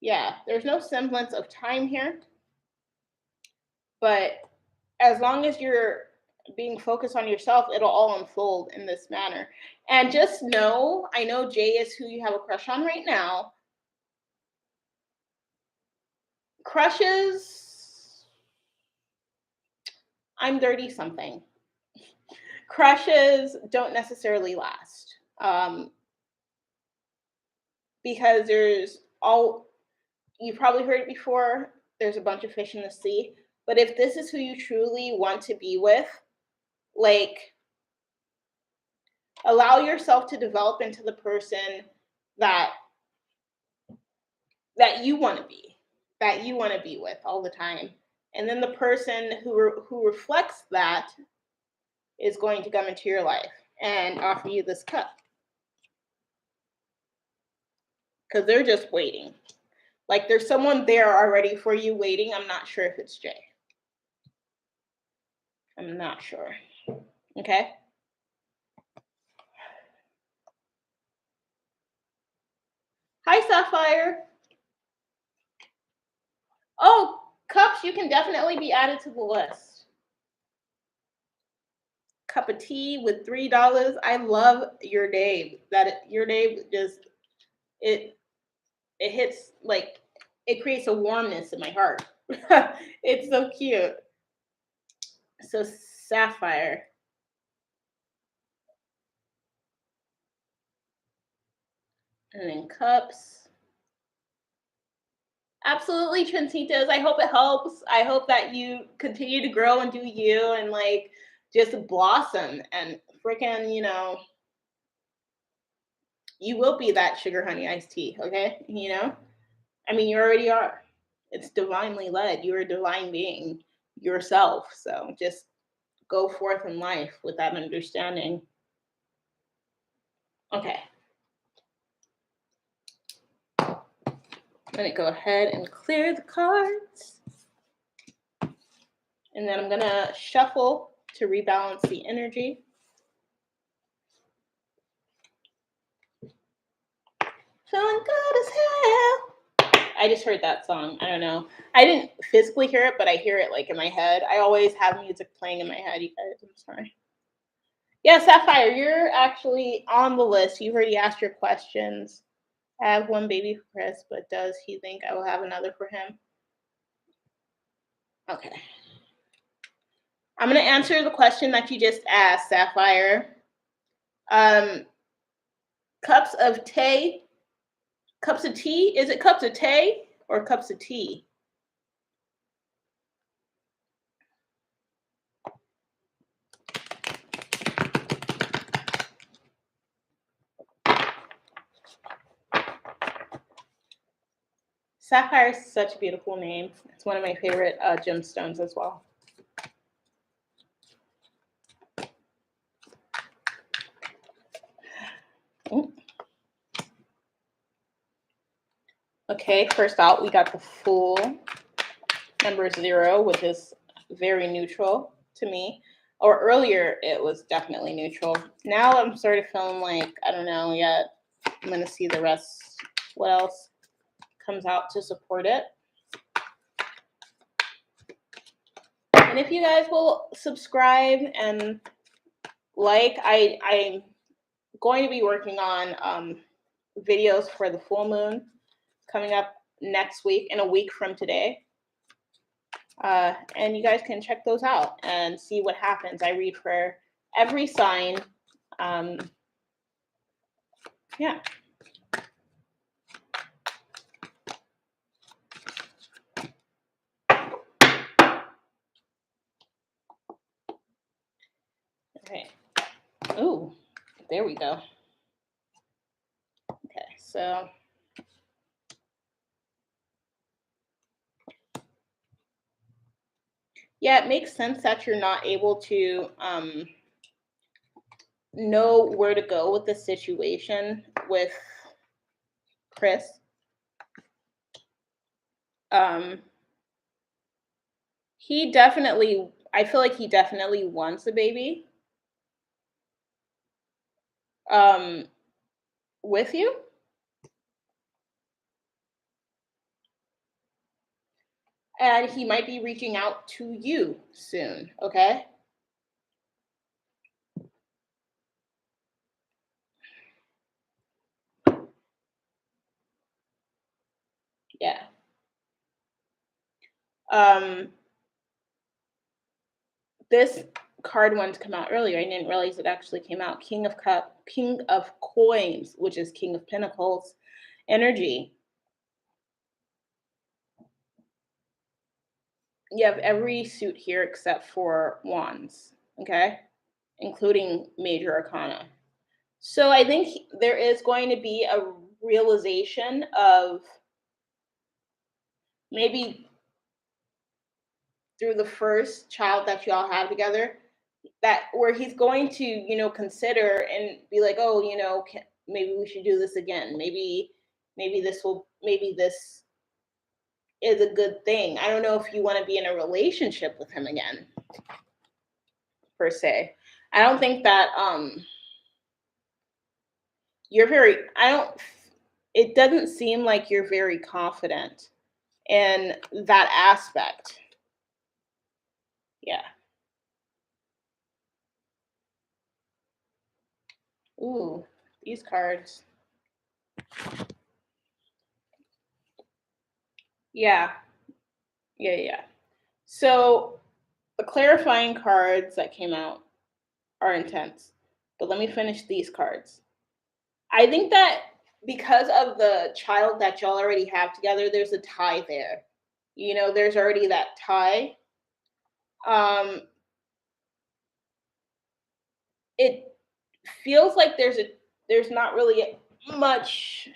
Yeah, there's no semblance of time here. But as long as you're being focused on yourself, it'll all unfold in this manner. And just know, I know Jay is who you have a crush on right now. Crushes, I'm 30 something. Crushes don't necessarily last. Because you probably heard it before, there's a bunch of fish in the sea. But if this is who you truly want to be with, like, allow yourself to develop into the person that you want to be, with all the time. And then the person who reflects that is going to come into your life and offer you this cup. Because they're just waiting. Like there's someone there already for you waiting. I'm not sure if it's Jay. I'm not sure. Okay. Hi, Sapphire. Oh, cups, you can definitely be added to the list. Cup of tea with $3. I love your name. Your name just it hits like it creates a warmness in my heart. It's so cute. So Sapphire. And then cups. Absolutely, Trencitas. I hope it helps. I hope that you continue to grow and do you and like just blossom and freaking, you will be that sugar honey iced tea, okay? I mean, you already are. It's divinely led. You're a divine being yourself. So just go forth in life with that understanding. Okay. I'm going to go ahead and clear the cards. And then I'm going to shuffle to rebalance the energy. Feeling good as hell. I just heard that song. I don't know. I didn't physically hear it, but I hear it like in my head. I always have music playing in my head, you guys. I'm sorry. Yeah, Sapphire, you're actually on the list. You've already asked your questions. I have one baby for Chris, but does he think I will have another for him? Okay. I'm going to answer the question that you just asked, Sapphire. Cups of tea. Cups of tea? Is it cups of tea or cups of tea? Sapphire is such a beautiful name. It's one of my favorite gemstones as well. Okay, first out, we got the Fool, number 0, which is very neutral to me. Or earlier, it was definitely neutral. Now I'm sort of feeling like, I don't know yet. I'm going to see the rest, what else comes out to support it. And if you guys will subscribe and like, I'm going to be working on videos for the full moon coming up next week, in a week from today. And you guys can check those out and see what happens. I read for every sign. Yeah. Okay. Ooh, there we go. Okay, so yeah, it makes sense that you're not able to know where to go with the situation with Chris. He definitely, I feel like he definitely wants a baby with you. And he might be reaching out to you soon, okay? Yeah. This card wanted to come out earlier. I didn't realize it actually came out. King of Coins, which is King of Pentacles energy. You have every suit here except for Wands, okay? Including Major Arcana. So I think there is going to be a realization of maybe through the first child that y'all have together, that where he's going to, consider and be like, oh, maybe we should do this again. Maybe this is a good thing. I don't know if you want to be in a relationship with him again, per se. I don't think that it doesn't seem like you're very confident in that aspect. Yeah. Ooh, these cards. Yeah. So the clarifying cards that came out are intense. But let me finish these cards. I think that because of the child that y'all already have together, there's a tie there. There's already that tie. It feels like there's not really much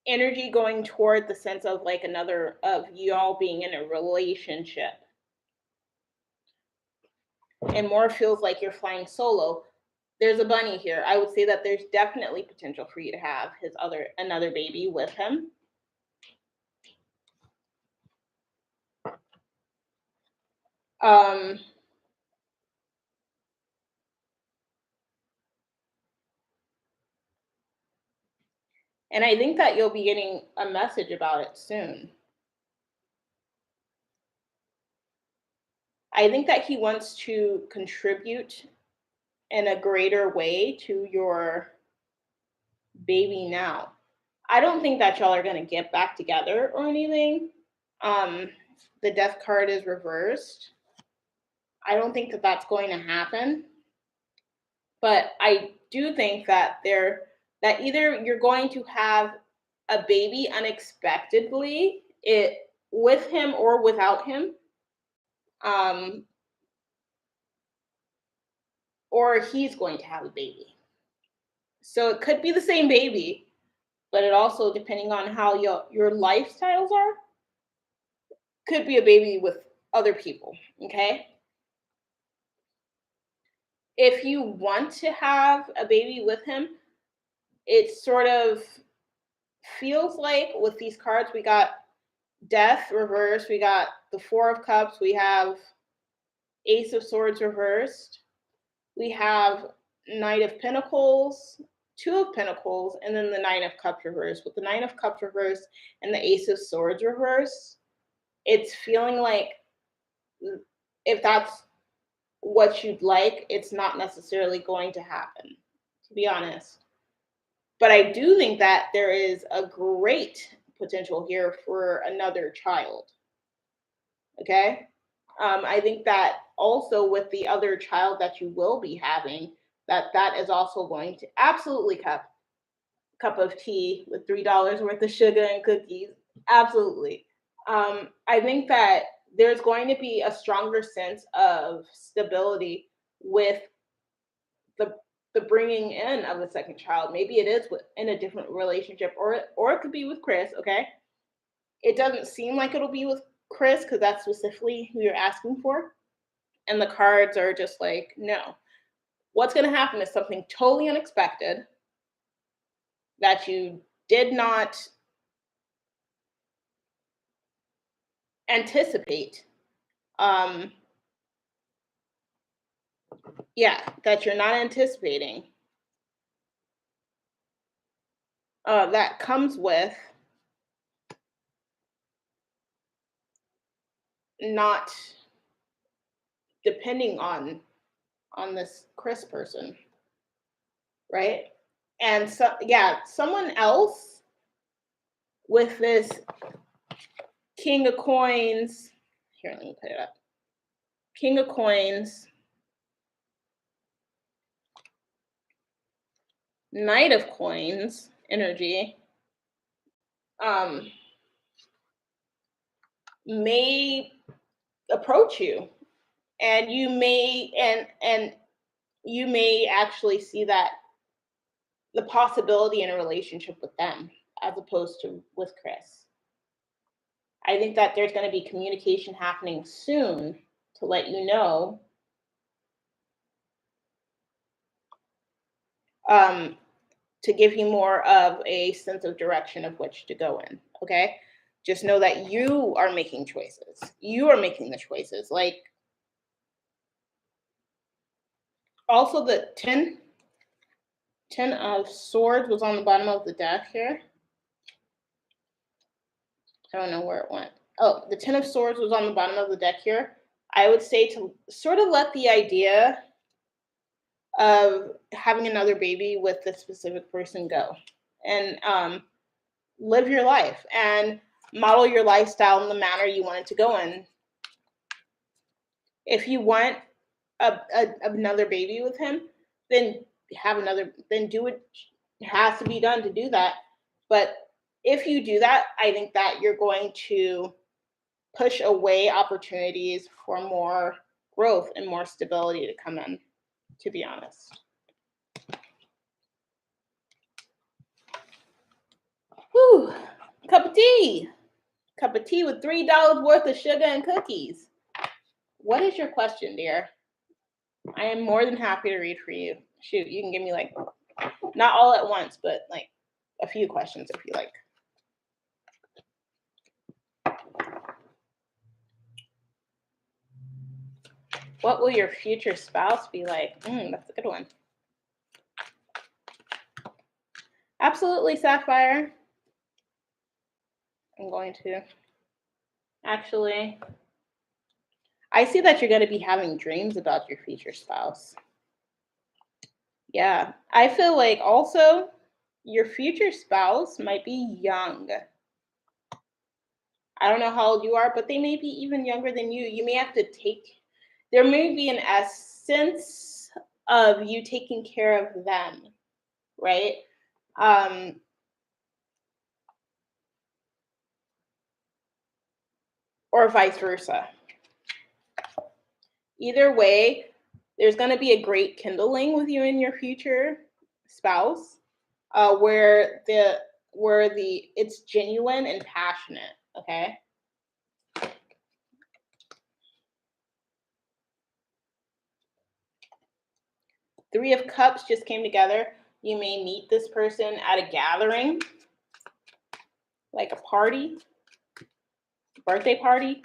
energy going toward the sense of like another of y'all being in a relationship, and more feels like you're flying solo. There's a bunny here. I would say that there's definitely potential for you to have another baby with him. And I think that you'll be getting a message about it soon. I think that he wants to contribute in a greater way to your baby now. I don't think that y'all are going to get back together or anything. The death card is reversed. I don't think that that's going to happen. But I do think that either you're going to have a baby unexpectedly, with him or without him, or he's going to have a baby. So it could be the same baby, but it also, depending on how your lifestyles are, could be a baby with other people, okay? If you want to have a baby with him, it sort of feels like with these cards, we got Death reversed, we got the Four of Cups, we have Ace of Swords reversed, we have Knight of Pentacles, Two of Pentacles, and then the Nine of Cups reversed. With the Nine of Cups reversed and the Ace of Swords reversed, it's feeling like if that's what you'd like, it's not necessarily going to happen, to be honest. But I do think that there is a great potential here for another child. Okay? I think that also with the other child that you will be having, that is also going to absolutely cup of tea with $3 worth of sugar and cookies. Absolutely. I think that there's going to be a stronger sense of stability with the bringing in of a second child. Maybe it is in a different relationship, or it could be with Chris. Okay, it doesn't seem like it'll be with Chris because that's specifically who you're asking for, and the cards are just like, no. What's going to happen is something totally unexpected that you did not anticipate. That you're not anticipating. That comes with not depending on this Chris person, right? And so, someone else with this King of Coins. Here, let me put it up. King of Coins, Knight of Coins energy may approach you, and you may and you may actually see that the possibility in a relationship with them as opposed to with Chris. I think that there's going to be communication happening soon to let you know to give you more of a sense of direction of which to go in. Okay, just know that you are making choices. You are making the choices. Like, also the 10 of Swords was on the bottom of the deck here. I don't know where it went. Oh, the 10 of Swords was on the bottom of the deck here. I would say to sort of let the idea of having another baby with this specific person go, and live your life and model your lifestyle in the manner you want it to go in. If you want another baby with him, then do what has to be done to do that. But if you do that, I think that you're going to push away opportunities for more growth and more stability to come in, to be honest. Whew. Cup of tea with $3 worth of sugar and cookies. What is your question, dear? I am more than happy to read for you. Shoot, you can give me like, not all at once, but like a few questions if you like. What will your future spouse be like? That's a good one. Absolutely, Sapphire. I'm going to. Actually, I see that you're going to be having dreams about your future spouse. Yeah, I feel like also your future spouse might be young. I don't know how old you are, but they may be even younger than you. You may have to there may be an essence of you taking care of them, right? Or vice versa. Either way, there's going to be a great kindling with you and your future spouse, where it's genuine and passionate. Okay. Three of Cups just came together. You may meet this person at a gathering, like a party, birthday party,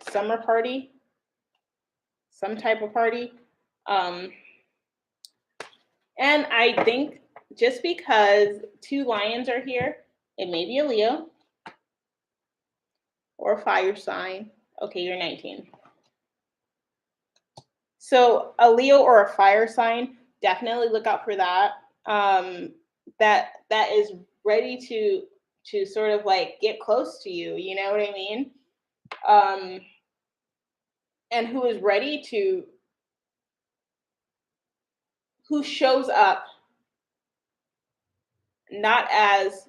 summer party, some type of party. And I think just because two lions are here, it may be a Leo or a fire sign. Okay, you're 19. So a Leo or a fire sign, definitely look out for that. That is ready to sort of like get close to you. You know what I mean? Um, and who is ready to who shows up not as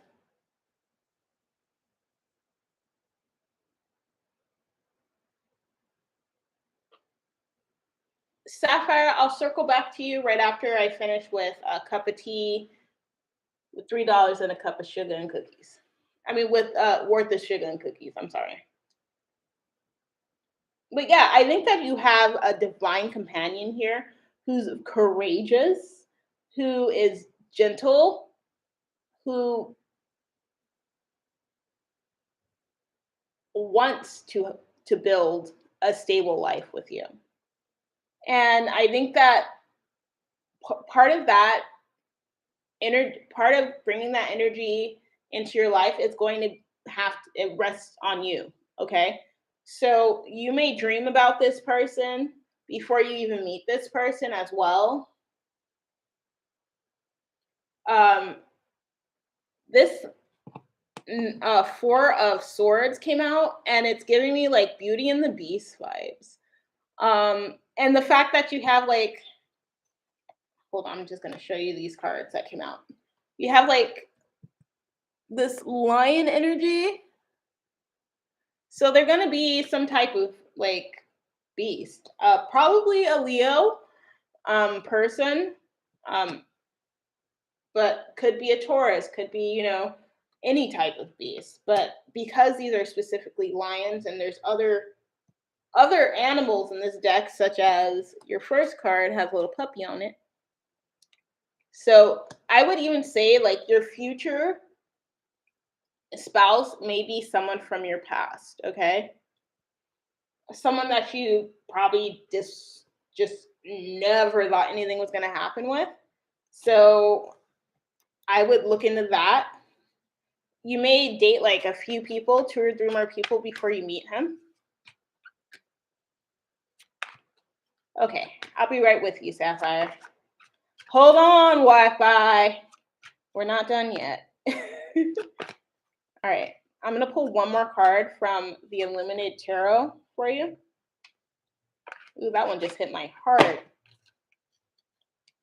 Sapphire. I'll circle back to you right after I finish with a cup of tea with $3 and a cup of sugar and cookies. I mean, with worth of sugar and cookies. I'm sorry. But yeah, I think that you have a divine companion here who's courageous, who is gentle, who wants to build a stable life with you. And I think that part of that part of bringing that energy into your life is going to it rests on you. Okay, so you may dream about this person before you even meet this person as well. um this Four of Swords came out, and it's giving me like Beauty and the Beast vibes. And the fact that you have like, hold on, I'm just going to show you these cards that came out. You have like this lion energy. So they're going to be some type of like beast. Probably a Leo person. Um, but could be a Taurus, could be, any type of beast. But because these are specifically lions, and there's other animals in this deck, such as your first card has a little puppy on it. So I would even say like your future spouse may be someone from your past, okay? Someone that you probably just never thought anything was going to happen with. So I would look into that. You may date like a few people, 2 or 3 more people before you meet him. Okay, I'll be right with you, Sapphire. Hold on, Wi-Fi. We're not done yet. All right, I'm going to pull one more card from the Illuminated Tarot for you. Ooh, that one just hit my heart.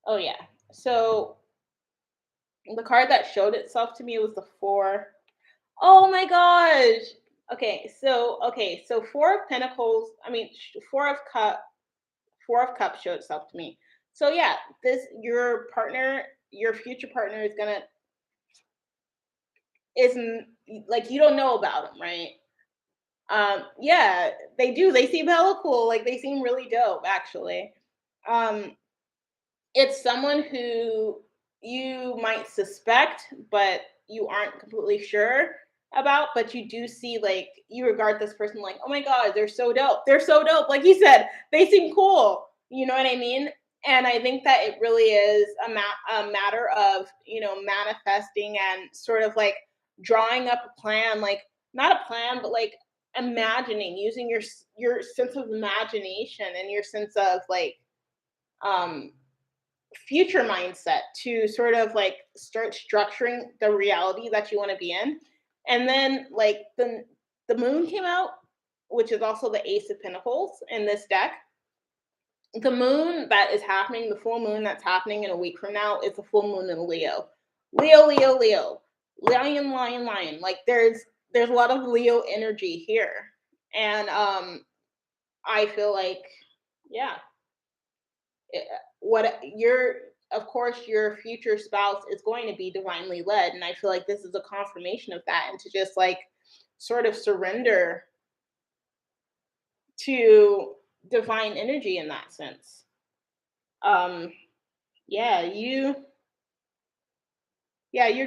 Oh, yeah. So the card that showed itself to me was the Four. Oh my gosh. So Four of Pentacles, Four of Cups showed itself to me. So yeah, your future partner isn't like, you don't know about them, right? Yeah, they do. They seem hella cool. Like, they seem really dope, actually. Um, it's someone who you might suspect, but you aren't completely sure about. But you do see, like, you regard this person like, oh my god, they're so dope. They're so dope. Like you said, they seem cool. You know what I mean? And I think that it really is a matter of, manifesting and sort of like drawing up a plan, like not a plan, but like imagining, using your sense of imagination and your sense of like um future mindset to sort of like start structuring the reality that you want to be in. And then like the moon came out, which is also the Ace of Pentacles in this deck. The moon that is happening, the full moon that's happening in a week from now, is the full moon in Leo. Leo, Leo, Leo. Lion, lion, lion. Like there's a lot of Leo energy here. And I feel like, yeah, what your of course your future spouse is going to be divinely led, and I feel like this is a confirmation of that, and to just like sort of surrender to divine energy in that sense. um yeah, you're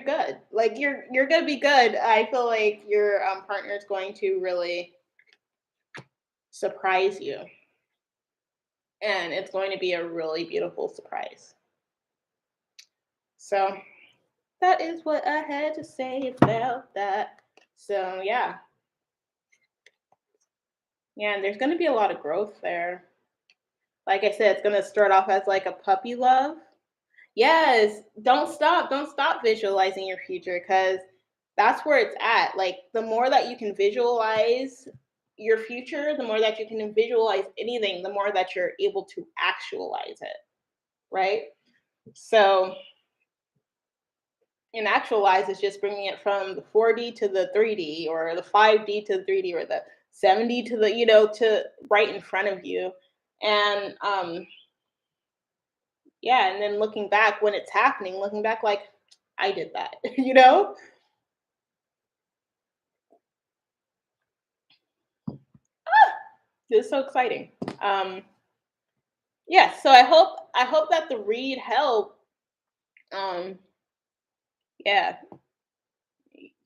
good. Like you're gonna be good. I feel like your partner is going to really surprise you, and it's going to be a really beautiful surprise. So that is what I had to say about that. So yeah. Yeah, and there's gonna be a lot of growth there. Like I said, it's gonna start off as like a puppy love. Yes, don't stop visualizing your future because that's where it's at. Like the more that you can visualize your future, the more that you can visualize anything, the more that you're able to actualize it, right? So, and actualize is just bringing it from the 4D to the 3D or the 5D to the 3D or the 7D to the, to right in front of you. And yeah, and then looking back when it's happening, looking back like I did that, It's so exciting. Um, yeah, so I hope that the read helped. Um, yeah,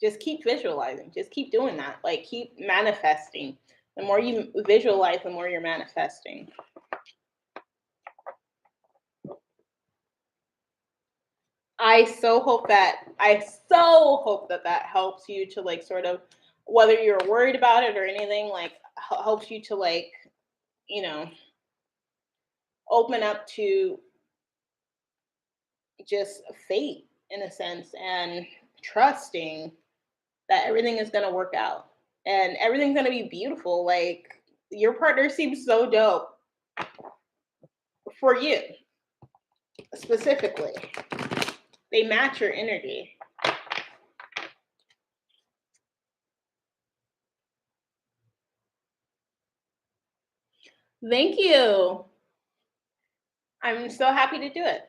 just keep visualizing. Just keep doing that. Like keep manifesting. The more you visualize, the more you're manifesting. I so hope that that helps you to like sort of whether you're worried about it or anything like helps you to like you know open up to just fate in a sense and trusting that everything is going to work out and everything's going to be beautiful. Like your partner seems so dope for you specifically. They match your energy. Thank you. I'm so happy to do it.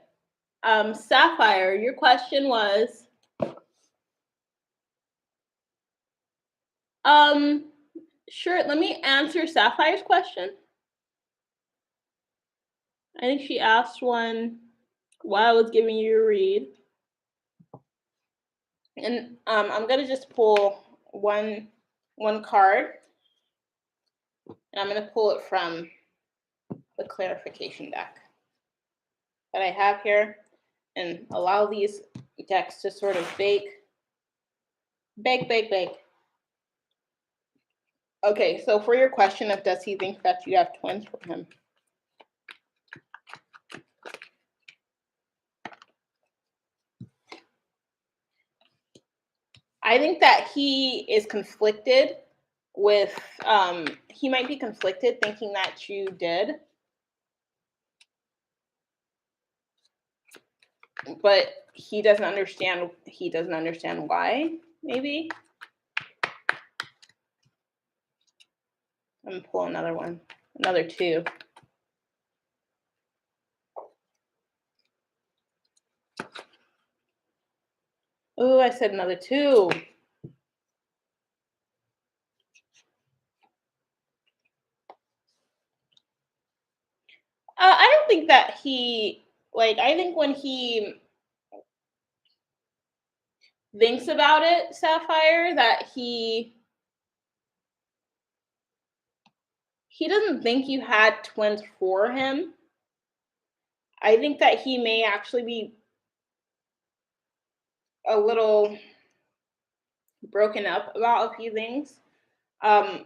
Sapphire, your question was um sure, let me answer Sapphire's question. I think she asked one while I was giving you a read. And I'm gonna just pull one card, and I'm gonna pull it from the clarification deck that I have here, and allow these decks to sort of bake. Okay, so for your question of does he think that you have twins for him? I think that he is conflicted with he might be conflicted thinking that you did, but he doesn't understand why, maybe. I'm gonna pull another one, another two. Oh, I said another two. I don't think that he I think when he thinks about it, Sapphire, that he doesn't think you had twins for him. I think that he may actually be a little broken up about a few things. Um,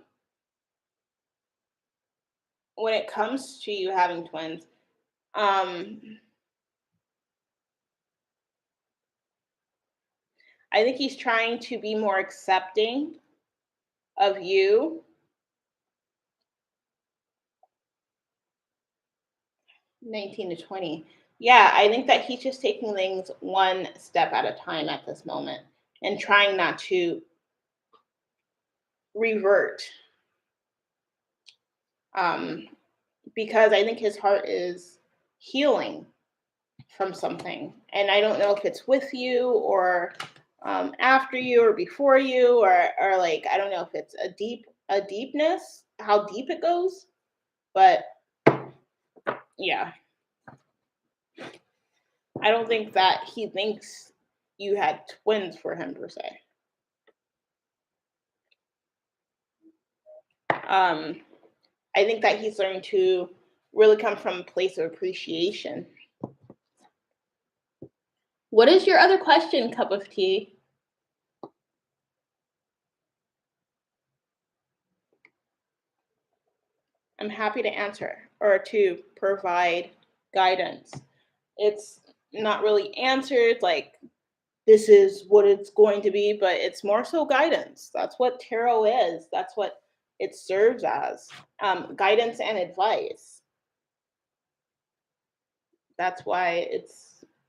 when it comes to you having twins, um, I think he's trying to be more accepting of you. 19 to 20. Yeah, I think that he's just taking things one step at a time at this moment and trying not to revert. Um, because I think his heart is healing from something. And I don't know if it's with you or after you or before you or like I don't know if it's a deepness, how deep it goes. But yeah. I don't think that he thinks you had twins for him per se. I think that he's learning to really come from a place of appreciation. What is your other question, cup of tea? I'm happy to answer or to provide guidance. It's not really answered like this is what it's going to be, but it's more so guidance. That's what tarot is. That's what it serves as, guidance and advice. That's why it's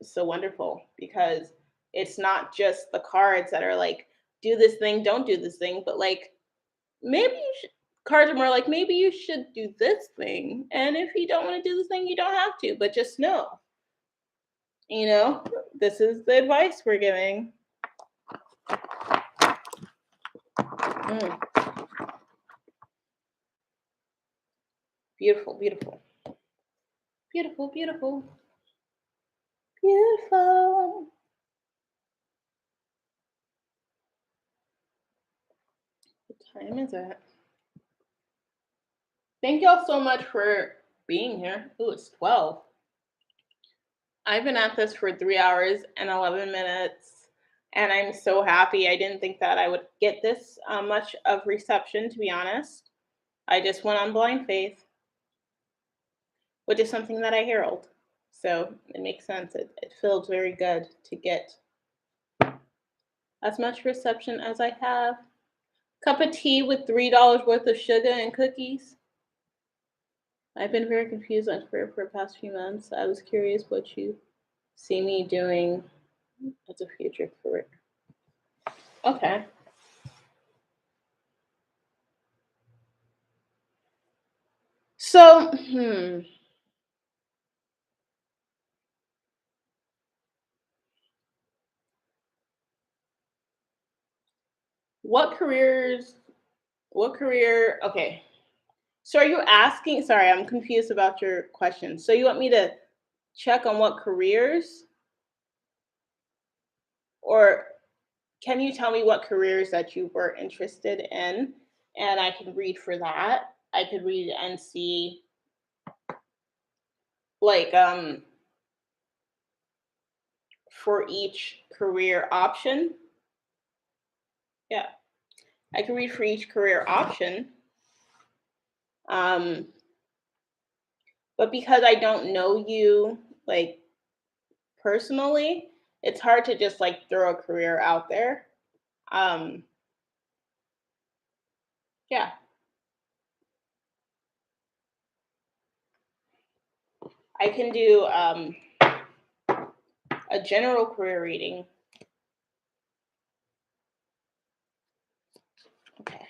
so wonderful, because it's not just the cards that are like, do this thing, don't do this thing, but like, maybe you should. Cards are more like, maybe you should do this thing. And if you don't want to do this thing, you don't have to, but just know, this is the advice we're giving. Mm. Beautiful, beautiful. Beautiful, beautiful. Beautiful. What time is it? Thank y'all so much for being here. Ooh, it's 12. I've been at this for 3 hours and 11 minutes, and I'm so happy. I didn't think that I would get this much of reception, to be honest. I just went on blind faith, which is something that I herald. So it makes sense. It feels very good to get as much reception as I have. Cup of tea with $3 worth of sugar and cookies. I've been very confused on career for the past few months. I was curious what you see me doing as a future career. Okay. So, what career? Okay. So are you asking, sorry, I'm confused about your question. So you want me to check on what careers? Or can you tell me what careers that you were interested in? And I can read for that. I could read and see like for each career option. Yeah. I can read for each career option. But because I don't know you like personally, it's hard to just like throw a career out there. Yeah. I can do a general career reading. Okay.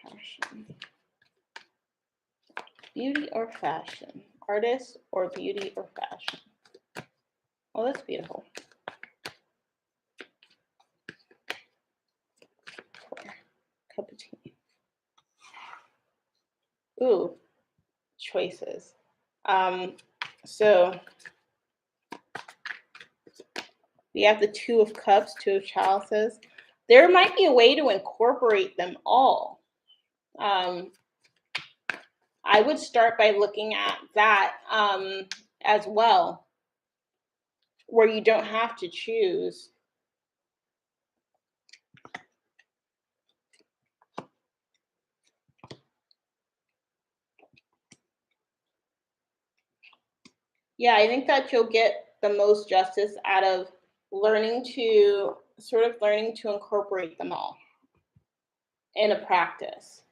Fashion. Beauty or fashion? Artist or beauty or fashion? Oh, that's beautiful. Cup of tea. Ooh, choices. So we have the Two of Cups, Two of Chalices. There might be a way to incorporate them all. I would start by looking at that as well, where you don't have to choose. Yeah, I think that you'll get the most justice out of learning to incorporate them all in a practice.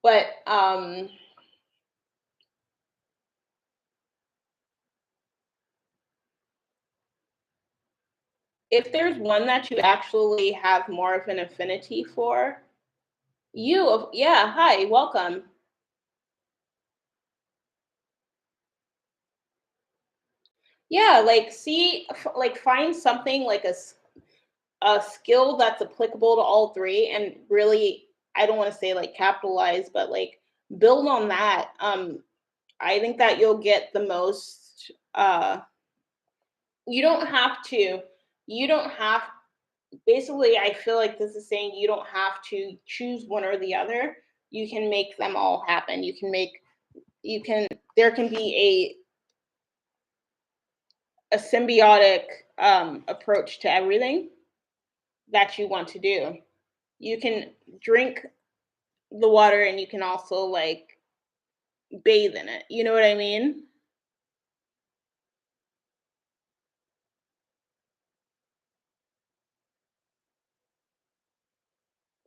But if there's one that you actually have more of an affinity for, hi, welcome. Yeah, find something like a skill that's applicable to all three, and really, I don't want to say like capitalize, but like build on that. I think that you'll get the most. You don't have to. You don't have. Basically, I feel like this is saying you don't have to choose one or the other. You can make them all happen. You can make there can be a symbiotic approach to everything that you want to do. You can drink the water and you can also like bathe in it. You know what I mean?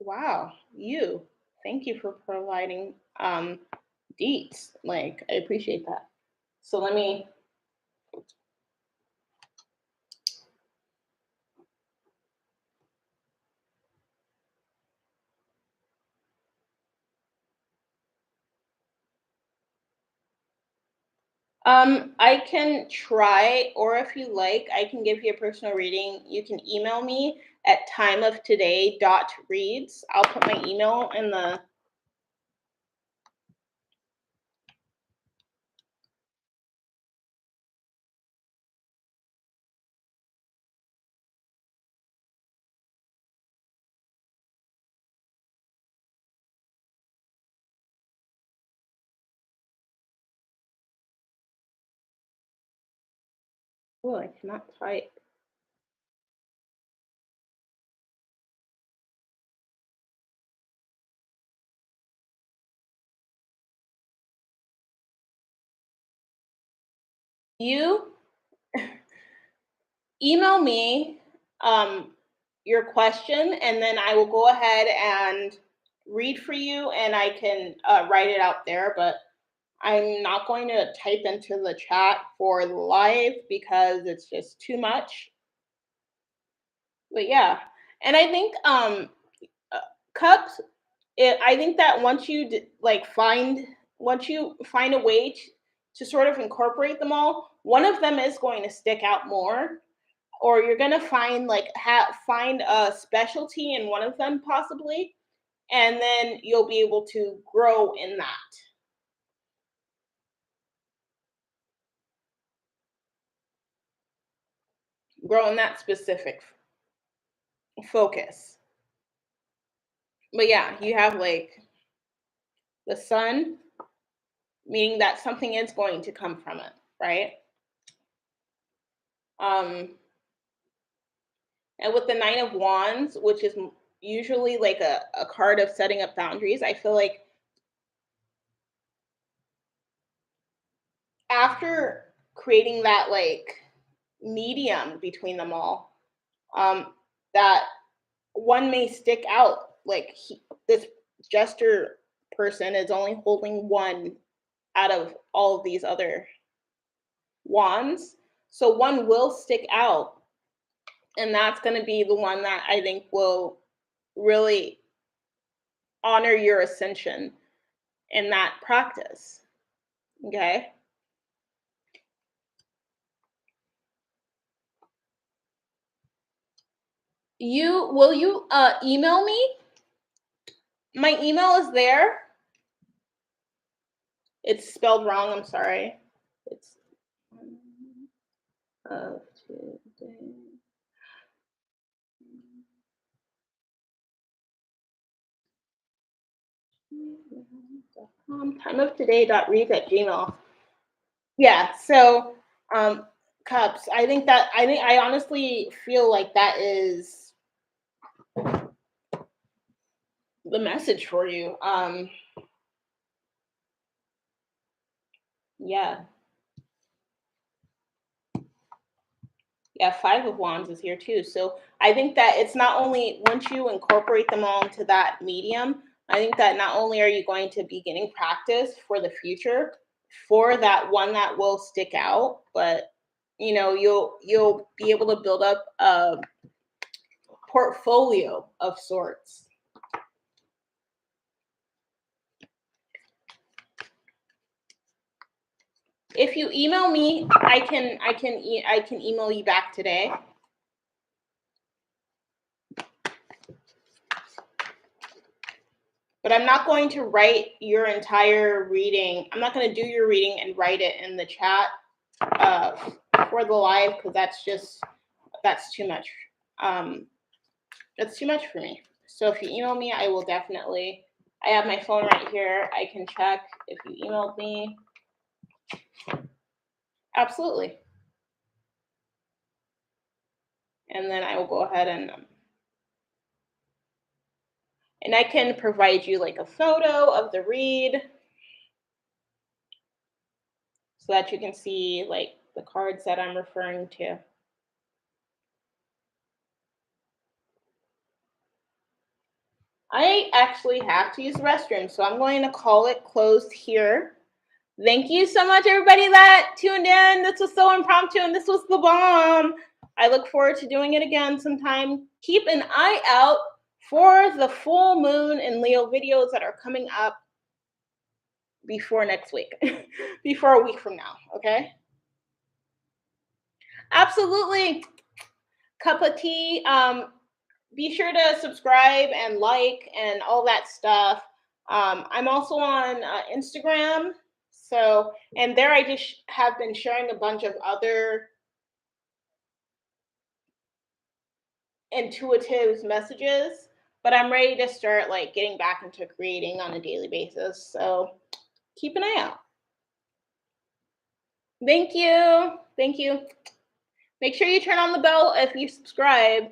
Wow, you. Thank you for providing deets. Like, I appreciate that. So let me I can try, or if you like, I can give you a personal reading. You can email me at timeoftoday.reads. I'll put my email in the oh, I cannot type. You email me your question, and then I will go ahead and read for you, and I can write it out there. But I'm not going to type into the chat for the live because it's just too much. But yeah, and I think cups. I think that once you once you find a way to sort of incorporate them all, one of them is going to stick out more, or you're gonna find find a specialty in one of them possibly, and then you'll be able to grow in that specific focus. But yeah, you have like the sun, meaning that something is going to come from it, right? Um, and with the Nine of Wands, which is usually like a card of setting up boundaries, I feel like after creating that like medium between them all, that one may stick out. Like this jester person is only holding one out of all of these other wands. So one will stick out. And that's going to be the one that I think will really honor your ascension in that practice. Okay. Will you email me? My email is there. It's spelled wrong. I'm sorry. It's today. timeoftoday.reads@gmail. Yeah. So, cups. I honestly feel like that is the message for you. Yeah. Yeah, Five of Wands is here too. So I think that it's not only once you incorporate them all into that medium, I think that not only are you going to be getting practice for the future for that one that will stick out, but you'll be able to build up a portfolio of sorts. If you email me, I can email you back today. But I'm not going to write your entire reading. I'm not going to do your reading and write it in the chat for the live because that's too much. That's too much for me. So if you email me, I will definitely. I have my phone right here. I can check if you emailed me. Absolutely. And then I will go ahead and I can provide you like a photo of the read so that you can see like the cards that I'm referring to. I actually have to use the restroom, so I'm going to call it closed here. Thank you so much, everybody that tuned in. This was so impromptu, and this was the bomb. I look forward to doing it again sometime. Keep an eye out for the full moon and Leo videos that are coming up before next week, before a week from now, okay? Absolutely. Cup of tea. Be sure to subscribe and like and all that stuff. I'm also on Instagram. So, and there I just have been sharing a bunch of other intuitive messages, but I'm ready to start like getting back into creating on a daily basis. So keep an eye out. Thank you. Thank you. Make sure you turn on the bell if you subscribe.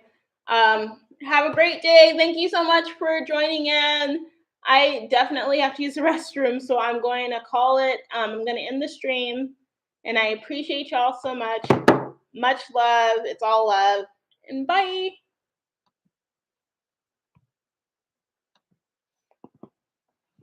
Have a great day. Thank you so much for joining in. I definitely have to use the restroom, so I'm going to call it. I'm going to end the stream, and I appreciate y'all so much. Much love. It's all love. And bye.